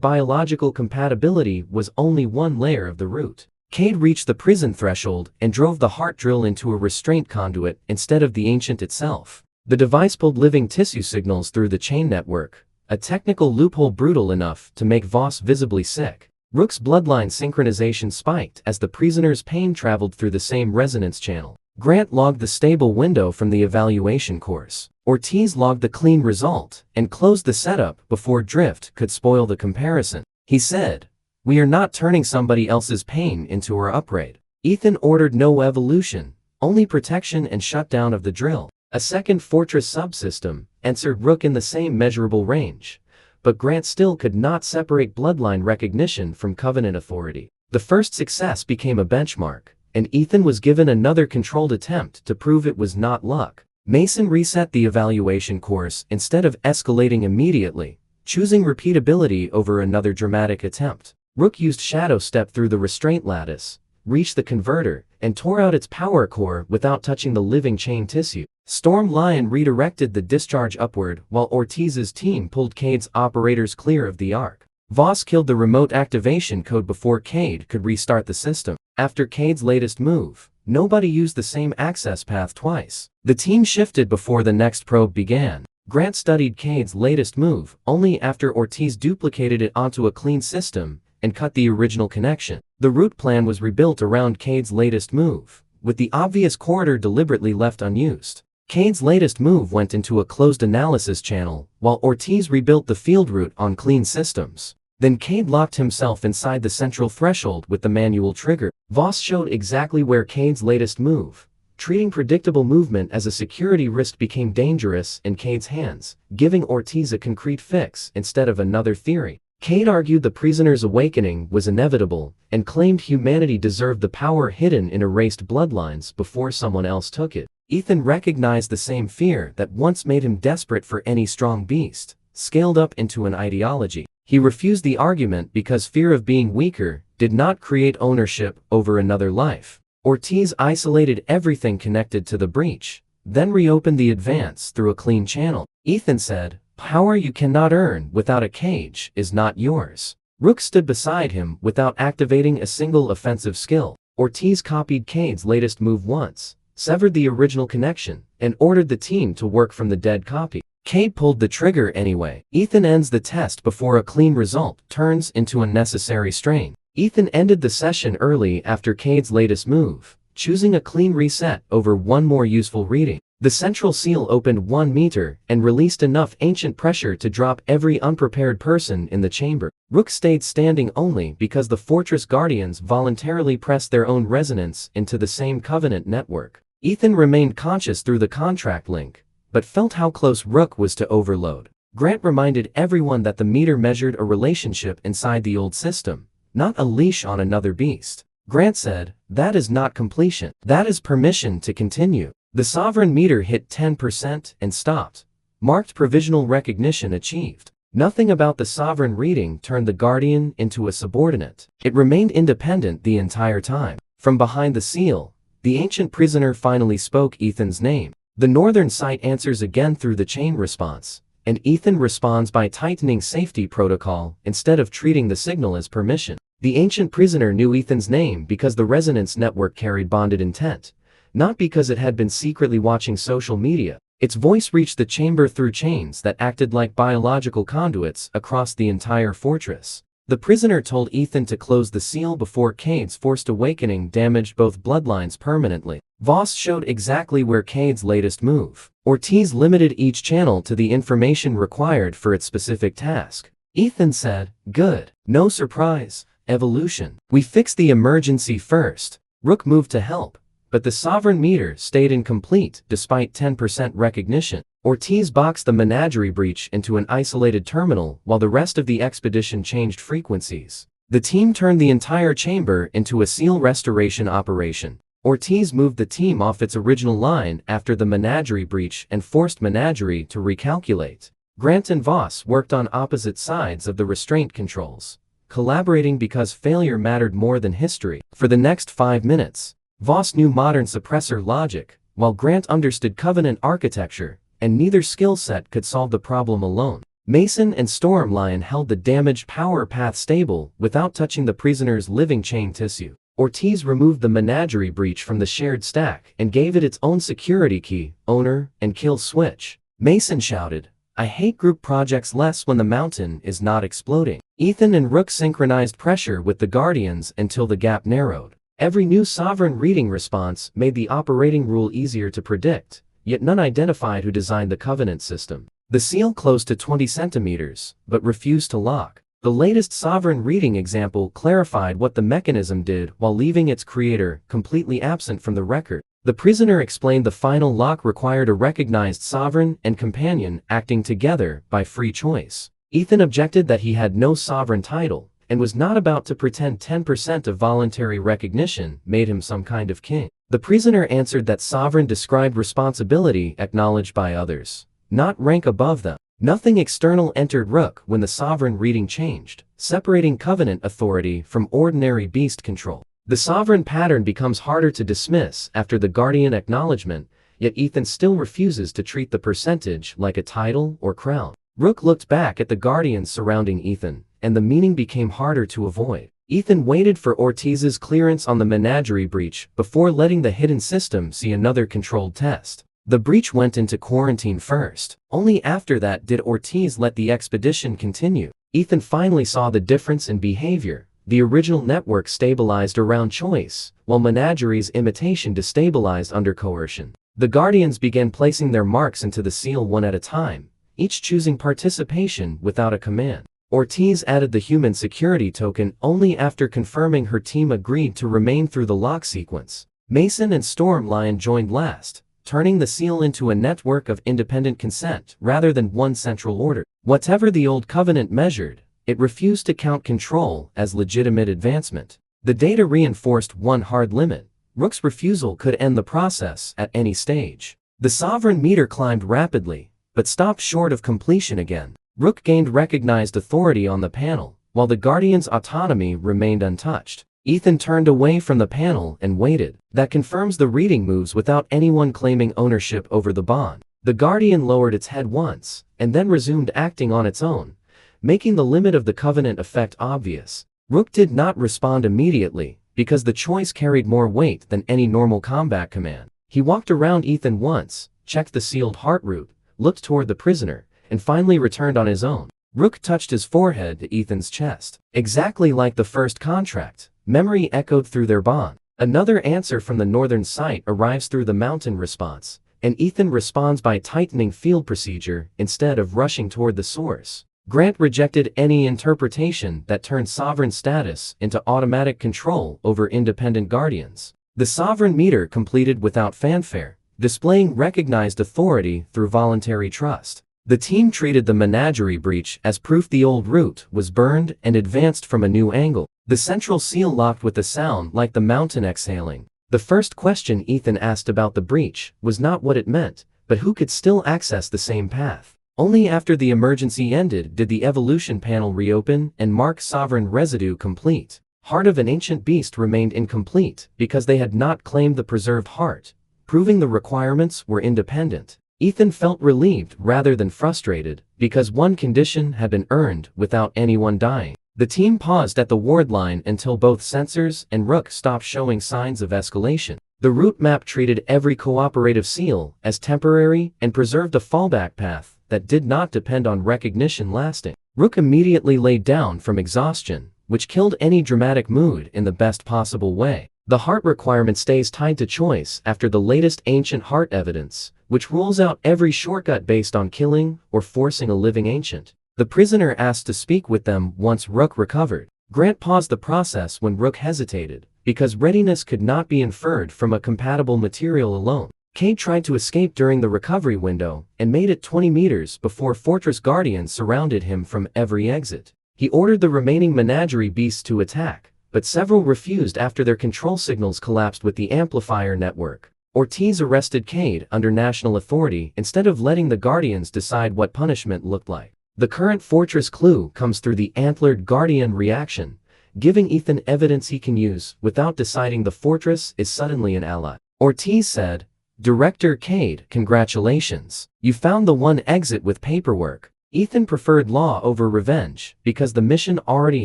biological compatibility was only one layer of the root. Cade reached the prison threshold and drove the heart drill into a restraint conduit instead of the ancient itself. The device pulled living tissue signals through the chain network, a technical loophole brutal enough to make Voss visibly sick. Rook's bloodline synchronization spiked as the prisoner's pain traveled through the same resonance channel. Grant logged the stable window from the evaluation course. Ortiz logged the clean result and closed the setup before drift could spoil the comparison. He said, "We are not turning somebody else's pain into our upgrade." Ethan ordered no evolution, only protection and shutdown of the drill. A second fortress subsystem answered Rook in the same measurable range, but Grant still could not separate bloodline recognition from Covenant authority. The first success became a benchmark, and Ethan was given another controlled attempt to prove it was not luck. Mason reset the evaluation course instead of escalating immediately, choosing repeatability over another dramatic attempt. Rook used Shadow Step through the restraint lattice, reached the converter, and tore out its power core without touching the living chain tissue. Storm Lion redirected the discharge upward while Ortiz's team pulled Cade's operators clear of the arc. Voss killed the remote activation code before Cade could restart the system. After Cade's latest move, nobody used the same access path twice. The team shifted before the next probe began. Grant studied Cade's latest move only after Ortiz duplicated it onto a clean system and cut the original connection. The route plan was rebuilt around Cade's latest move, with the obvious corridor deliberately left unused. Cade's latest move went into a closed analysis channel, while Ortiz rebuilt the field route on clean systems. Then Cade locked himself inside the central threshold with the manual trigger. Voss showed exactly where Cade's latest move. Treating predictable movement as a security risk became dangerous in Cade's hands, giving Ortiz a concrete fix instead of another theory. Cade argued the prisoner's awakening was inevitable and claimed humanity deserved the power hidden in erased bloodlines before someone else took it. Ethan recognized the same fear that once made him desperate for any strong beast, scaled up into an ideology. He refused the argument because fear of being weaker did not create ownership over another life. Ortiz isolated everything connected to the breach, then reopened the advance through a clean channel. Ethan said, "Power you cannot earn without a cage is not yours." Rook stood beside him without activating a single offensive skill. Ortiz copied Cade's latest move once, severed the original connection, and ordered the team to work from the dead copy. Cade pulled the trigger anyway. Ethan ends the test before a clean result turns into unnecessary strain. Ethan ended the session early after Cade's latest move, choosing a clean reset over one more useful reading. The central seal opened 1 meter and released enough ancient pressure to drop every unprepared person in the chamber. Rook stayed standing only because the Fortress Guardians voluntarily pressed their own resonance into the same Covenant network. Ethan remained conscious through the contract link, but felt how close Rook was to overload. Grant reminded everyone that the meter measured a relationship inside the old system, not a leash on another beast. Grant said, "That is not completion. That is permission to continue." The sovereign meter hit 10% and stopped, marked provisional recognition achieved. Nothing about the sovereign reading turned the Guardian into a subordinate. It remained independent the entire time. From behind the seal, the ancient prisoner finally spoke Ethan's name. The northern site answers again through the chain response, and Ethan responds by tightening safety protocol instead of treating the signal as permission. The ancient prisoner knew Ethan's name because the resonance network carried bonded intent, not because it had been secretly watching social media. Its voice reached the chamber through chains that acted like biological conduits across the entire fortress. The prisoner told Ethan to close the seal before Cade's forced awakening damaged both bloodlines permanently. Voss showed exactly where Cade's latest move. Ortiz limited each channel to the information required for its specific task. Ethan said, "Good. No surprise. Evolution. We fixed the emergency first." Rook moved to help, but the sovereign meter stayed incomplete despite 10% recognition. Ortiz boxed the menagerie breach into an isolated terminal while the rest of the expedition changed frequencies. The team turned the entire chamber into a seal restoration operation. Ortiz moved the team off its original line after the menagerie breach and forced menagerie to recalculate. Grant and Voss worked on opposite sides of the restraint controls, collaborating because failure mattered more than history. For the next 5 minutes, Voss knew modern suppressor logic, while Grant understood Covenant architecture, and neither skill set could solve the problem alone. Mason and Stormlion held the damaged power path stable without touching the prisoner's living chain tissue. Ortiz removed the menagerie breach from the shared stack and gave it its own security key, owner, and kill switch. Mason shouted, "I hate group projects less when the mountain is not exploding." Ethan and Rook synchronized pressure with the Guardians until the gap narrowed. Every new sovereign reading response made the operating rule easier to predict, yet none identified who designed the Covenant system. The seal closed to 20 centimeters, but refused to lock. The latest sovereign reading example clarified what the mechanism did while leaving its creator completely absent from the record. The prisoner explained the final lock required a recognized sovereign and companion acting together by free choice. Ethan objected that he had no sovereign title, and was not about to pretend 10% of voluntary recognition made him some kind of king. The prisoner answered that sovereign described responsibility acknowledged by others, not rank above them. Nothing external entered Rook when the sovereign reading changed, separating Covenant authority from ordinary beast control. The sovereign pattern becomes harder to dismiss after the Guardian acknowledgement, yet Ethan still refuses to treat the percentage like a title or crown. Rook looked back at the Guardians surrounding Ethan, and the meaning became harder to avoid. Ethan waited for Ortiz's clearance on the menagerie breach before letting the hidden system see another controlled test. The breach went into quarantine first. Only after that did Ortiz let the expedition continue. Ethan finally saw the difference in behavior. The original network stabilized around choice, while Menagerie's imitation destabilized under coercion. The Guardians began placing their marks into the seal one at a time, each choosing participation without a command. Ortiz added the human security token only after confirming her team agreed to remain through the lock sequence. Mason and Stormlion joined last, turning the seal into a network of independent consent rather than one central order. Whatever the old covenant measured, it refused to count control as legitimate advancement. The data reinforced one hard limit: Rook's refusal could end the process at any stage. The sovereign meter climbed rapidly, but stopped short of completion again. Rook gained recognized authority on the panel, while the Guardian's autonomy remained untouched. Ethan turned away from the panel and waited. That confirms the reading moves without anyone claiming ownership over the bond. The Guardian lowered its head once, and then resumed acting on its own, making the limit of the covenant effect obvious. Rook did not respond immediately, because the choice carried more weight than any normal combat command. He walked around Ethan once, checked the sealed heart root, looked toward the prisoner, and finally returned on his own. Rook touched his forehead to Ethan's chest. Exactly like the first contract, memory echoed through their bond. Another answer from the northern site arrives through the mountain response, and Ethan responds by tightening field procedure instead of rushing toward the source. Grant rejected any interpretation that turned sovereign status into automatic control over independent guardians. The sovereign meter completed without fanfare, displaying recognized authority through voluntary trust. The team treated the menagerie breach as proof the old route was burned and advanced from a new angle. The central seal locked with a sound like the mountain exhaling. The first question Ethan asked about the breach was not what it meant, but who could still access the same path. Only after the emergency ended did the evolution panel reopen and mark sovereign residue complete. Heart of an ancient beast remained incomplete because they had not claimed the preserved heart, proving the requirements were independent. Ethan felt relieved rather than frustrated, because one condition had been earned without anyone dying. The team paused at the ward line until both sensors and Rook stopped showing signs of escalation. The route map treated every cooperative seal as temporary and preserved a fallback path that did not depend on recognition lasting. Rook immediately laid down from exhaustion, which killed any dramatic mood in the best possible way. The heart requirement stays tied to choice after the latest ancient heart evidence, which rules out every shortcut based on killing or forcing a living ancient. The prisoner asked to speak with them once Rook recovered. Grant paused the process when Rook hesitated, because readiness could not be inferred from a compatible material alone. Cade tried to escape during the recovery window and made it 20 meters before Fortress Guardians surrounded him from every exit. He ordered the remaining menagerie beasts to attack, but several refused after their control signals collapsed with the amplifier network. Ortiz arrested Cade under national authority instead of letting the Guardians decide what punishment looked like. The current fortress clue comes through the antlered Guardian reaction, giving Ethan evidence he can use without deciding the fortress is suddenly an ally. Ortiz said, "Director Cade, congratulations. You found the one exit with paperwork." Ethan preferred law over revenge because the mission already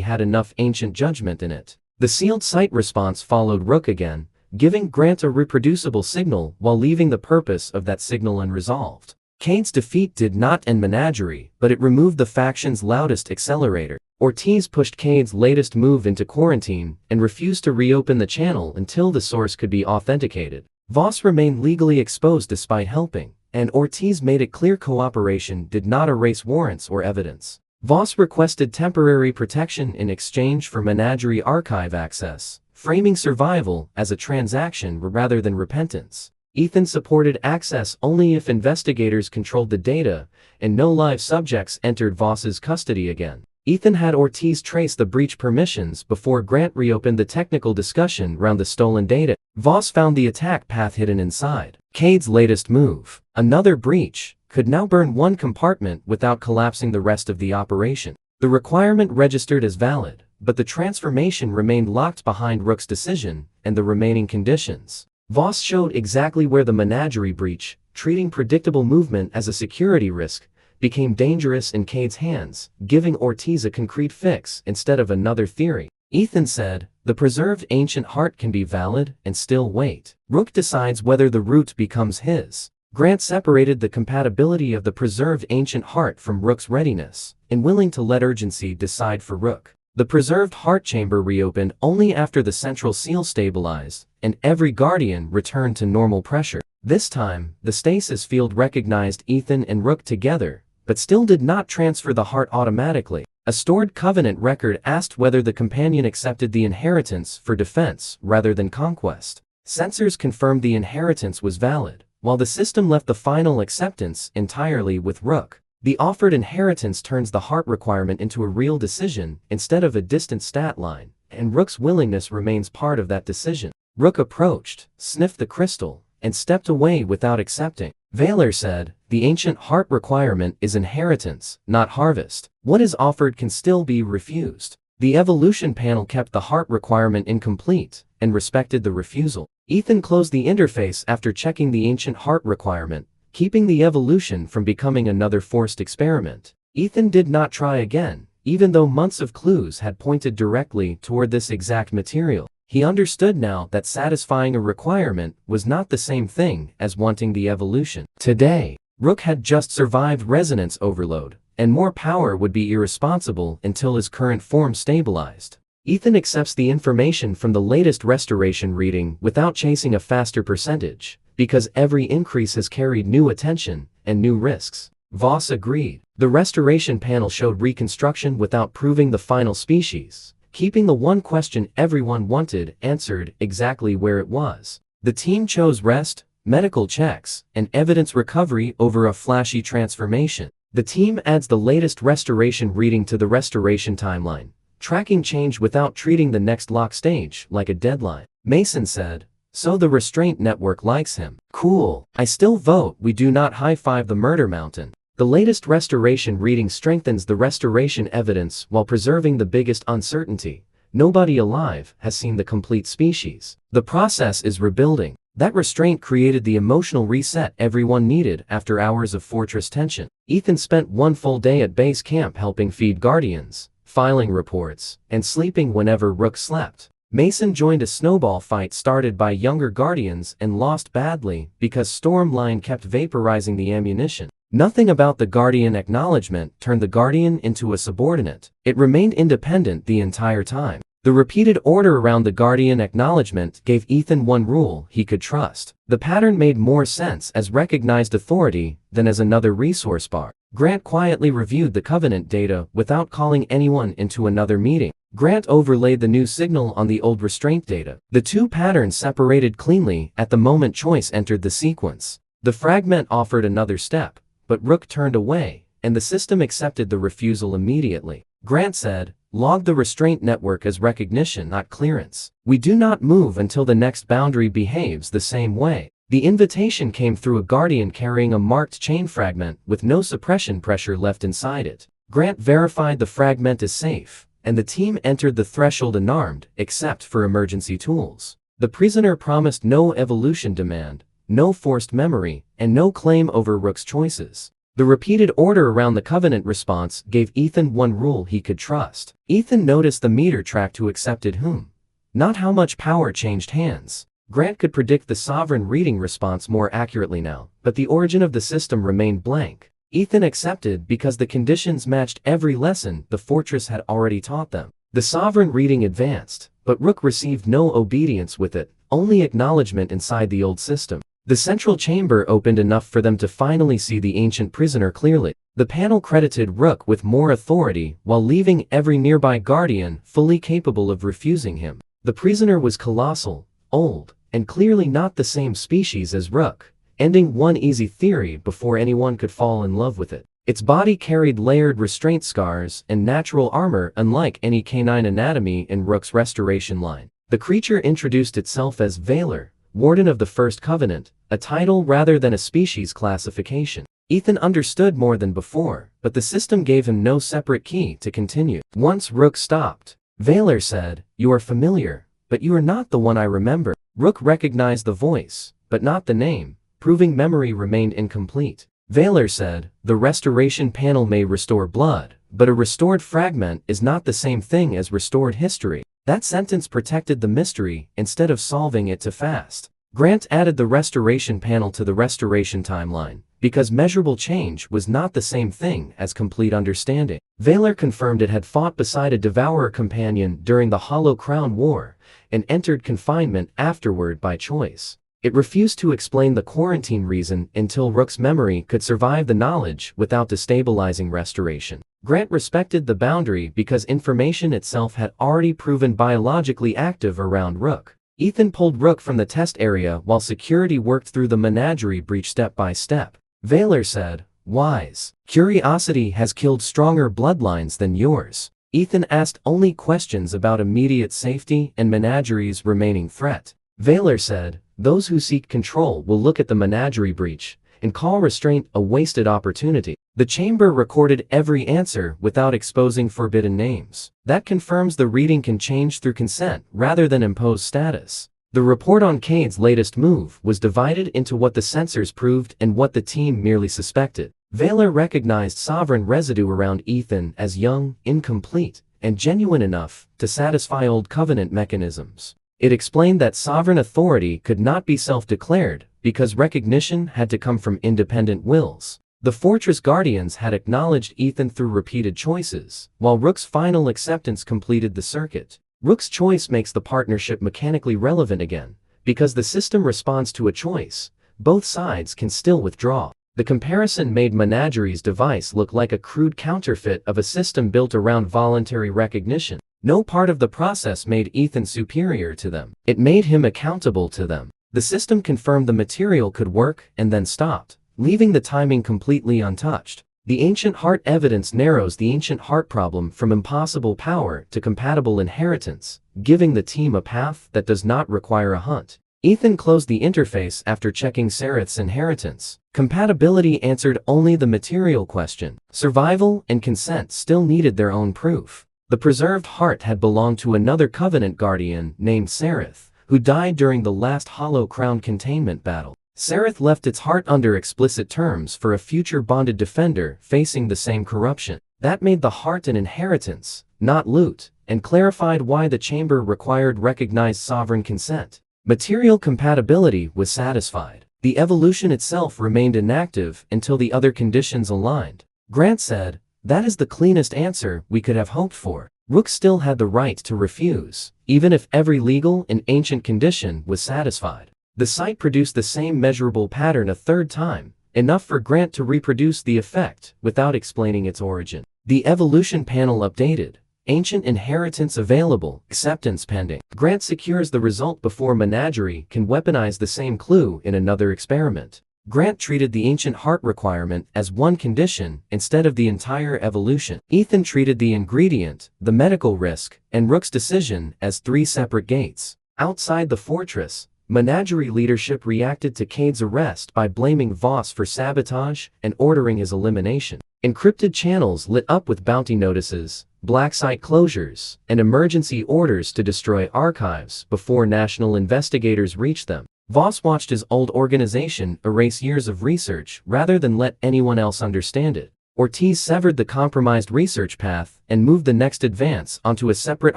had enough ancient judgment in it. The sealed site response followed Rook again, giving Grant a reproducible signal while leaving the purpose of that signal unresolved. Cade's defeat did not end Menagerie, but it removed the faction's loudest accelerator. Ortiz pushed Cade's latest move into quarantine and refused to reopen the channel until the source could be authenticated. Voss remained legally exposed despite helping, and Ortiz made it clear cooperation did not erase warrants or evidence. Voss requested temporary protection in exchange for Menagerie archive access, framing survival as a transaction rather than repentance. Ethan supported access only if investigators controlled the data and no live subjects entered Voss's custody again. Ethan had Ortiz trace the breach permissions before Grant reopened the technical discussion around the stolen data. Voss found the attack path hidden inside. Cade's latest move, another breach, could now burn one compartment without collapsing the rest of the operation. The requirement registered as valid, but the transformation remained locked behind Rook's decision and the remaining conditions. Voss showed exactly where the Menagerie breach, treating predictable movement as a security risk, became dangerous in Cade's hands, giving Ortiz a concrete fix instead of another theory. Ethan said, "The preserved ancient heart can be valid and still wait. Rook decides whether the root becomes his." Grant separated the compatibility of the preserved ancient heart from Rook's readiness, and willing to let urgency decide for Rook. The preserved heart chamber reopened only after the central seal stabilized, and every Guardian returned to normal pressure. This time, the stasis field recognized Ethan and Rook together, but still did not transfer the heart automatically. A stored covenant record asked whether the companion accepted the inheritance for defense rather than conquest. Sensors confirmed the inheritance was valid, while the system left the final acceptance entirely with Rook. The offered inheritance turns the heart requirement into a real decision instead of a distant stat line, and Rook's willingness remains part of that decision. Rook approached, sniffed the crystal, and stepped away without accepting. Valor said, "The ancient heart requirement is inheritance, not harvest. What is offered can still be refused." The evolution panel kept the heart requirement incomplete and respected the refusal. Ethan closed the interface after checking the ancient heart requirement, keeping the evolution from becoming another forced experiment. Ethan did not try again, even though months of clues had pointed directly toward this exact material. He understood now that satisfying a requirement was not the same thing as wanting the evolution. Today, Rook had just survived resonance overload, and more power would be irresponsible until his current form stabilized. Ethan accepts the information from the latest restoration reading without chasing a faster percentage, because every increase has carried new attention and new risks. Voss agreed. The restoration panel showed reconstruction without proving the final species, keeping the one question everyone wanted answered exactly where it was. The team chose rest, medical checks, and evidence recovery over a flashy transformation. The team adds the latest restoration reading to the restoration timeline, tracking change without treating the next lock stage like a deadline. Mason said, "So the restraint network likes him. Cool. I still vote we do not high-five the murder mountain." The latest restoration reading strengthens the restoration evidence while preserving the biggest uncertainty. Nobody alive has seen the complete species. The process is rebuilding. That restraint created the emotional reset everyone needed after hours of fortress tension. Ethan spent one full day at base camp helping feed guardians, filing reports, and sleeping whenever Rook slept. Mason joined a snowball fight started by younger guardians and lost badly because Stormline kept vaporizing the ammunition. Nothing about the Guardian acknowledgement turned the Guardian into a subordinate. It remained independent the entire time. The repeated order around the Guardian acknowledgement gave Ethan one rule he could trust. The pattern made more sense as recognized authority than as another resource bar. Grant quietly reviewed the Covenant data without calling anyone into another meeting. Grant overlaid the new signal on the old restraint data. The two patterns separated cleanly at the moment choice entered the sequence. The fragment offered another step, but Rook turned away, and the system accepted the refusal immediately. Grant said, "Log the restraint network as recognition, not clearance. We do not move until the next boundary behaves the same way." The invitation came through a Guardian carrying a marked chain fragment with no suppression pressure left inside it. Grant verified the fragment is safe, and the team entered the threshold unarmed, except for emergency tools. The prisoner promised no evolution demand, no forced memory, and no claim over Rook's choices. The repeated order around the Covenant response gave Ethan one rule he could trust. Ethan noticed the meter tracked who accepted whom, not how much power changed hands. Grant could predict the sovereign reading response more accurately now, but the origin of the system remained blank. Ethan accepted because the conditions matched every lesson the fortress had already taught them. The sovereign reading advanced, but Rook received no obedience with it, only acknowledgement inside the old system. The central chamber opened enough for them to finally see the ancient prisoner clearly. The panel credited Rook with more authority while leaving every nearby guardian fully capable of refusing him. The prisoner was colossal, old, and clearly not the same species as Rook, ending one easy theory before anyone could fall in love with it. Its body carried layered restraint scars and natural armor unlike any canine anatomy in Rook's restoration line. The creature introduced itself as Valor, Warden of the First Covenant, a title rather than a species classification. Ethan understood more than before, but the system gave him no separate key to continue. Once Rook stopped, Valor said, "You are familiar, but you are not the one I remember." Rook recognized the voice, but not the name, proving memory remained incomplete. Valor said, "The restoration panel may restore blood, but a restored fragment is not the same thing as restored history." That sentence protected the mystery instead of solving it too fast. Grant added the restoration panel to the restoration timeline, because measurable change was not the same thing as complete understanding. Valor confirmed it had fought beside a Devourer companion during the Hollow Crown War, and entered confinement afterward by choice. It refused to explain the quarantine reason until Rook's memory could survive the knowledge without destabilizing restoration. Grant respected the boundary because information itself had already proven biologically active around Rook. Ethan pulled Rook from the test area while security worked through the menagerie breach step by step. Valor said, "Wise. Curiosity has killed stronger bloodlines than yours." Ethan asked only questions about immediate safety and menagerie's remaining threat. Valor said, "Those who seek control will look at the menagerie breach and call restraint a wasted opportunity." The chamber recorded every answer without exposing forbidden names. That confirms the reading can change through consent rather than impose status. The report on Cade's latest move was divided into what the censors proved and what the team merely suspected. Valor recognized sovereign residue around Ethan as young, incomplete, and genuine enough to satisfy old covenant mechanisms. It explained that sovereign authority could not be self-declared because recognition had to come from independent wills. The Fortress Guardians had acknowledged Ethan through repeated choices, while Rook's final acceptance completed the circuit. Rook's choice makes the partnership mechanically relevant again, because the system responds to a choice. Both sides can still withdraw. The comparison made Menagerie's device look like a crude counterfeit of a system built around voluntary recognition. No part of the process made Ethan superior to them. It made him accountable to them. The system confirmed the material could work and then stopped, leaving the timing completely untouched. The ancient heart evidence narrows the ancient heart problem from impossible power to compatible inheritance, giving the team a path that does not require a hunt. Ethan closed the interface after checking Sereth's inheritance. Compatibility answered only the material question. Survival and consent still needed their own proof. The preserved heart had belonged to another Covenant Guardian named Sereth, who died during the last Hollow Crown containment battle. Sereth left its heart under explicit terms for a future bonded defender facing the same corruption. That made the heart an inheritance, not loot, and clarified why the chamber required recognized sovereign consent. Material compatibility was satisfied. The evolution itself remained inactive until the other conditions aligned. Grant said, "That is the cleanest answer we could have hoped for." Rook still had the right to refuse, even if every legal and ancient condition was satisfied. The site produced the same measurable pattern a third time, enough for Grant to reproduce the effect without explaining its origin. The evolution panel updated. Ancient inheritance available, acceptance pending. Grant secures the result before Menagerie can weaponize the same clue in another experiment. Grant treated the ancient heart requirement as one condition instead of the entire evolution. Ethan treated the ingredient, the medical risk, and Rook's decision as three separate gates. Outside the fortress, Menagerie leadership reacted to Cade's arrest by blaming Voss for sabotage and ordering his elimination. Encrypted channels lit up with bounty notices, black site closures, and emergency orders to destroy archives before national investigators reached them. Voss watched his old organization erase years of research rather than let anyone else understand it. Ortiz severed the compromised research path and moved the next advance onto a separate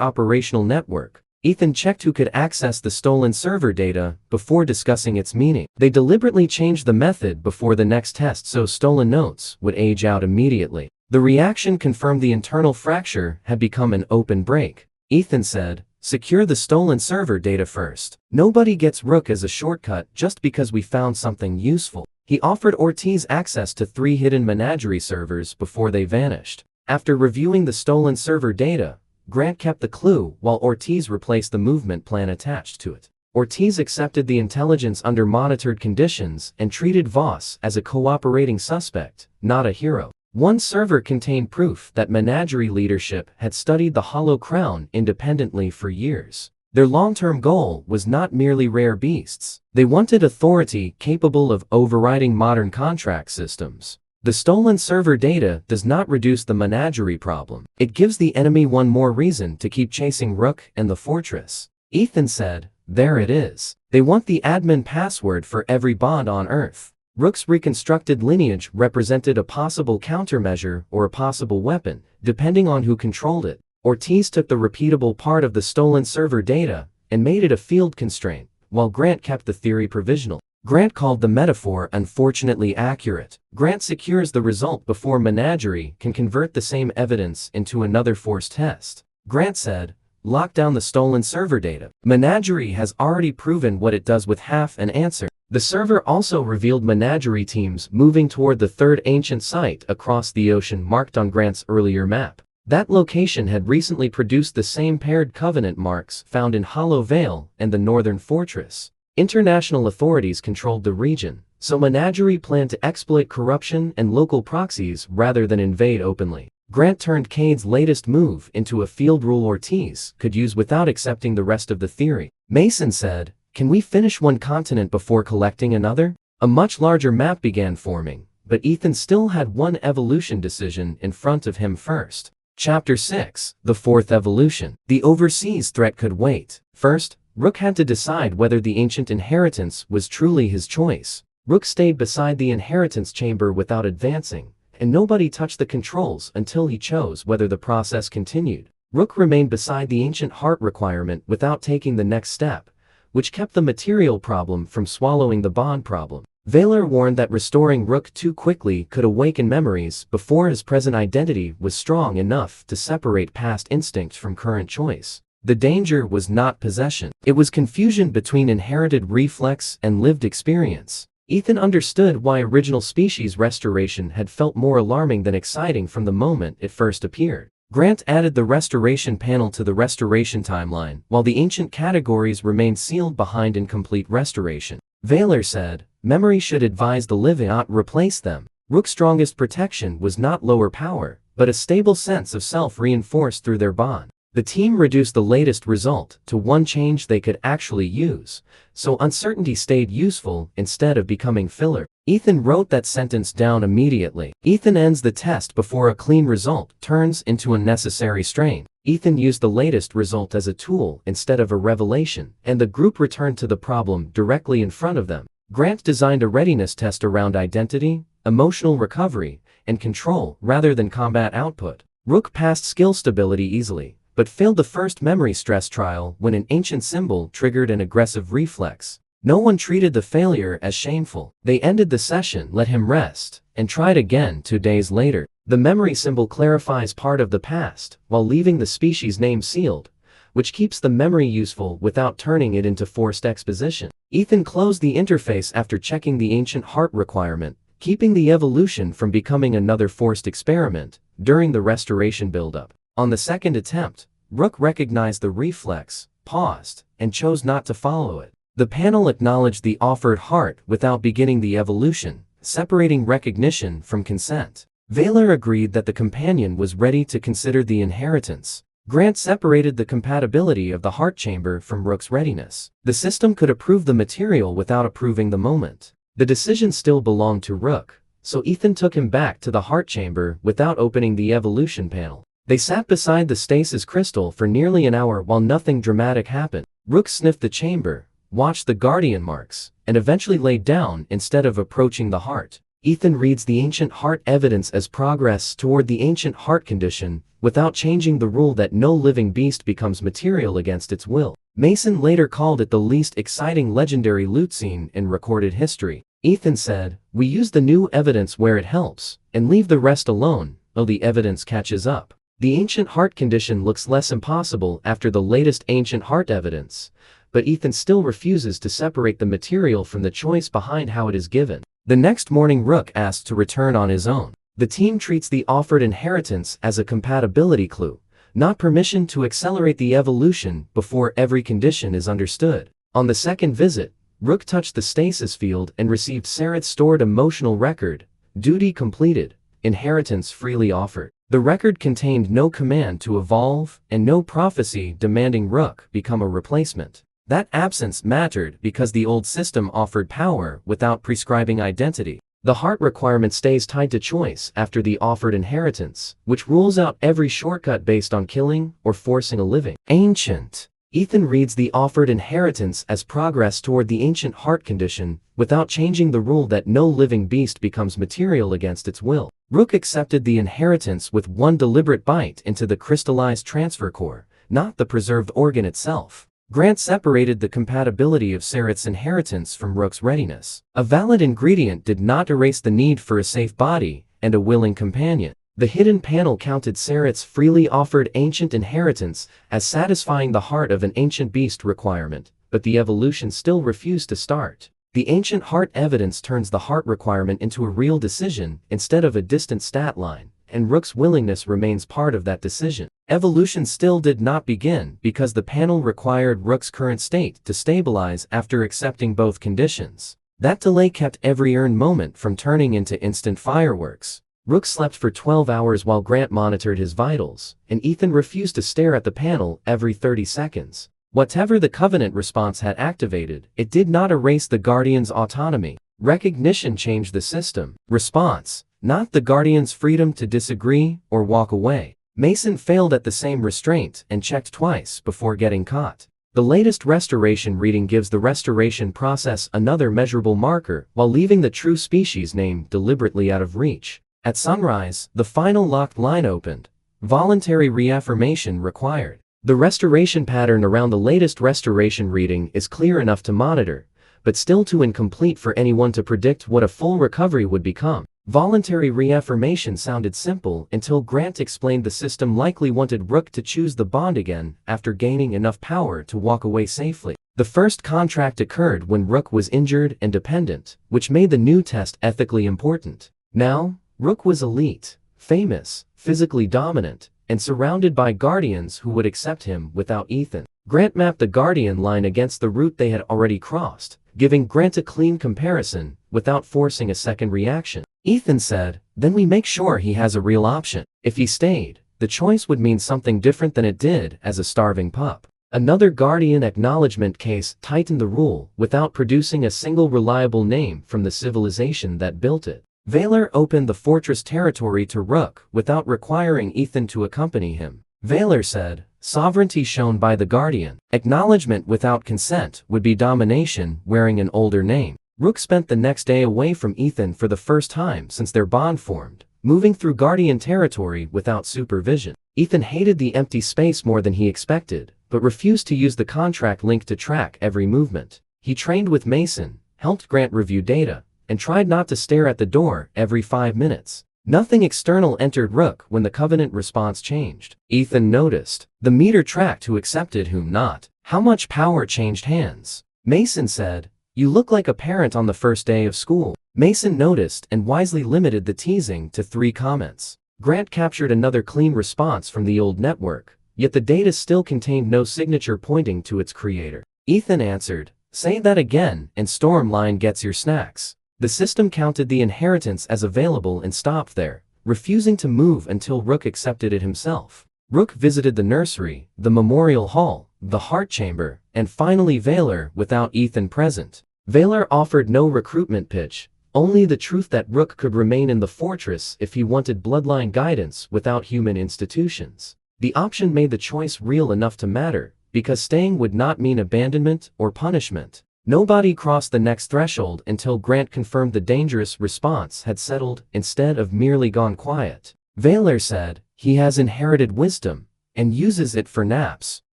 operational network. Ethan checked who could access the stolen server data before discussing its meaning. They deliberately changed the method before the next test so stolen notes would age out immediately. The reaction confirmed the internal fracture had become an open break. Ethan said, "Secure the stolen server data first. Nobody gets Rook as a shortcut just because we found something useful." He offered Ortiz access to 3 hidden Menagerie servers before they vanished. After reviewing the stolen server data, Grant kept the clue while Ortiz replaced the movement plan attached to it. Ortiz accepted the intelligence under monitored conditions and treated Voss as a cooperating suspect, not a hero. One server contained proof that Menagerie leadership had studied the Hollow Crown independently for years. Their long-term goal was not merely rare beasts. They wanted authority capable of overriding modern contract systems. The stolen server data does not reduce the Menagerie problem. It gives the enemy one more reason to keep chasing Rook and the fortress. Ethan said, "There it is. They want the admin password for every bond on Earth." Rook's reconstructed lineage represented a possible countermeasure or a possible weapon, depending on who controlled it. Ortiz took the repeatable part of the stolen server data and made it a field constraint, while Grant kept the theory provisional. Grant called the metaphor unfortunately accurate. Grant secures the result before Menagerie can convert the same evidence into another force test. Grant said, lock down the stolen server data. Menagerie has already proven what it does with half an answer. The server also revealed menagerie teams moving toward the third ancient site across the ocean marked on Grant's earlier map. That location had recently produced the same paired covenant marks found in Hollow Vale and the Northern Fortress. International authorities controlled the region, so Menagerie planned to exploit corruption and local proxies rather than invade openly. Grant turned Cade's latest move into a field rule Ortiz could use without accepting the rest of the theory. Mason said, "Can we finish one continent before collecting another?" A much larger map began forming, but Ethan still had one evolution decision in front of him first. Chapter 6, The Fourth Evolution. The overseas threat could wait. First, Rook had to decide whether the ancient inheritance was truly his choice. Rook stayed beside the inheritance chamber without advancing, and nobody touched the controls until he chose whether the process continued. Rook remained beside the ancient heart requirement without taking the next step, which kept the material problem from swallowing the bond problem. Valor warned that restoring Rook too quickly could awaken memories before his present identity was strong enough to separate past instinct from current choice. The danger was not possession. It was confusion between inherited reflex and lived experience. Ethan understood why original species restoration had felt more alarming than exciting from the moment it first appeared. Grant added the restoration panel to the restoration timeline, while the ancient categories remained sealed behind incomplete restoration. Valor said, memory should advise the living, not replace them. Rook's strongest protection was not lower power, but a stable sense of self reinforced through their bond. The team reduced the latest result to one change they could actually use, so uncertainty stayed useful instead of becoming filler. Ethan wrote that sentence down immediately. Ethan ends the test before a clean result turns into unnecessary strain. Ethan used the latest result as a tool instead of a revelation, and the group returned to the problem directly in front of them. Grant designed a readiness test around identity, emotional recovery, and control rather than combat output. Rook passed skill stability easily, but failed the first memory stress trial when an ancient symbol triggered an aggressive reflex. No one treated the failure as shameful. They ended the session, let him rest, and tried again 2 days later. The memory symbol clarifies part of the past, while leaving the species name sealed, which keeps the memory useful without turning it into forced exposition. Ethan closed the interface after checking the ancient heart requirement, keeping the evolution from becoming another forced experiment during the restoration buildup. On the second attempt, Rook recognized the reflex, paused, and chose not to follow it. The panel acknowledged the offered heart without beginning the evolution, separating recognition from consent. Valor agreed that the companion was ready to consider the inheritance. Grant separated the compatibility of the heart chamber from Rook's readiness. The system could approve the material without approving the moment. The decision still belonged to Rook, so Ethan took him back to the heart chamber without opening the evolution panel. They sat beside the stasis crystal for nearly an hour while nothing dramatic happened. Rook sniffed the chamber, watched the guardian marks, and eventually laid down instead of approaching the heart. Ethan reads the ancient heart evidence as progress toward the ancient heart condition, without changing the rule that no living beast becomes material against its will. Mason later called it the least exciting legendary loot scene in recorded history. Ethan said, "We use the new evidence where it helps, and leave the rest alone, while the evidence catches up." The ancient heart condition looks less impossible after the latest ancient heart evidence, but Ethan still refuses to separate the material from the choice behind how it is given. The next morning Rook asks to return on his own. The team treats the offered inheritance as a compatibility clue, not permission to accelerate the evolution before every condition is understood. On the second visit, Rook touched the stasis field and received Sareth's stored emotional record, duty completed, inheritance freely offered. The record contained no command to evolve and no prophecy demanding Rook become a replacement. That absence mattered because the old system offered power without prescribing identity. The heart requirement stays tied to choice after the offered inheritance, which rules out every shortcut based on killing or forcing a living ancient. Ethan reads the offered inheritance as progress toward the ancient heart condition, without changing the rule that no living beast becomes material against its will. Rook accepted the inheritance with one deliberate bite into the crystallized transfer core, not the preserved organ itself. Grant separated the compatibility of Sareth's inheritance from Rook's readiness. A valid ingredient did not erase the need for a safe body and a willing companion. The hidden panel counted Saret's freely offered ancient inheritance as satisfying the heart of an ancient beast requirement, but the evolution still refused to start. The ancient heart evidence turns the heart requirement into a real decision instead of a distant stat line, and Rook's willingness remains part of that decision. Evolution still did not begin because the panel required Rook's current state to stabilize after accepting both conditions. That delay kept every earned moment from turning into instant fireworks. Rook slept for 12 hours while Grant monitored his vitals, and Ethan refused to stare at the panel every 30 seconds. Whatever the Covenant response had activated, it did not erase the Guardian's autonomy. Recognition changed the system. Response, not the Guardian's freedom to disagree or walk away. Mason failed at the same restraint and checked twice before getting caught. The latest restoration reading gives the restoration process another measurable marker while leaving the true species name deliberately out of reach. At sunrise, the final locked line opened. Voluntary reaffirmation required. The restoration pattern around the latest restoration reading is clear enough to monitor, but still too incomplete for anyone to predict what a full recovery would become. Voluntary reaffirmation sounded simple until Grant explained the system likely wanted Rook to choose the bond again after gaining enough power to walk away safely. The first contract occurred when Rook was injured and dependent, which made the new test ethically important. Now, Rook was elite, famous, physically dominant, and surrounded by Guardians who would accept him without Ethan. Grant mapped the Guardian line against the route they had already crossed, giving Grant a clean comparison without forcing a second reaction. Ethan said, "Then we make sure he has a real option. If he stayed, the choice would mean something different than it did as a starving pup." Another Guardian acknowledgement case tightened the rule without producing a single reliable name from the civilization that built it. Valor opened the fortress territory to Rook without requiring Ethan to accompany him. Valor said, "Sovereignty shown by the Guardian. Acknowledgement without consent would be domination wearing an older name." Rook spent the next day away from Ethan for the first time since their bond formed, moving through Guardian territory without supervision. Ethan hated the empty space more than he expected, but refused to use the contract link to track every movement. He trained with Mason, helped Grant review data, and tried not to stare at the door every 5 minutes. Nothing external entered Rook when the Covenant response changed. Ethan noticed. The meter tracked who accepted whom not. How much power changed hands. Mason said, "You look like a parent on the first day of school." Mason noticed and wisely limited the teasing to 3 comments. Grant captured another clean response from the old network, yet the data still contained no signature pointing to its creator. Ethan answered, "Say that again and Stormline gets your snacks." The system counted the inheritance as available and stopped there, refusing to move until Rook accepted it himself. Rook visited the nursery, the memorial hall, the heart chamber, and finally Valor without Ethan present. Valor offered no recruitment pitch, only the truth that Rook could remain in the fortress if he wanted bloodline guidance without human institutions. The option made the choice real enough to matter, because staying would not mean abandonment or punishment. Nobody crossed the next threshold until Grant confirmed the dangerous response had settled instead of merely gone quiet. Valor said, "He has inherited wisdom, and uses it for naps."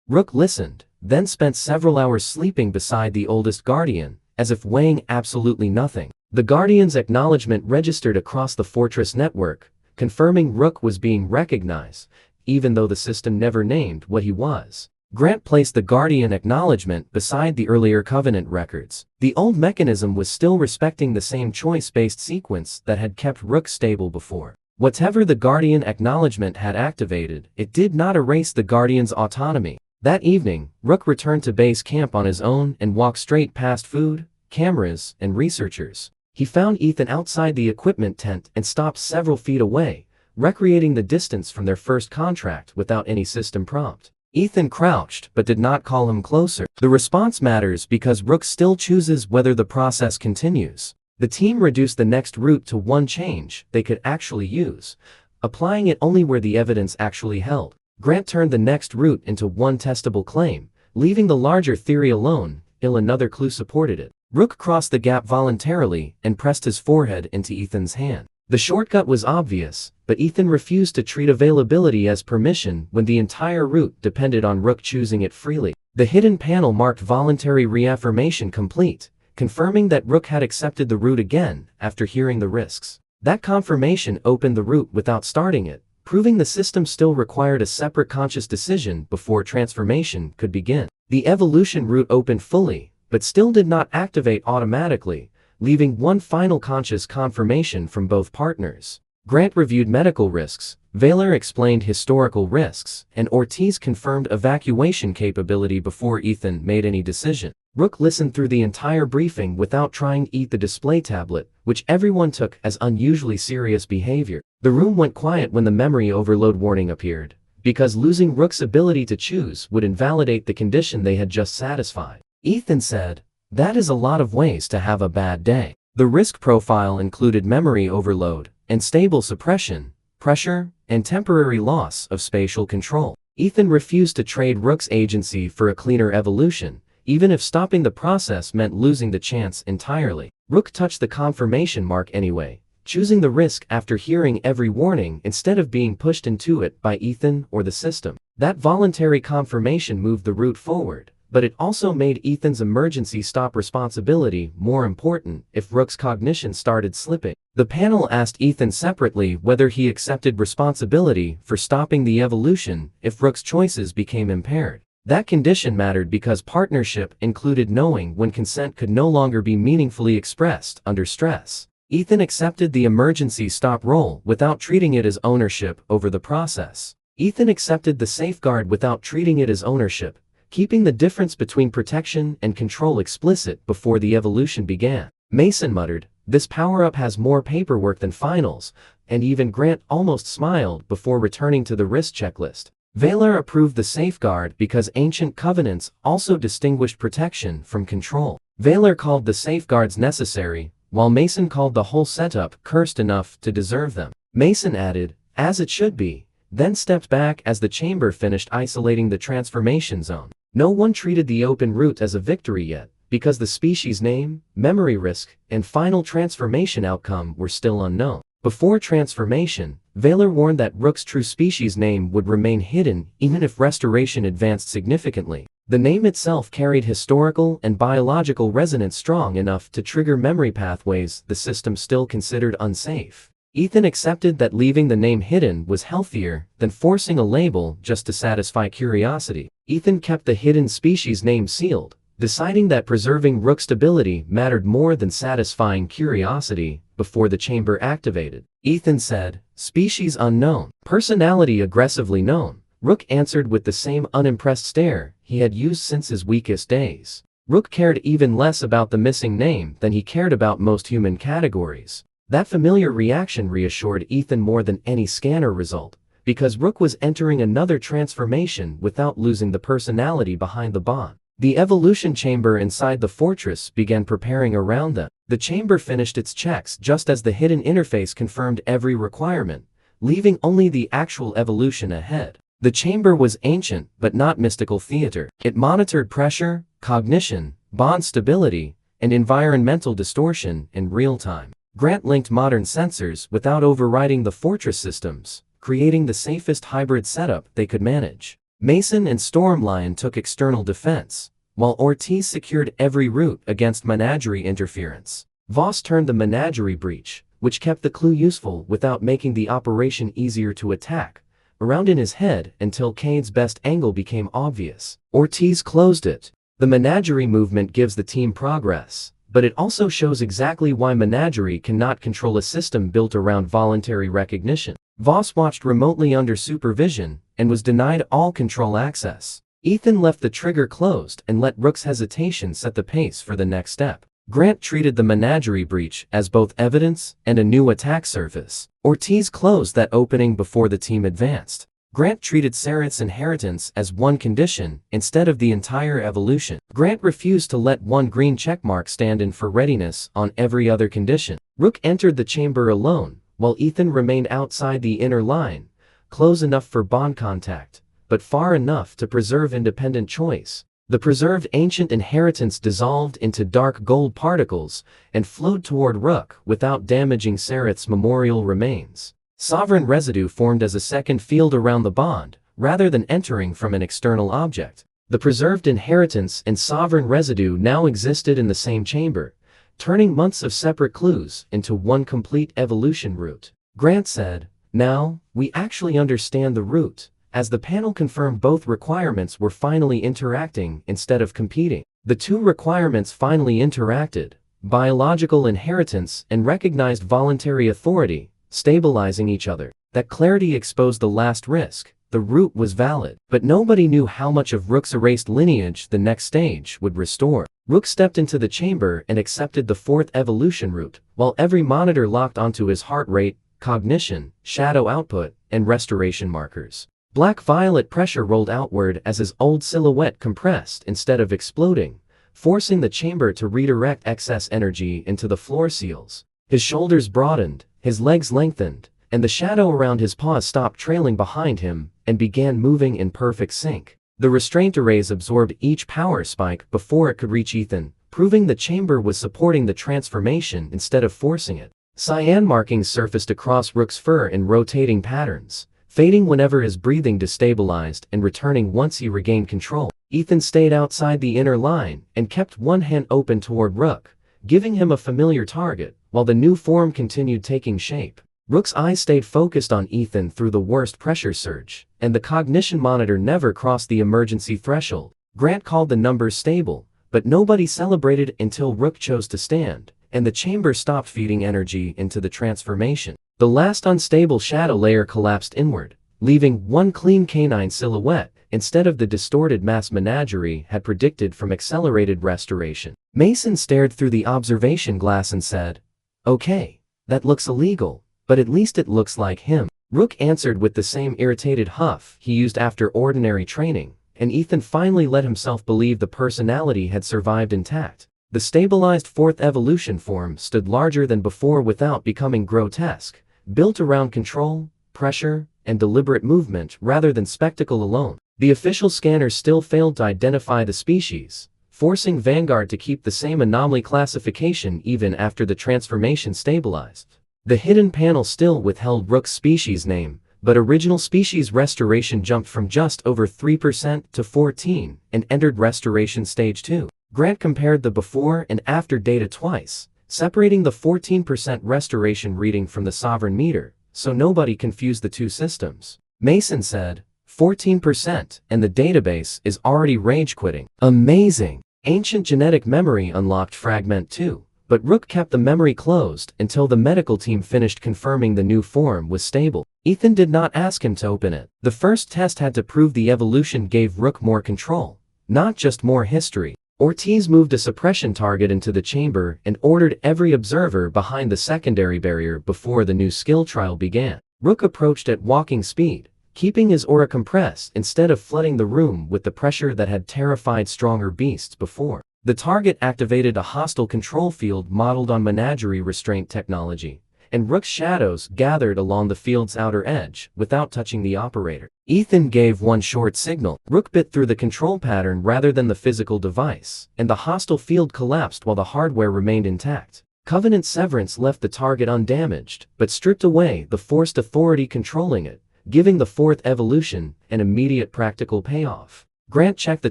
Rook listened, then spent several hours sleeping beside the oldest Guardian, as if weighing absolutely nothing. The Guardian's acknowledgement registered across the fortress network, confirming Rook was being recognized, even though the system never named what he was. Grant placed the Guardian acknowledgement beside the earlier Covenant records. The old mechanism was still respecting the same choice-based sequence that had kept Rook stable before. Whatever the Guardian acknowledgement had activated, it did not erase the Guardian's autonomy. That evening, Rook returned to base camp on his own and walked straight past food, cameras, and researchers. He found Ethan outside the equipment tent and stopped several feet away, recreating the distance from their first contract without any system prompt. Ethan crouched but did not call him closer. The response matters because Rook still chooses whether the process continues. The team reduced the next route to one change they could actually use, applying it only where the evidence actually held. Grant turned the next route into one testable claim, leaving the larger theory alone, till another clue supported it. Rook crossed the gap voluntarily and pressed his forehead into Ethan's hand. The shortcut was obvious, but Ethan refused to treat availability as permission when the entire route depended on Rook choosing it freely. The hidden panel marked voluntary reaffirmation complete, confirming that Rook had accepted the route again after hearing the risks. That confirmation opened the root without starting it, proving the system still required a separate conscious decision before transformation could begin. The evolution root opened fully, but still did not activate automatically, leaving one final conscious confirmation from both partners. Grant reviewed medical risks, Valor explained historical risks, and Ortiz confirmed evacuation capability before Ethan made any decision. Rook listened through the entire briefing without trying to eat the display tablet, which everyone took as unusually serious behavior. The room went quiet when the memory overload warning appeared, because losing Rook's ability to choose would invalidate the condition they had just satisfied. Ethan said, "That is a lot of ways to have a bad day." The risk profile included memory overload, unstable suppression, pressure, and temporary loss of spatial control. Ethan refused to trade Rook's agency for a cleaner evolution, even if stopping the process meant losing the chance entirely. Rook touched the confirmation mark anyway, choosing the risk after hearing every warning instead of being pushed into it by Ethan or the system. That voluntary confirmation moved the root forward, but it also made Ethan's emergency stop responsibility more important if Rook's cognition started slipping. The panel asked Ethan separately whether he accepted responsibility for stopping the evolution if Rook's choices became impaired. That condition mattered because partnership included knowing when consent could no longer be meaningfully expressed under stress. Ethan accepted the emergency stop role without treating it as ownership over the process. Ethan accepted the safeguard without treating it as ownership, keeping the difference between protection and control explicit before the evolution began. Mason muttered, "This power-up has more paperwork than finals," and even Grant almost smiled before returning to the risk checklist. Valor approved the safeguard because ancient covenants also distinguished protection from control. Valor called the safeguards necessary, while Mason called the whole setup cursed enough to deserve them. Mason added, "As it should be," then stepped back as the chamber finished isolating the transformation zone. No one treated the open route as a victory yet, because the species name, memory risk, and final transformation outcome were still unknown. Before transformation, Valor warned that Rook's true species name would remain hidden even if restoration advanced significantly. The name itself carried historical and biological resonance strong enough to trigger memory pathways the system still considered unsafe. Ethan accepted that leaving the name hidden was healthier than forcing a label just to satisfy curiosity. Ethan kept the hidden species name sealed, deciding that preserving Rook's stability mattered more than satisfying curiosity before the chamber activated. Ethan said, "Species unknown, personality aggressively known." Rook answered with the same unimpressed stare he had used since his weakest days. Rook cared even less about the missing name than he cared about most human categories. That familiar reaction reassured Ethan more than any scanner result, because Rook was entering another transformation without losing the personality behind the bond. The evolution chamber inside the fortress began preparing around them. The chamber finished its checks just as the hidden interface confirmed every requirement, leaving only the actual evolution ahead. The chamber was ancient but not mystical theater. It monitored pressure, cognition, bond stability, and environmental distortion in real time. Grant linked modern sensors without overriding the fortress systems, creating the safest hybrid setup they could manage. Mason and Stormlion took external defense, while Ortiz secured every route against menagerie interference. Voss turned the menagerie breach, which kept the clue useful without making the operation easier to attack, around in his head until Cade's best angle became obvious. Ortiz closed it. The menagerie movement gives the team progress, but it also shows exactly why menagerie cannot control a system built around voluntary recognition. Voss watched remotely under supervision and was denied all control access. Ethan left the trigger closed and let Rook's hesitation set the pace for the next step. Grant treated the menagerie breach as both evidence and a new attack surface. Ortiz closed that opening before the team advanced. Grant treated Sareth's inheritance as one condition instead of the entire evolution. Grant refused to let one green checkmark stand in for readiness on every other condition. Rook entered the chamber alone, while Ethan remained outside the inner line, close enough for bond contact, but far enough to preserve independent choice. The preserved ancient inheritance dissolved into dark gold particles and flowed toward Rook without damaging Sareth's memorial remains. Sovereign residue formed as a second field around the bond, rather than entering from an external object. The preserved inheritance and sovereign residue now existed in the same chamber, turning months of separate clues into one complete evolution route. Grant said, "Now, we actually understand the route," as the panel confirmed both requirements were finally interacting instead of competing. The two requirements finally interacted, biological inheritance and recognized voluntary authority, stabilizing each other. That clarity exposed the last risk. The route was valid, but nobody knew how much of Rook's erased lineage the next stage would restore. Rook stepped into the chamber and accepted the fourth evolution route, while every monitor locked onto his heart rate, cognition, shadow output, and restoration markers. Black-violet pressure rolled outward as his old silhouette compressed instead of exploding, forcing the chamber to redirect excess energy into the floor seals. His shoulders broadened, his legs lengthened, and the shadow around his paws stopped trailing behind him and began moving in perfect sync. The restraint arrays absorbed each power spike before it could reach Ethan, proving the chamber was supporting the transformation instead of forcing it. Cyan markings surfaced across Rook's fur in rotating patterns, fading whenever his breathing destabilized and returning once he regained control. Ethan stayed outside the inner line and kept one hand open toward Rook, giving him a familiar target, while the new form continued taking shape. Rook's eyes stayed focused on Ethan through the worst pressure surge, and the cognition monitor never crossed the emergency threshold. Grant called the numbers stable, but nobody celebrated until Rook chose to stand, and the chamber stopped feeding energy into the transformation. The last unstable shadow layer collapsed inward, leaving one clean canine silhouette instead of the distorted mass menagerie had predicted from accelerated restoration. Mason stared through the observation glass and said, "Okay, that looks illegal. But at least it looks like him." Rook answered with the same irritated huff he used after ordinary training, and Ethan finally let himself believe the personality had survived intact. The stabilized fourth evolution form stood larger than before without becoming grotesque, built around control, pressure, and deliberate movement rather than spectacle alone. The official scanners still failed to identify the species, forcing Vanguard to keep the same anomaly classification even after the transformation stabilized. The hidden panel still withheld Rook's species name, but original species restoration jumped from just over 3% to 14% and entered restoration stage 2. Grant compared the before and after data twice, separating the 14% restoration reading from the sovereign meter, so nobody confused the two systems. Mason said, 14%, and the database is already rage-quitting. Amazing! Ancient genetic memory unlocked Fragment 2. But Rook kept the memory closed until the medical team finished confirming the new form was stable. Ethan did not ask him to open it. The first test had to prove the evolution gave Rook more control, not just more history. Ortiz moved a suppression target into the chamber and ordered every observer behind the secondary barrier before the new skill trial began. Rook approached at walking speed, keeping his aura compressed instead of flooding the room with the pressure that had terrified stronger beasts before. The target activated a hostile control field modeled on menagerie restraint technology, and Rook's shadows gathered along the field's outer edge without touching the operator. Ethan gave one short signal. Rook bit through the control pattern rather than the physical device, and the hostile field collapsed while the hardware remained intact. Covenant Severance left the target undamaged, but stripped away the forced authority controlling it, giving the fourth evolution an immediate practical payoff. Grant checked the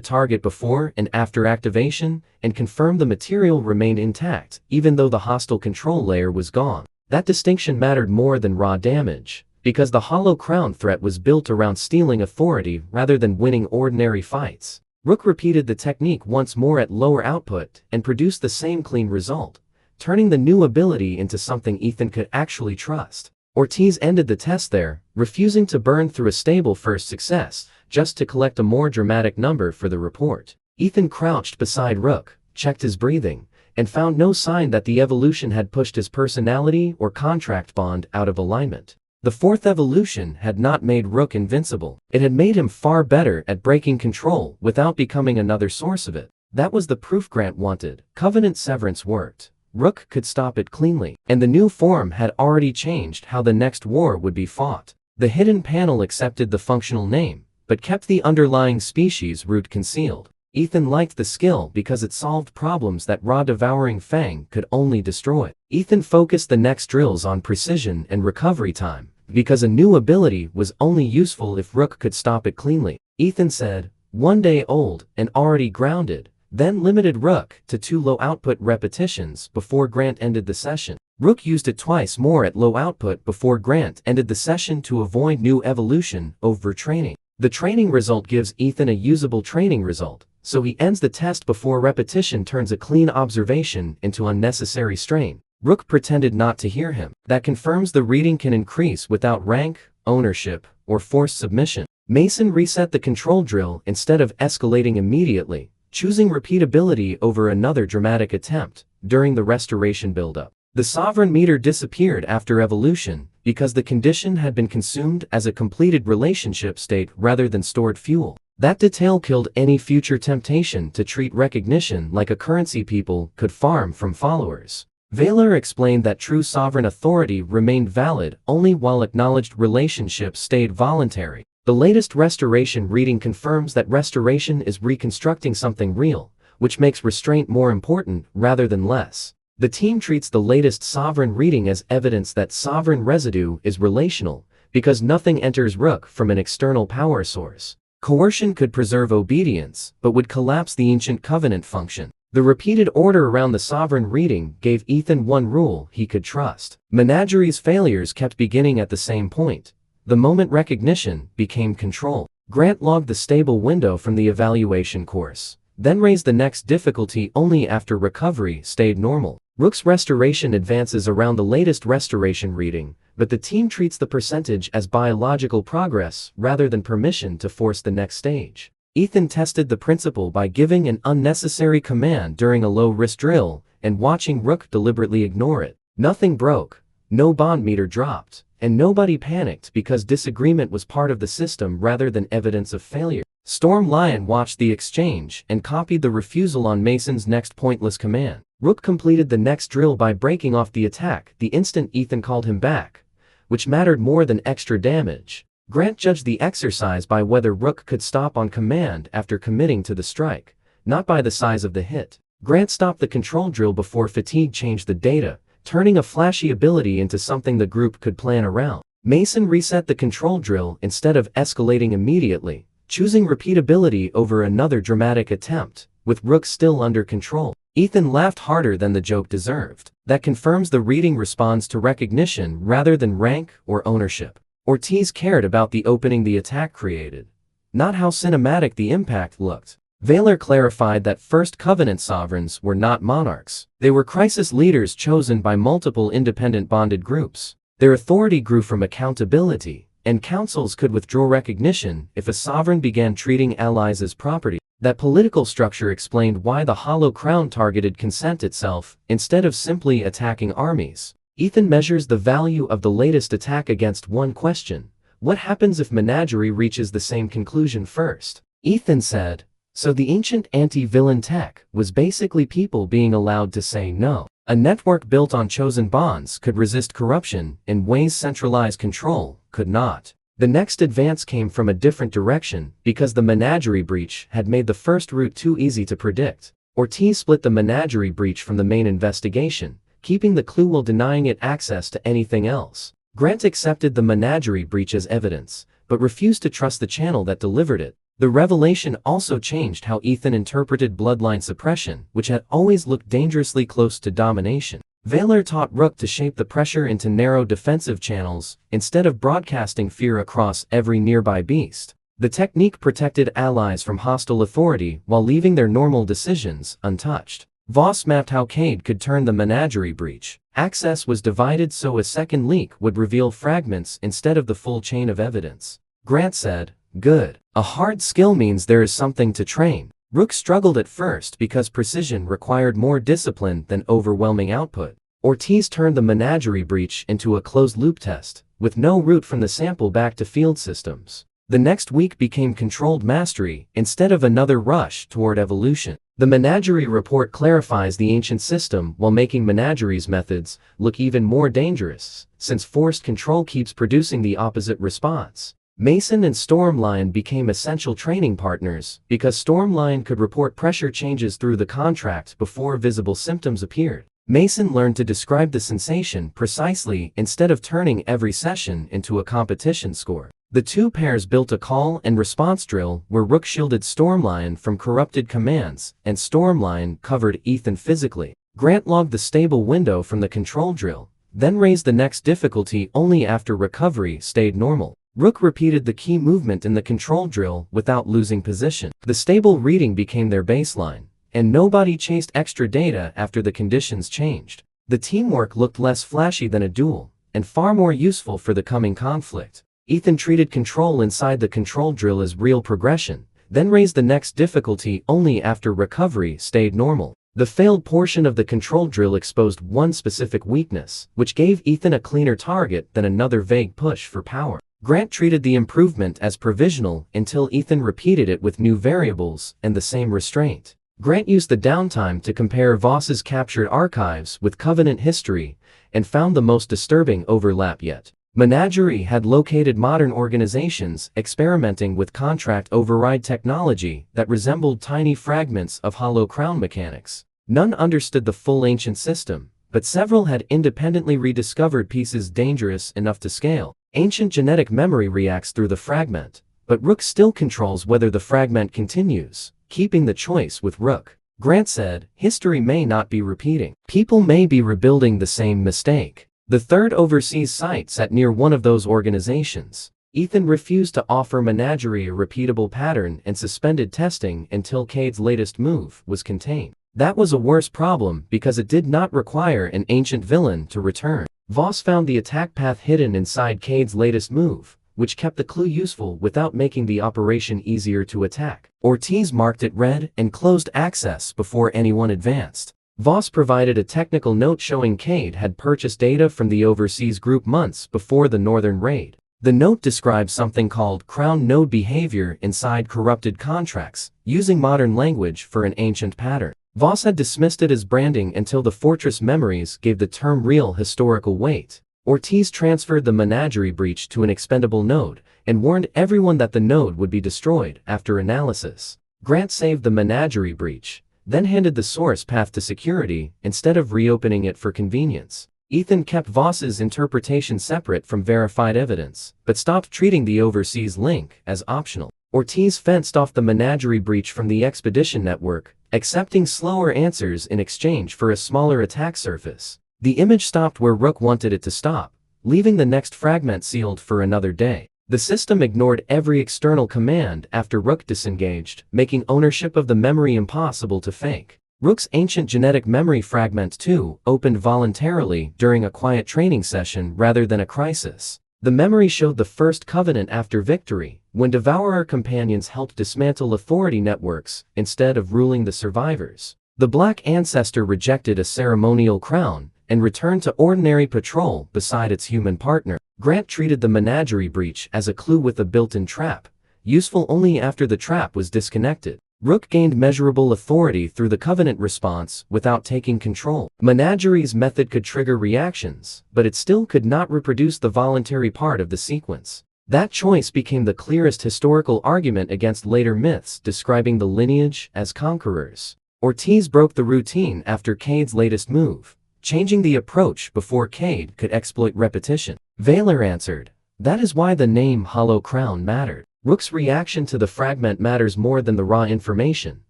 target before and after activation, and confirmed the material remained intact, even though the hostile control layer was gone. That distinction mattered more than raw damage, because the Hollow Crown threat was built around stealing authority rather than winning ordinary fights. Rook repeated the technique once more at lower output and produced the same clean result, turning the new ability into something Ethan could actually trust. Ortiz ended the test there, refusing to burn through a stable first success, just to collect a more dramatic number for the report. Ethan crouched beside Rook, checked his breathing, and found no sign that the evolution had pushed his personality or contract bond out of alignment. The fourth evolution had not made Rook invincible. It had made him far better at breaking control without becoming another source of it. That was the proof Grant wanted. Covenant Severance worked. Rook could stop it cleanly, and the new form had already changed how the next war would be fought. The hidden panel accepted the functional name, but kept the underlying species root concealed. Ethan liked the skill because it solved problems that raw devouring Fang could only destroy. Ethan focused the next drills on precision and recovery time, because a new ability was only useful if Rook could stop it cleanly. Ethan said, "1 day old and already grounded, then limited Rook to 2 low output repetitions before Grant ended the session. Rook used it twice more at low output before Grant ended the session to avoid new evolution overtraining. The training result gives Ethan a usable training result, so he ends the test before repetition turns a clean observation into unnecessary strain. Rook pretended not to hear him. That confirms the reading can increase without rank, ownership, or forced submission. Mason reset the control drill instead of escalating immediately, choosing repeatability over another dramatic attempt during the restoration buildup. The sovereign meter disappeared after evolution because the condition had been consumed as a completed relationship state rather than stored fuel. That detail killed any future temptation to treat recognition like a currency people could farm from followers. Valor explained that true sovereign authority remained valid only while acknowledged relationships stayed voluntary. The latest restoration reading confirms that restoration is reconstructing something real, which makes restraint more important rather than less. The team treats the latest sovereign reading as evidence that sovereign residue is relational, because nothing enters Rook from an external power source. Coercion could preserve obedience, but would collapse the ancient covenant function. The repeated order around the sovereign reading gave Ethan one rule he could trust. Menagerie's failures kept beginning at the same point. The moment recognition became control. Grant logged the stable window from the evaluation course, then raised the next difficulty only after recovery stayed normal. Rook's restoration advances around the latest restoration reading, but the team treats the percentage as biological progress rather than permission to force the next stage. Ethan tested the principle by giving an unnecessary command during a low-risk drill and watching Rook deliberately ignore it. Nothing broke, no bond meter dropped, and nobody panicked because disagreement was part of the system rather than evidence of failure. Storm Lion watched the exchange and copied the refusal on Mason's next pointless command. Rook completed the next drill by breaking off the attack the instant Ethan called him back, which mattered more than extra damage. Grant judged the exercise by whether Rook could stop on command after committing to the strike, not by the size of the hit. Grant stopped the control drill before fatigue changed the data, turning a flashy ability into something the group could plan around. Mason reset the control drill instead of escalating immediately, choosing repeatability over another dramatic attempt, with Rook still under control. Ethan laughed harder than the joke deserved. That confirms the reading responds to recognition rather than rank or ownership. Ortiz cared about the opening the attack created, not how cinematic the impact looked. Valor clarified that First Covenant sovereigns were not monarchs. They were crisis leaders chosen by multiple independent bonded groups. Their authority grew from accountability, and councils could withdraw recognition if a sovereign began treating allies as property. That political structure explained why the Hollow Crown targeted consent itself, instead of simply attacking armies. Ethan measures the value of the latest attack against one question: what happens if Menagerie reaches the same conclusion first? Ethan said, so the ancient anti-villain tech was basically people being allowed to say no. A network built on chosen bonds could resist corruption in ways centralized control could not. The next advance came from a different direction because the Menagerie breach had made the first route too easy to predict. Ortiz split the Menagerie breach from the main investigation, keeping the clue while denying it access to anything else. Grant accepted the Menagerie breach as evidence, but refused to trust the channel that delivered it. The revelation also changed how Ethan interpreted Bloodline suppression, which had always looked dangerously close to domination. Valor taught Rook to shape the pressure into narrow defensive channels, instead of broadcasting fear across every nearby beast. The technique protected allies from hostile authority while leaving their normal decisions untouched. Voss mapped how Cade could turn the Menagerie breach. Access was divided so a second leak would reveal fragments instead of the full chain of evidence. Grant said, good. A hard skill means there is something to train. Rook struggled at first because precision required more discipline than overwhelming output. Ortiz turned the Menagerie breach into a closed-loop test, with no route from the sample back to field systems. The next week became controlled mastery instead of another rush toward evolution. The Menagerie report clarifies the ancient system while making Menagerie's methods look even more dangerous, since forced control keeps producing the opposite response. Mason and Stormlion became essential training partners because Stormlion could report pressure changes through the contract before visible symptoms appeared. Mason learned to describe the sensation precisely instead of turning every session into a competition score. The two pairs built a call and response drill where Rook shielded Stormlion from corrupted commands and Stormlion covered Ethan physically. Grant logged the stable window from the control drill, then raised the next difficulty only after recovery stayed normal. Rook repeated the key movement in the control drill without losing position. The stable reading became their baseline, and nobody chased extra data after the conditions changed. The teamwork looked less flashy than a duel, and far more useful for the coming conflict. Ethan treated control inside the control drill as real progression, then raised the next difficulty only after recovery stayed normal. The failed portion of the control drill exposed one specific weakness, which gave Ethan a cleaner target than another vague push for power. Grant treated the improvement as provisional until Ethan repeated it with new variables and the same restraint. Grant used the downtime to compare Voss's captured archives with Covenant history and found the most disturbing overlap yet. Menagerie had located modern organizations experimenting with contract override technology that resembled tiny fragments of Hollow Crown mechanics. None understood the full ancient system, but several had independently rediscovered pieces dangerous enough to scale. Ancient genetic memory reacts through the fragment, but Rook still controls whether the fragment continues, keeping the choice with Rook. Grant said, history may not be repeating. People may be rebuilding the same mistake. The third overseas site sat near one of those organizations. Ethan refused to offer Menagerie a repeatable pattern and suspended testing until Cade's latest move was contained. That was a worse problem because it did not require an ancient villain to return. Voss found the attack path hidden inside Cade's latest move, which kept the clue useful without making the operation easier to attack. Ortiz marked it red and closed access before anyone advanced. Voss provided a technical note showing Cade had purchased data from the overseas group months before the northern raid. The note describes something called crown node behavior inside corrupted contracts, using modern language for an ancient pattern. Voss had dismissed it as branding until the Fortress memories gave the term real historical weight. Ortiz transferred the Menagerie breach to an expendable node and warned everyone that the node would be destroyed after analysis. Grant saved the Menagerie breach, then handed the source path to security instead of reopening it for convenience. Ethan kept Voss's interpretation separate from verified evidence, but stopped treating the overseas link as optional. Ortiz fenced off the Menagerie breach from the expedition network, accepting slower answers in exchange for a smaller attack surface. The image stopped where Rook wanted it to stop, leaving the next fragment sealed for another day. The system ignored every external command after Rook disengaged, making ownership of the memory impossible to fake. Rook's ancient genetic memory fragment 2 opened voluntarily during a quiet training session rather than a crisis. The memory showed the first Covenant after victory, when Devourer companions helped dismantle authority networks instead of ruling the survivors. The Black Ancestor rejected a ceremonial crown and returned to ordinary patrol beside its human partner. Grant treated the Menagerie breach as a clue with a built-in trap, useful only after the trap was disconnected. Rook gained measurable authority through the Covenant response without taking control. Menagerie's method could trigger reactions, but it still could not reproduce the voluntary part of the sequence. That choice became the clearest historical argument against later myths describing the lineage as conquerors. Ortiz broke the routine after Cade's latest move, changing the approach before Cade could exploit repetition. Valor answered, that is why the name Hollow Crown mattered. Rook's reaction to the fragment matters more than the raw information,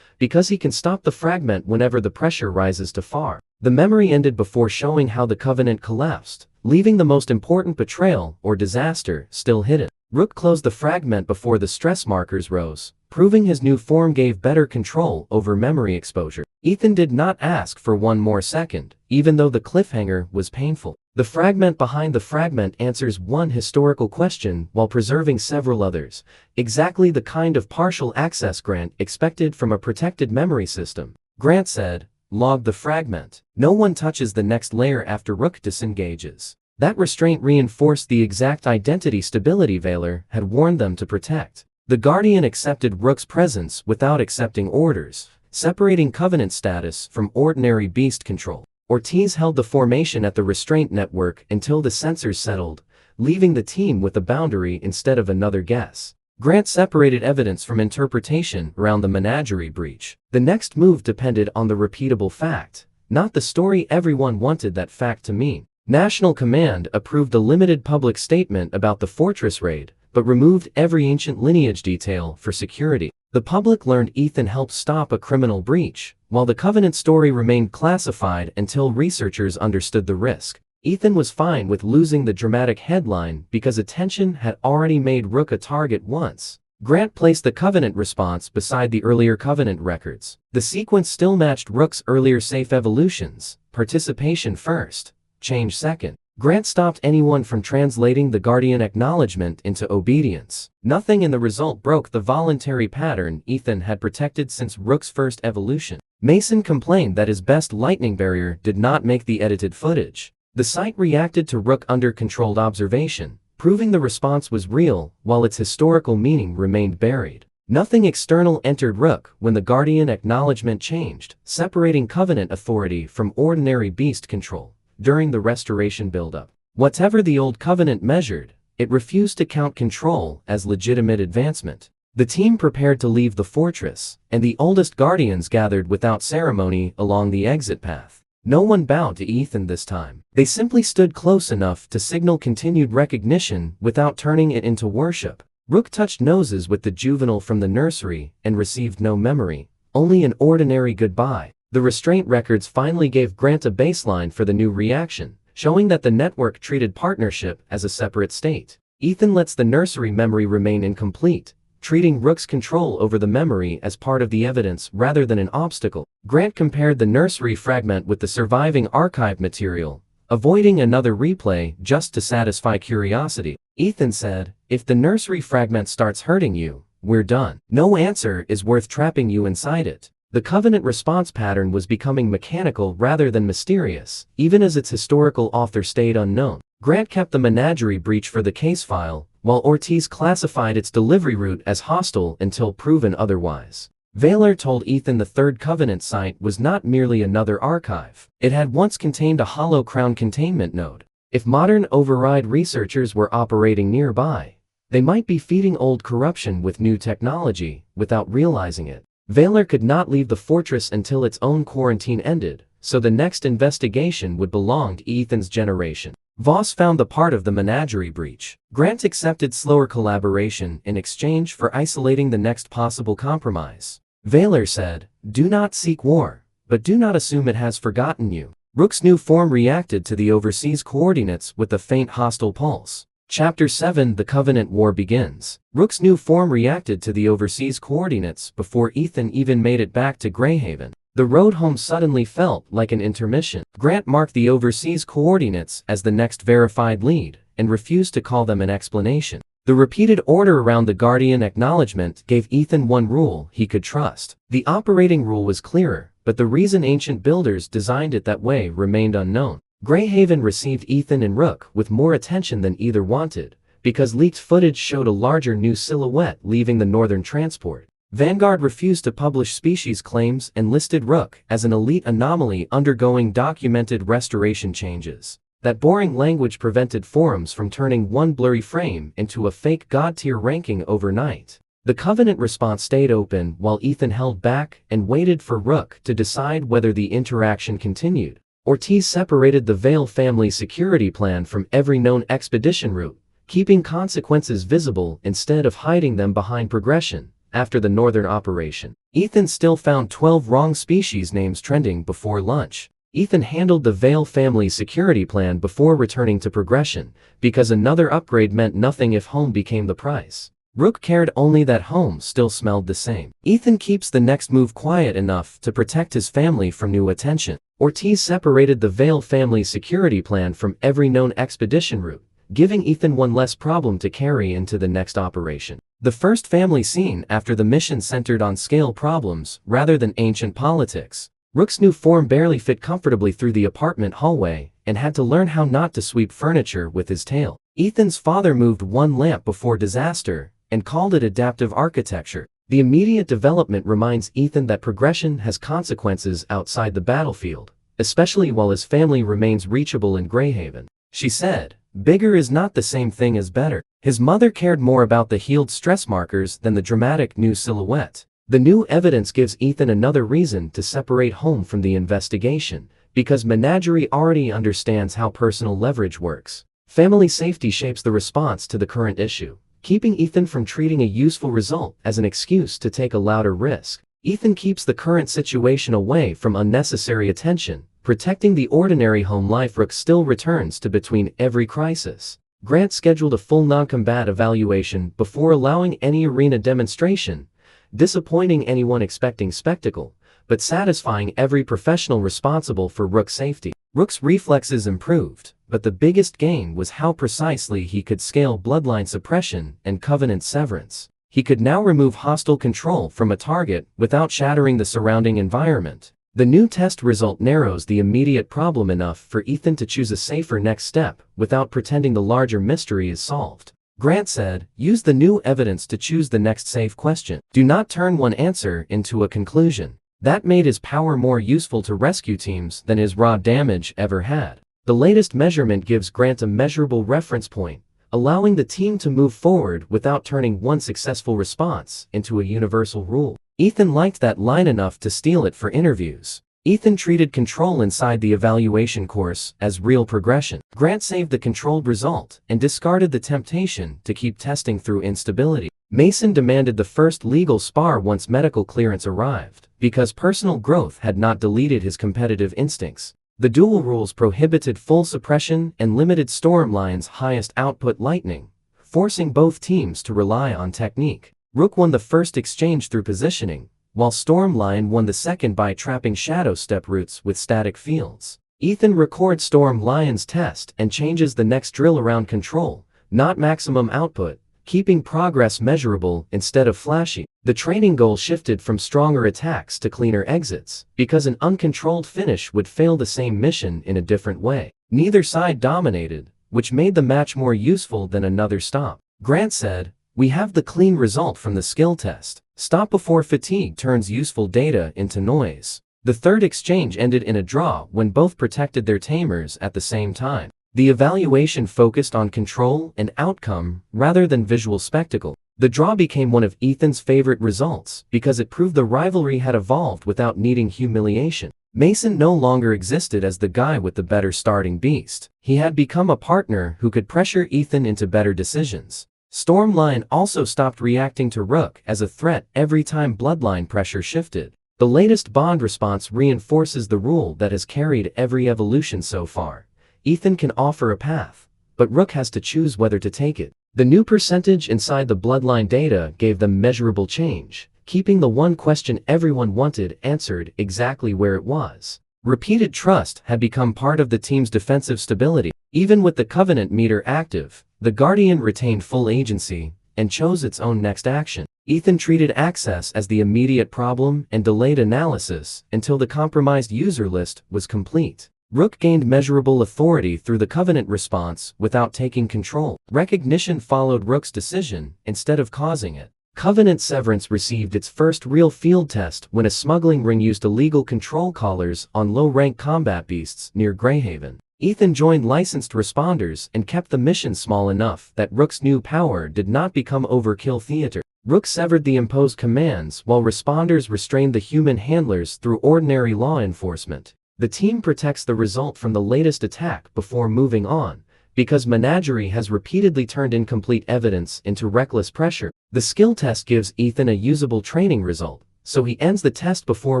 because he can stop the fragment whenever the pressure rises too far. The memory ended before showing how the Covenant collapsed, leaving the most important betrayal or disaster still hidden. Rook closed the fragment before the stress markers rose, proving his new form gave better control over memory exposure. Ethan did not ask for one more second, even though the cliffhanger was painful. The fragment behind the fragment answers one historical question while preserving several others, exactly the kind of partial access Grant expected from a protected memory system. Grant said, log the fragment. No one touches the next layer after Rook disengages. That restraint reinforced the exact identity stability Valor had warned them to protect. The Guardian accepted Rook's presence without accepting orders, separating Covenant status from ordinary beast control. Ortiz held the formation at the restraint network until the sensors settled, leaving the team with a boundary instead of another guess. Grant separated evidence from interpretation around the Menagerie breach. The next move depended on the repeatable fact, not the story everyone wanted that fact to mean. National Command approved a limited public statement about the Fortress raid, but removed every ancient lineage detail for security. The public learned Ethan helped stop a criminal breach, while the Covenant story remained classified until researchers understood the risk. Ethan was fine with losing the dramatic headline because attention had already made Rook a target once. Grant placed the Covenant response beside the earlier Covenant records. The sequence still matched Rook's earlier safe evolutions: participation first, change second. Grant stopped anyone from translating the Guardian acknowledgement into obedience. Nothing in the result broke the voluntary pattern Ethan had protected since Rook's first evolution. Mason complained that his best lightning barrier did not make the edited footage. The site reacted to Rook under controlled observation, proving the response was real while its historical meaning remained buried. Nothing external entered Rook when the Guardian acknowledgement changed, separating Covenant authority from ordinary beast control. During the restoration buildup, whatever the old Covenant measured, it refused to count control as legitimate advancement. The team prepared to leave the fortress, and the oldest Guardians gathered without ceremony along the exit path. No one bowed to Ethan this time. They simply stood close enough to signal continued recognition without turning it into worship. Rook touched noses with the juvenile from the nursery and received no memory, only an ordinary goodbye. The restraint records finally gave Grant a baseline for the new reaction, showing that the network treated partnership as a separate state. Ethan lets the nursery memory remain incomplete, treating Rook's control over the memory as part of the evidence rather than an obstacle. Grant compared the nursery fragment with the surviving archive material, avoiding another replay just to satisfy curiosity. Ethan said, "If the nursery fragment starts hurting you, we're done. No answer is worth trapping you inside it." The Covenant response pattern was becoming mechanical rather than mysterious, even as its historical author stayed unknown. Grant kept the menagerie breach for the case file, while Ortiz classified its delivery route as hostile until proven otherwise. Vaylor told Ethan the third Covenant site was not merely another archive. It had once contained a hollow crown containment node. If modern override researchers were operating nearby, they might be feeding old corruption with new technology without realizing it. Vaylor could not leave the fortress until its own quarantine ended, so the next investigation would belong to Ethan's generation. Voss found the part of the menagerie breach. Grant accepted slower collaboration in exchange for isolating the next possible compromise. Vaylor said, "Do not seek war, but do not assume it has forgotten you." Rook's new form reacted to the overseas coordinates with a faint hostile pulse. Chapter 7: The Covenant War begins. Rook's new form reacted to the overseas coordinates before Ethan even made it back to Greyhaven. The road home suddenly felt like an intermission. Grant marked the overseas coordinates as the next verified lead, and refused to call them an explanation. The repeated order around the Guardian acknowledgement gave Ethan one rule he could trust. The operating rule was clearer, but the reason ancient builders designed it that way remained unknown. Greyhaven received Ethan and Rook with more attention than either wanted, because leaked footage showed a larger new silhouette leaving the northern transport. Vanguard refused to publish species claims and listed Rook as an elite anomaly undergoing documented restoration changes. That boring language prevented forums from turning one blurry frame into a fake god-tier ranking overnight. The Covenant response stayed open while Ethan held back and waited for Rook to decide whether the interaction continued. Ortiz separated the Vale family security plan from every known expedition route, keeping consequences visible instead of hiding them behind progression. After the northern operation, Ethan still found 12 wrong species names trending before lunch. Ethan handled the Vale family security plan before returning to progression, because another upgrade meant nothing if home became the price. Rook cared only that home still smelled the same. Ethan keeps the next move quiet enough to protect his family from new attention. Ortiz separated the Vale family security plan from every known expedition route, giving Ethan one less problem to carry into the next operation. The first family scene after the mission centered on scale problems rather than ancient politics. Rook's new form barely fit comfortably through the apartment hallway and had to learn how not to sweep furniture with his tail. Ethan's father moved one lamp before disaster and called it adaptive architecture. The immediate development reminds Ethan that progression has consequences outside the battlefield, especially while his family remains reachable in Greyhaven. She said, "Bigger is not the same thing as better." His mother cared more about the healed stress markers than the dramatic new silhouette. The new evidence gives Ethan another reason to separate home from the investigation, because Menagerie already understands how personal leverage works. Family safety shapes the response to the current issue. keeping Ethan from treating a useful result as an excuse to take a louder risk. Ethan keeps the current situation away from unnecessary attention, protecting the ordinary home life. Rook still returns to between every crisis. Grant scheduled a full non-combat evaluation before allowing any arena demonstration, disappointing anyone expecting spectacle, but satisfying every professional responsible for Rook's safety. Rook's reflexes improved, but the biggest gain was how precisely he could scale bloodline suppression and covenant severance. He could now remove hostile control from a target without shattering the surrounding environment. The new test result narrows the immediate problem enough for Ethan to choose a safer next step without pretending the larger mystery is solved. Grant said, "Use the new evidence to choose the next safe question. Do not turn one answer into a conclusion." That made his power more useful to rescue teams than his raw damage ever had. The latest measurement gives Grant a measurable reference point, allowing the team to move forward without turning one successful response into a universal rule. Ethan liked that line enough to steal it for interviews. Ethan treated control inside the evaluation course as real progression. Grant saved the controlled result and discarded the temptation to keep testing through instability. Mason demanded the first legal spar once medical clearance arrived, because personal growth had not deleted his competitive instincts. The duel rules prohibited full suppression and limited Stormlion's highest output lightning, forcing both teams to rely on technique. Rook won the first exchange through positioning, while Stormlion won the second by trapping Shadow Step roots with static fields. Ethan records Stormlion's test and changes the next drill around control, not maximum output, keeping progress measurable instead of flashy. The training goal shifted from stronger attacks to cleaner exits, because an uncontrolled finish would fail the same mission in a different way. Neither side dominated, which made the match more useful than another stop. Grant said, "We have the clean result from the skill test. Stop before fatigue turns useful data into noise." The third exchange ended in a draw when both protected their tamers at the same time. The evaluation focused on control and outcome rather than visual spectacle. The draw became one of Ethan's favorite results because it proved the rivalry had evolved without needing humiliation. Mason no longer existed as the guy with the better starting beast. He had become a partner who could pressure Ethan into better decisions. Stormlion also stopped reacting to Rook as a threat every time Bloodline pressure shifted. The latest Bond response reinforces the rule that has carried every evolution so far. Ethan can offer a path, but Rook has to choose whether to take it. The new percentage inside the Bloodline data gave them measurable change, keeping the one question everyone wanted answered exactly where it was. Repeated trust had become part of the team's defensive stability. Even with the Covenant meter active, the Guardian retained full agency and chose its own next action. Ethan treated access as the immediate problem and delayed analysis until the compromised user list was complete. Rook gained measurable authority through the Covenant response without taking control. Recognition followed Rook's decision instead of causing it. Covenant Severance received its first real field test when a smuggling ring used illegal control collars on low-rank combat beasts near Greyhaven. Ethan joined licensed responders and kept the mission small enough that Rook's new power did not become overkill theater. Rook severed the imposed commands while responders restrained the human handlers through ordinary law enforcement. The team protects the result from the latest attack before moving on, because Menagerie has repeatedly turned incomplete evidence into reckless pressure. The skill test gives Ethan a usable training result, so he ends the test before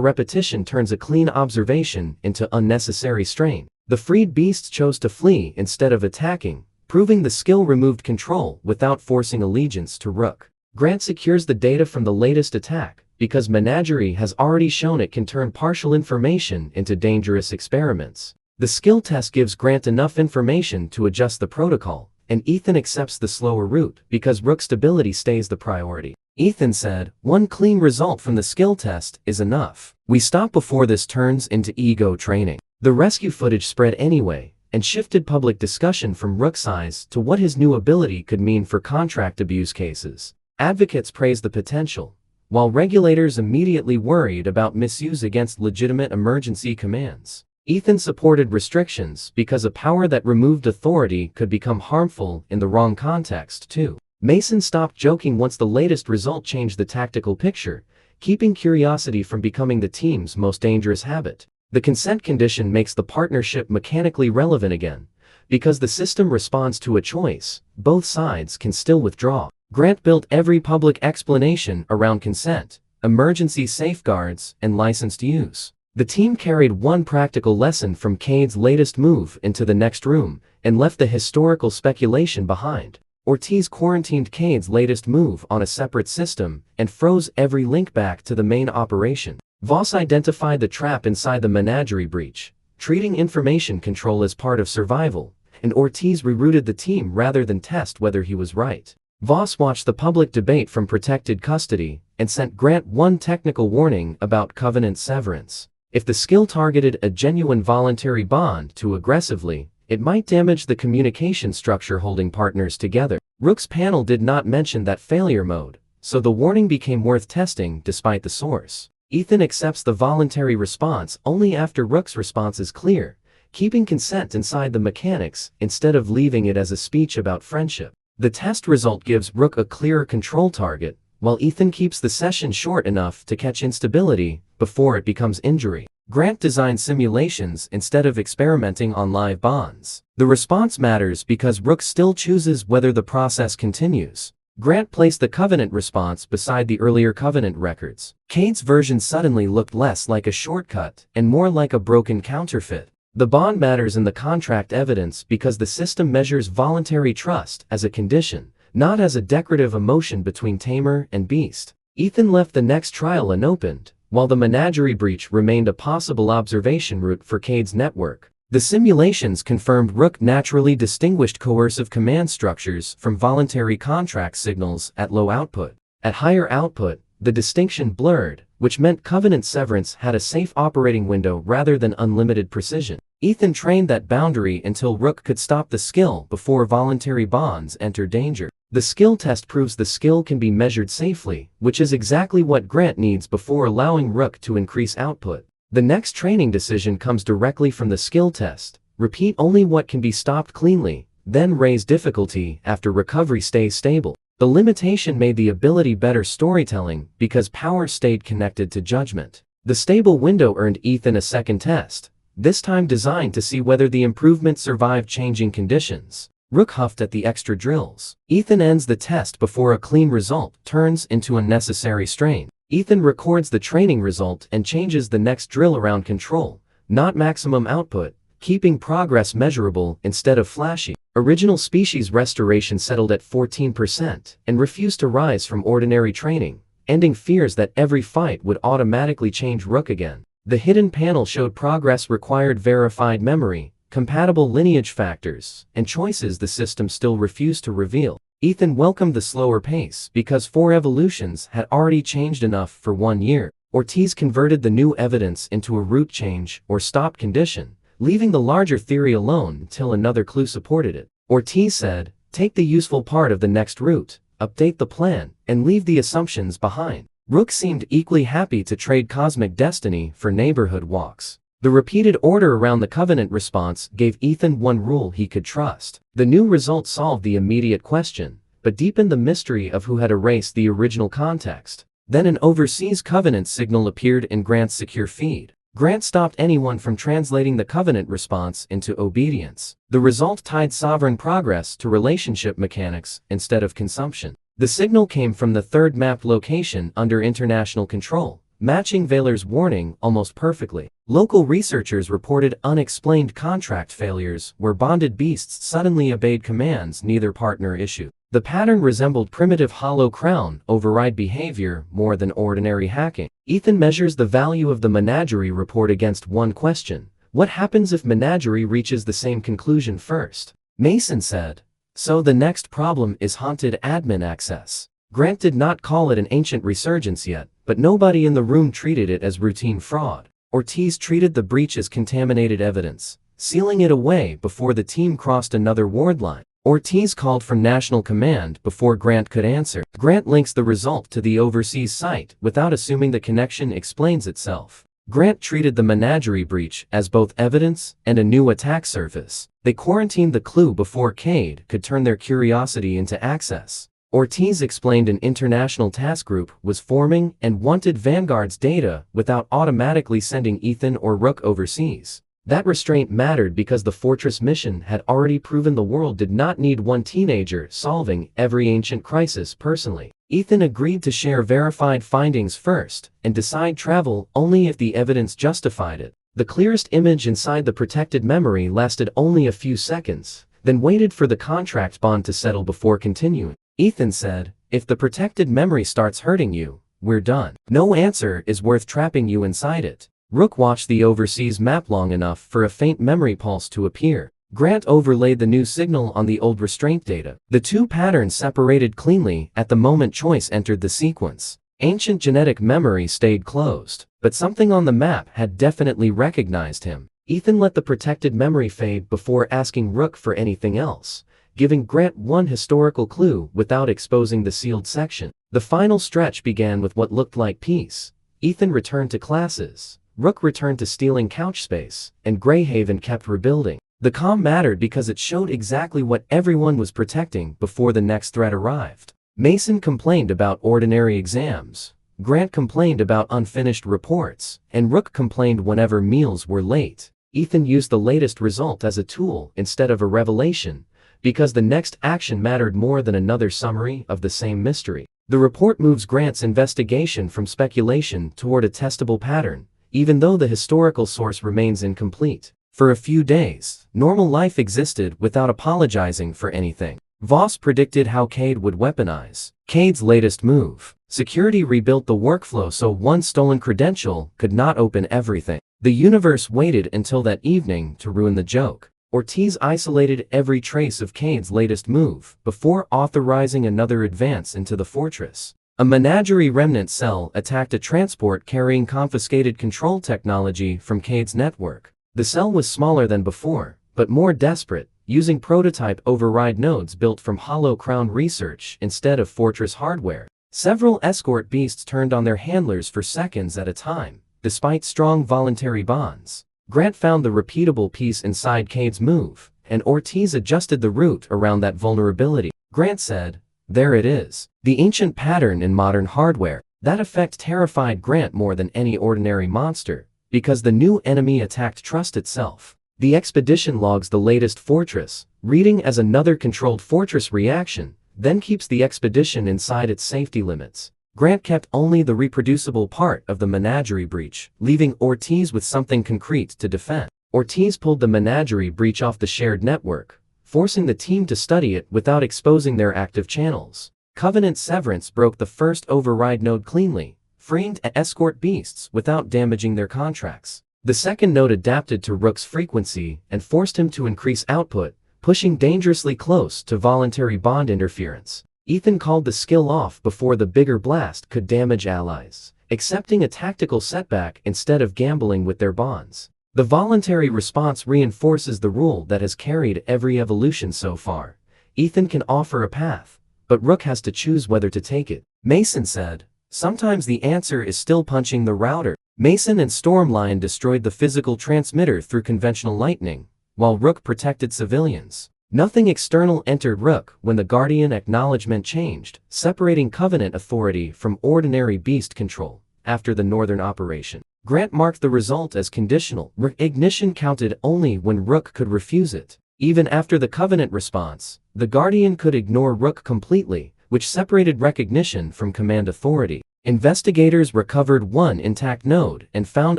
repetition turns a clean observation into unnecessary strain. The freed beasts chose to flee instead of attacking, proving the skill removed control without forcing allegiance to Rook. Grant secures the data from the latest attack, because Menagerie has already shown it can turn partial information into dangerous experiments. The skill test gives Grant enough information to adjust the protocol, and Ethan accepts the slower route because Rook's stability stays the priority. Ethan said, "One clean result from the skill test is enough. We stop before this turns into ego training." The rescue footage spread anyway, and shifted public discussion from Rook's eyes to what his new ability could mean for contract abuse cases. Advocates praised the potential, while regulators immediately worried about misuse against legitimate emergency commands. Ethan supported restrictions because a power that removed authority could become harmful in the wrong context, too. Mason stopped joking once the latest result changed the tactical picture, keeping curiosity from becoming the team's most dangerous habit. The consent condition makes the partnership mechanically relevant again. Because the system responds to a choice, both sides can still withdraw. Grant built every public explanation around consent, emergency safeguards, and licensed use. The team carried one practical lesson from Cade's latest move into the next room and left the historical speculation behind. Ortiz quarantined Cade's latest move on a separate system and froze every link back to the main operation. Voss identified the trap inside the menagerie breach, treating information control as part of survival, and Ortiz rerouted the team rather than test whether he was right. Voss watched the public debate from protected custody and sent Grant one technical warning about covenant severance. If the skill targeted a genuine voluntary bond too aggressively, it might damage the communication structure holding partners together. Rook's panel did not mention that failure mode, so the warning became worth testing despite the source. Ethan accepts the voluntary response only after Rook's response is clear, keeping consent inside the mechanics instead of leaving it as a speech about friendship. The test result gives Rook a clearer control target, while Ethan keeps the session short enough to catch instability before it becomes injury. Grant designed simulations instead of experimenting on live bonds. The response matters because Rook still chooses whether the process continues. Grant placed the Covenant response beside the earlier Covenant records. Cade's version suddenly looked less like a shortcut and more like a broken counterfeit. The bond matters in the contract evidence because the system measures voluntary trust as a condition, not as a decorative emotion between tamer and beast. Ethan left the next trial unopened, while the menagerie breach remained a possible observation route for Cade's network. The simulations confirmed Rook naturally distinguished coercive command structures from voluntary contract signals at low output. At higher output, the distinction blurred, which meant Covenant severance had a safe operating window rather than unlimited precision. Ethan trained that boundary until Rook could stop the skill before voluntary bonds enter danger. The skill test proves the skill can be measured safely, which is exactly what Grant needs before allowing Rook to increase output. The next training decision comes directly from the skill test. Repeat only what can be stopped cleanly, then raise difficulty after recovery stays stable. The limitation made the ability better storytelling because power stayed connected to judgment. The stable window earned Ethan a second test, this time designed to see whether the improvement survived changing conditions. Rook huffed at the extra drills. Ethan ends the test before a clean result turns into unnecessary strain. Ethan records the training result and changes the next drill around control, not maximum output, keeping progress measurable instead of flashy. Original species restoration settled at 14% and refused to rise from ordinary training, ending fears that every fight would automatically change Rook again. The hidden panel showed progress required verified memory, compatible lineage factors, and choices the system still refused to reveal. Ethan welcomed the slower pace because 4 evolutions had already changed enough for 1 year. Ortiz converted the new evidence into a root change or stop condition, leaving the larger theory alone until another clue supported it. Ortiz said, "Take the useful part of the next route, update the plan, and leave the assumptions behind." Rook seemed equally happy to trade cosmic destiny for neighborhood walks. The repeated order around the Covenant response gave Ethan one rule he could trust. The new result solved the immediate question, but deepened the mystery of who had erased the original context. Then an overseas Covenant signal appeared in Grant's secure feed. Grant stopped anyone from translating the Covenant response into obedience. The result tied sovereign progress to relationship mechanics instead of consumption. The signal came from the third mapped location under international control, matching Vaylor's warning almost perfectly. Local researchers reported unexplained contract failures where bonded beasts suddenly obeyed commands neither partner issued. The pattern resembled primitive hollow crown override behavior more than ordinary hacking. Ethan measures the value of the menagerie report against one question: what happens if menagerie reaches the same conclusion first? Mason said, "So the next problem is haunted admin access." Grant did not call it an ancient resurgence yet, but nobody in the room treated it as routine fraud. Ortiz treated the breach as contaminated evidence, sealing it away before the team crossed another ward line. Ortiz called from National Command before Grant could answer. Grant links the result to the overseas site without assuming the connection explains itself. Grant treated the menagerie breach as both evidence and a new attack surface. They quarantined the clue before Cade could turn their curiosity into access. Ortiz explained an international task group was forming and wanted Vanguard's data without automatically sending Ethan or Rook overseas. That restraint mattered because the fortress mission had already proven the world did not need one teenager solving every ancient crisis personally. Ethan agreed to share verified findings first and decide travel only if the evidence justified it. The clearest image inside the protected memory lasted only a few seconds, then waited for the contract bond to settle before continuing. Ethan said, "If the protected memory starts hurting you, we're done. No answer is worth trapping you inside it." Rook watched the overseas map long enough for a faint memory pulse to appear. Grant overlaid the new signal on the old restraint data. The two patterns separated cleanly at the moment choice entered the sequence. Ancient genetic memory stayed closed, but something on the map had definitely recognized him. Ethan let the protected memory fade before asking Rook for anything else, giving Grant one historical clue without exposing the sealed section. The final stretch began with what looked like peace. Ethan returned to classes, Rook returned to stealing couch space, and Greyhaven kept rebuilding. The calm mattered because it showed exactly what everyone was protecting before the next threat arrived. Mason complained about ordinary exams, Grant complained about unfinished reports, and Rook complained whenever meals were late. Ethan used the latest result as a tool instead of a revelation, because the next action mattered more than another summary of the same mystery. The report moves Grant's investigation from speculation toward a testable pattern, even though the historical source remains incomplete. For a few days, normal life existed without apologizing for anything. Voss predicted how Cade would weaponize Cade's latest move. Security rebuilt the workflow so one stolen credential could not open everything. The universe waited until that evening to ruin the joke. Ortiz isolated every trace of Cade's latest move before authorizing another advance into the fortress. A menagerie remnant cell attacked a transport carrying confiscated control technology from Cade's network. The cell was smaller than before, but more desperate, using prototype override nodes built from Hollow Crown research instead of Fortress hardware. Several escort beasts turned on their handlers for seconds at a time, despite strong voluntary bonds. Grant found the repeatable piece inside Cade's move, and Ortiz adjusted the route around that vulnerability. Grant said, "There it is. The ancient pattern in modern hardware." That effect terrified Grant more than any ordinary monster, because the new enemy attacked trust itself. The expedition logs the latest fortress, reading as another controlled fortress reaction, then keeps the expedition inside its safety limits. Grant kept only the reproducible part of the menagerie breach, leaving Ortiz with something concrete to defend. Ortiz pulled the menagerie breach off the shared network, forcing the team to study it without exposing their active channels. Covenant Severance broke the first override node cleanly, freeing escort beasts without damaging their contracts. The second node adapted to Rook's frequency and forced him to increase output, pushing dangerously close to voluntary bond interference. Ethan called the skill off before the bigger blast could damage allies, accepting a tactical setback instead of gambling with their bonds. The voluntary response reinforces the rule that has carried every evolution so far. Ethan can offer a path, but Rook has to choose whether to take it. Mason said, "Sometimes the answer is still punching the router." Mason and Stormlion destroyed the physical transmitter through conventional lightning, while Rook protected civilians. Nothing external entered Rook when the Guardian acknowledgement changed, separating Covenant authority from ordinary beast control. After the Northern operation, Grant marked the result as conditional. Ignition counted only when Rook could refuse it. Even after the Covenant response, the Guardian could ignore Rook completely, which separated recognition from command authority. Investigators recovered one intact node and found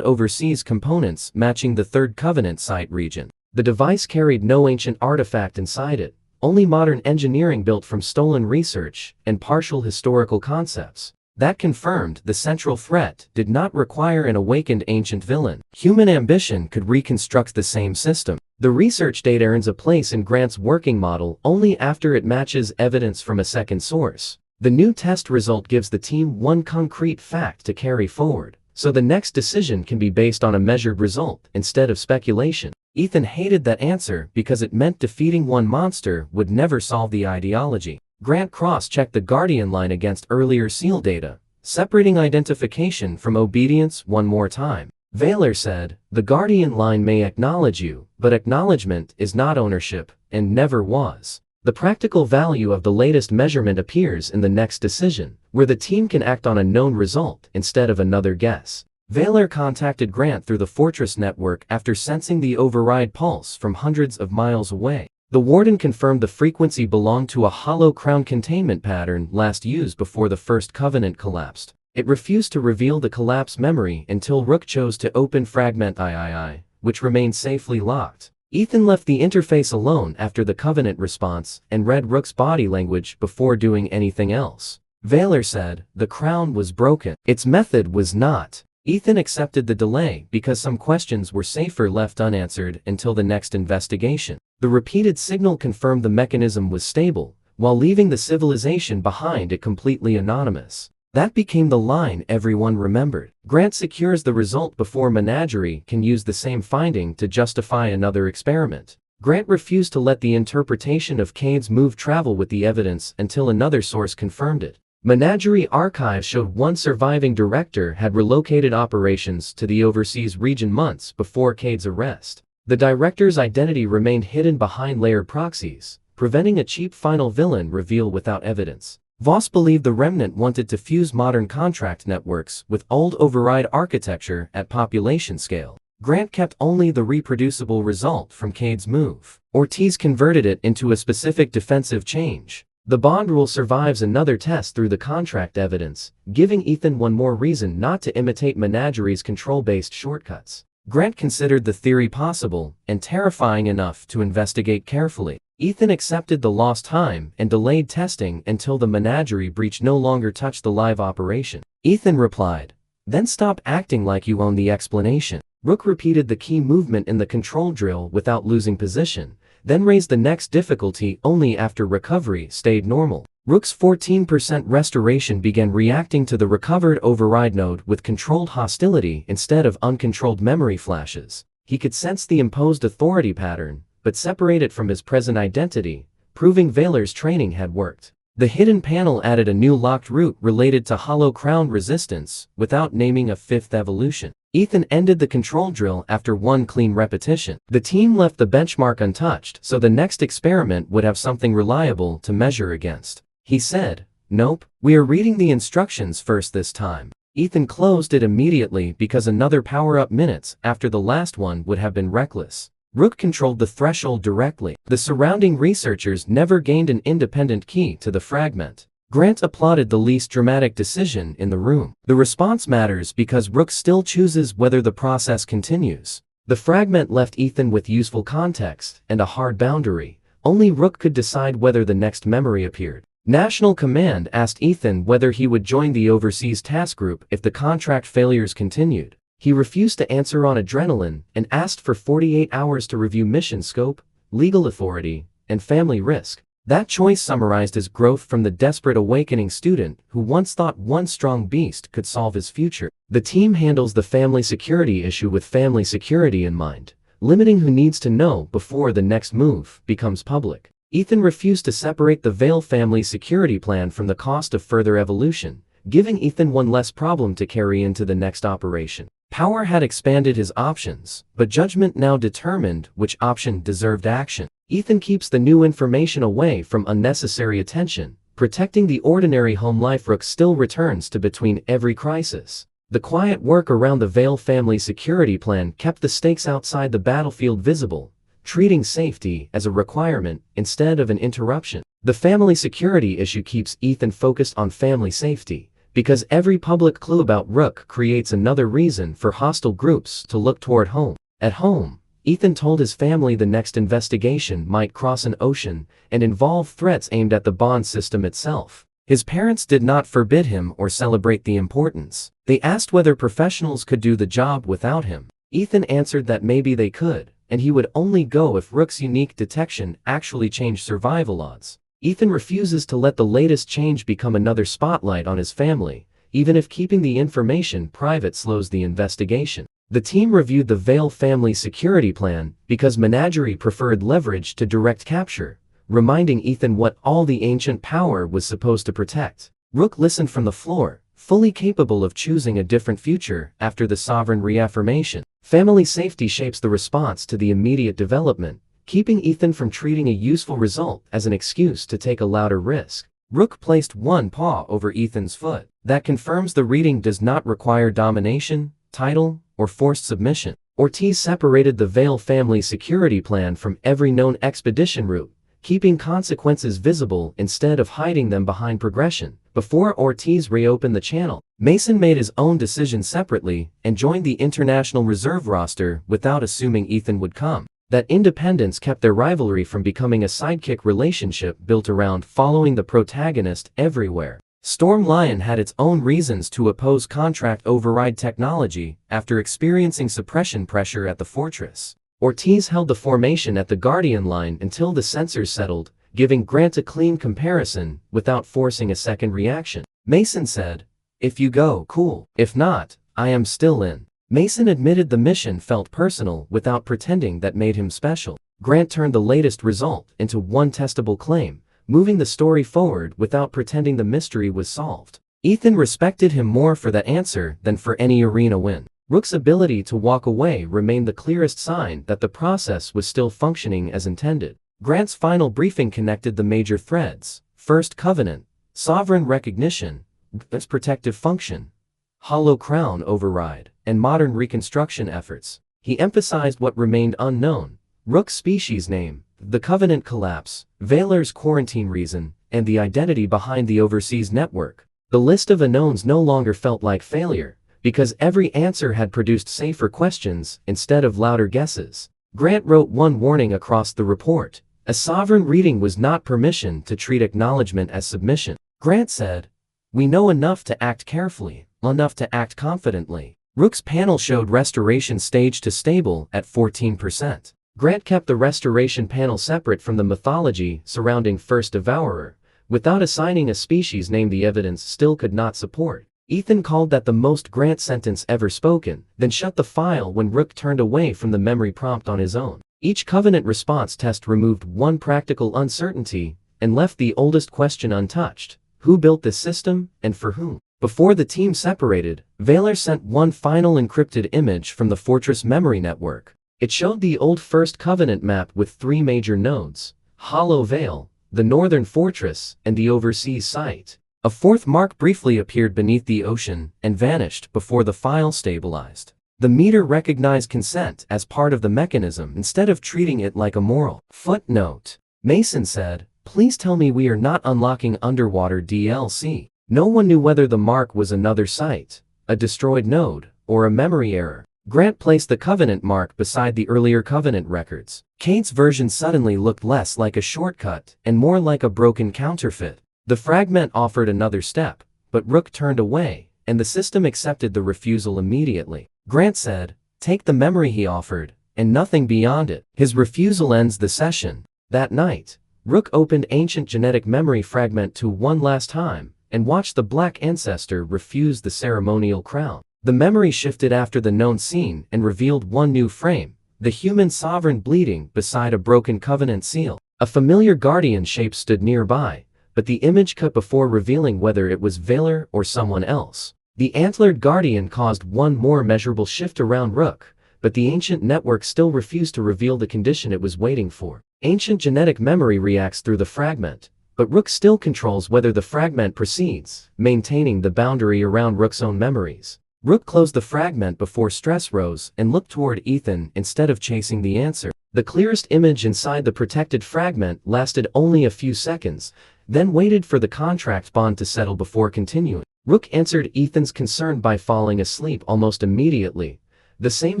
overseas components matching the third Covenant site region. The device carried no ancient artifact inside it, only modern engineering built from stolen research and partial historical concepts. That confirmed the central threat did not require an awakened ancient villain. Human ambition could reconstruct the same system. The research data earns a place in Grant's working model only after it matches evidence from a second source. The new test result gives the team one concrete fact to carry forward, so the next decision can be based on a measured result instead of speculation. Ethan hated that answer because it meant defeating one monster would never solve the ideology. Grant cross-checked the Guardian line against earlier SEAL data, separating identification from obedience one more time. Vaylor said, "The Guardian line may acknowledge you, but acknowledgement is not ownership, and never was." The practical value of the latest measurement appears in the next decision, where the team can act on a known result instead of another guess. Valor contacted Grant through the Fortress network after sensing the override pulse from hundreds of miles away. The Warden confirmed the frequency belonged to a hollow crown containment pattern last used before the First Covenant collapsed. It refused to reveal the collapse memory until Rook chose to open Fragment III, which remained safely locked. Ethan left the interface alone after the Covenant response and read Rook's body language before doing anything else. Valor said, "The crown was broken. Its method was not." Ethan accepted the delay because some questions were safer left unanswered until the next investigation. The repeated signal confirmed the mechanism was stable, while leaving the civilization behind it completely anonymous. That became the line everyone remembered. Grant secures the result before Menagerie can use the same finding to justify another experiment. Grant refused to let the interpretation of Cade's move travel with the evidence until another source confirmed it. Menagerie archives showed one surviving director had relocated operations to the overseas region months before Cade's arrest. The director's identity remained hidden behind layered proxies, preventing a cheap final villain reveal without evidence. Voss believed the Remnant wanted to fuse modern contract networks with old override architecture at population scale. Grant kept only the reproducible result from Cade's move. Ortiz converted it into a specific defensive change. The bond rule survives another test through the contract evidence, giving Ethan one more reason not to imitate Menagerie's control-based shortcuts. Grant considered the theory possible and terrifying enough to investigate carefully. Ethan accepted the lost time and delayed testing until the Menagerie breach no longer touched the live operation. Ethan replied, "Then stop acting like you own the explanation." Rook repeated the key movement in the control drill without losing position, then raised the next difficulty only after recovery stayed normal. Rook's 14% restoration began reacting to the recovered override node with controlled hostility instead of uncontrolled memory flashes. He could sense the imposed authority pattern, but separate it from his present identity, proving Valor's training had worked. The hidden panel added a new locked route related to Hollow Crown resistance without naming a fifth evolution. Ethan ended the control drill after one clean repetition. The team left the benchmark untouched so the next experiment would have something reliable to measure against. He said, "Nope, we are reading the instructions first this time." Ethan closed it immediately because another power-up minutes after the last one would have been reckless. Rook controlled the threshold directly. The surrounding researchers never gained an independent key to the fragment. Grant applauded the least dramatic decision in the room. The response matters because Rook still chooses whether the process continues. The fragment left Ethan with useful context and a hard boundary. Only Rook could decide whether the next memory appeared. National Command asked Ethan whether he would join the overseas task group if the contract failures continued. He refused to answer on adrenaline and asked for 48 hours to review mission scope, legal authority, and family risk. That choice summarized his growth from the desperate awakening student who once thought one strong beast could solve his future. The team handles the family security issue with family security in mind, limiting who needs to know before the next move becomes public. Ethan refused to separate the Vale family security plan from the cost of further evolution, giving Ethan one less problem to carry into the next operation. Power had expanded his options, but judgment now determined which option deserved action. Ethan keeps the new information away from unnecessary attention, protecting the ordinary home life Rook still returns to between every crisis. The quiet work around the Vale family security plan kept the stakes outside the battlefield visible, treating safety as a requirement instead of an interruption. The family security issue keeps Ethan focused on family safety, because every public clue about Rook creates another reason for hostile groups to look toward home. At home, Ethan told his family the next investigation might cross an ocean and involve threats aimed at the bond system itself. His parents did not forbid him or celebrate the importance. They asked whether professionals could do the job without him. Ethan answered that maybe they could, and he would only go if Rook's unique detection actually changed survival odds. Ethan refuses to let the latest change become another spotlight on his family, even if keeping the information private slows the investigation. The team reviewed the Vale family security plan because Menagerie preferred leverage to direct capture, reminding Ethan what all the ancient power was supposed to protect. Rook listened from the floor, fully capable of choosing a different future after the sovereign reaffirmation. Family safety shapes the response to the immediate development, keeping Ethan from treating a useful result as an excuse to take a louder risk. Rook placed one paw over Ethan's foot. That confirms the reading does not require domination, title, or forced submission. Ortiz separated the Vale family security plan from every known expedition route, keeping consequences visible instead of hiding them behind progression. Before Ortiz reopened the channel, Mason made his own decision separately and joined the International Reserve roster without assuming Ethan would come. That independence kept their rivalry from becoming a sidekick relationship built around following the protagonist everywhere. Storm Lion had its own reasons to oppose contract override technology after experiencing suppression pressure at the fortress. Ortiz held the formation at the Guardian line until the censors settled, giving Grant a clean comparison without forcing a second reaction. Mason said, "If you go, cool. If not, I am still in." Mason admitted the mission felt personal without pretending that made him special. Grant turned the latest result into one testable claim, moving the story forward without pretending the mystery was solved. Ethan respected him more for that answer than for any arena win. Rook's ability to walk away remained the clearest sign that the process was still functioning as intended. Grant's final briefing connected the major threads: First Covenant, sovereign recognition, its protective function, Hollow Crown override, and modern reconstruction efforts. He emphasized what remained unknown: Rook's species name, the Covenant collapse, Valor's quarantine reason, and the identity behind the overseas network. The list of unknowns no longer felt like failure, because every answer had produced safer questions instead of louder guesses. Grant wrote one warning across the report: a sovereign reading was not permission to treat acknowledgement as submission. Grant said, "We know enough to act carefully, enough to act confidently." Rook's panel showed restoration stage to stable at 14%. Grant kept the restoration panel separate from the mythology surrounding First Devourer, without assigning a species name the evidence still could not support. Ethan called that the most Grant sentence ever spoken, then shut the file when Rook turned away from the memory prompt on his own. Each Covenant response test removed one practical uncertainty and left the oldest question untouched: who built this system, and for whom? Before the team separated, Valor sent one final encrypted image from the Fortress memory network. It showed the old First Covenant map with three major nodes: Hollow Vale, the Northern Fortress, and the overseas site. A fourth mark briefly appeared beneath the ocean and vanished before the file stabilized. The meter recognized consent as part of the mechanism instead of treating it like a moral. Footnote. Mason said, "Please tell me we are not unlocking underwater DLC." No one knew whether the mark was another site, a destroyed node, or a memory error. Grant placed the Covenant mark beside the earlier Covenant records. Kate's version suddenly looked less like a shortcut and more like a broken counterfeit. The fragment offered another step, but Rook turned away, and the system accepted the refusal immediately. Grant said, "Take the memory he offered, and nothing beyond it." His refusal ends the session. That night, Rook opened ancient genetic memory fragment 2 one last time, and watched the Black Ancestor refuse the ceremonial crown. The memory shifted after the known scene and revealed one new frame: the human sovereign bleeding beside a broken Covenant seal. A familiar Guardian shape stood nearby, but the image cut before revealing whether it was Valor or someone else. The antlered Guardian caused one more measurable shift around Rook, but the ancient network still refused to reveal the condition it was waiting for. Ancient genetic memory reacts through the fragment, but Rook still controls whether the fragment proceeds, maintaining the boundary around Rook's own memories. Rook closed the fragment before stress rose and looked toward Ethan instead of chasing the answer. The clearest image inside the protected fragment lasted only a few seconds, then waited for the contract bond to settle before continuing. Rook answered Ethan's concern by falling asleep almost immediately, the same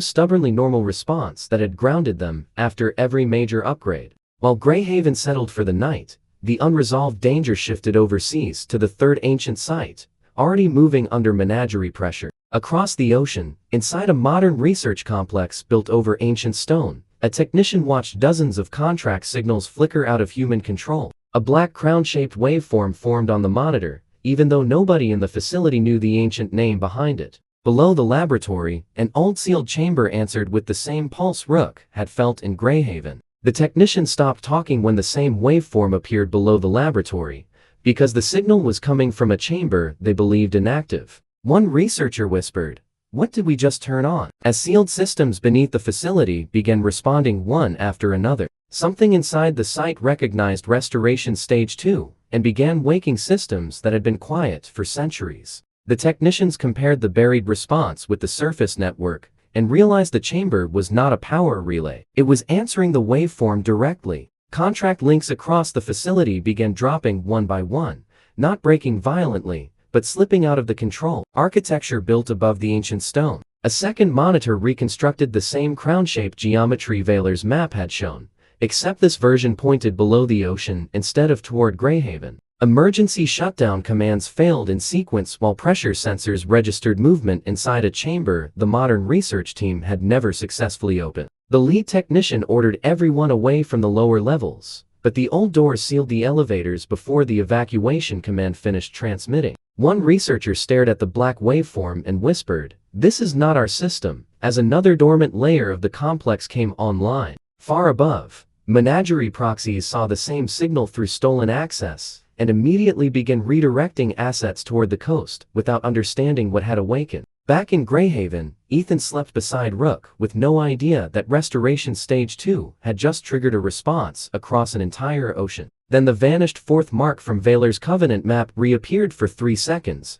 stubbornly normal response that had grounded them after every major upgrade. While Greyhaven settled for the night, the unresolved danger shifted overseas to the third ancient site, already moving under menagerie pressure. Across the ocean, inside a modern research complex built over ancient stone, a technician watched dozens of contract signals flicker out of human control. A black crown-shaped waveform formed on the monitor, even though nobody in the facility knew the ancient name behind it. Below the laboratory, an old sealed chamber answered with the same pulse Rook had felt in Greyhaven. The technician stopped talking when the same waveform appeared below the laboratory, because the signal was coming from a chamber they believed inactive. One researcher whispered, "What did we just turn on?" As sealed systems beneath the facility began responding one after another. Something inside the site recognized Restoration Stage 2 and began waking systems that had been quiet for centuries. The technicians compared the buried response with the surface network and realized the chamber was not a power relay. It was answering the waveform directly. Contract links across the facility began dropping one by one, not breaking violently, but slipping out of the control architecture built above the ancient stone. A second monitor reconstructed the same crown-shaped geometry Vaylor's map had shown, except this version pointed below the ocean instead of toward Greyhaven. Emergency shutdown commands failed in sequence while pressure sensors registered movement inside a chamber the modern research team had never successfully opened. The lead technician ordered everyone away from the lower levels, but the old doors sealed the elevators before the evacuation command finished transmitting. One researcher stared at the black waveform and whispered, "This is not our system," as another dormant layer of the complex came online. Far above, menagerie proxies saw the same signal through stolen access and immediately began redirecting assets toward the coast without understanding what had awakened. Back in Greyhaven, Ethan slept beside Rook with no idea that Restoration Stage 2 had just triggered a response across an entire ocean. Then the vanished fourth mark from Vaylor's Covenant map reappeared for 3 seconds,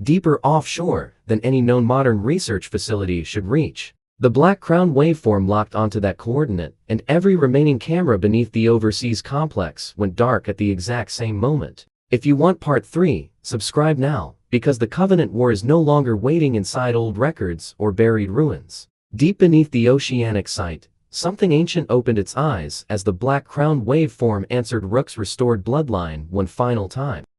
deeper offshore than any known modern research facility should reach. The Black Crown waveform locked onto that coordinate, and every remaining camera beneath the overseas complex went dark at the exact same moment. If you want part 3, subscribe now, because the Covenant War is no longer waiting inside old records or buried ruins. Deep beneath the oceanic site, something ancient opened its eyes as the Black Crown waveform answered Rook's restored bloodline one final time.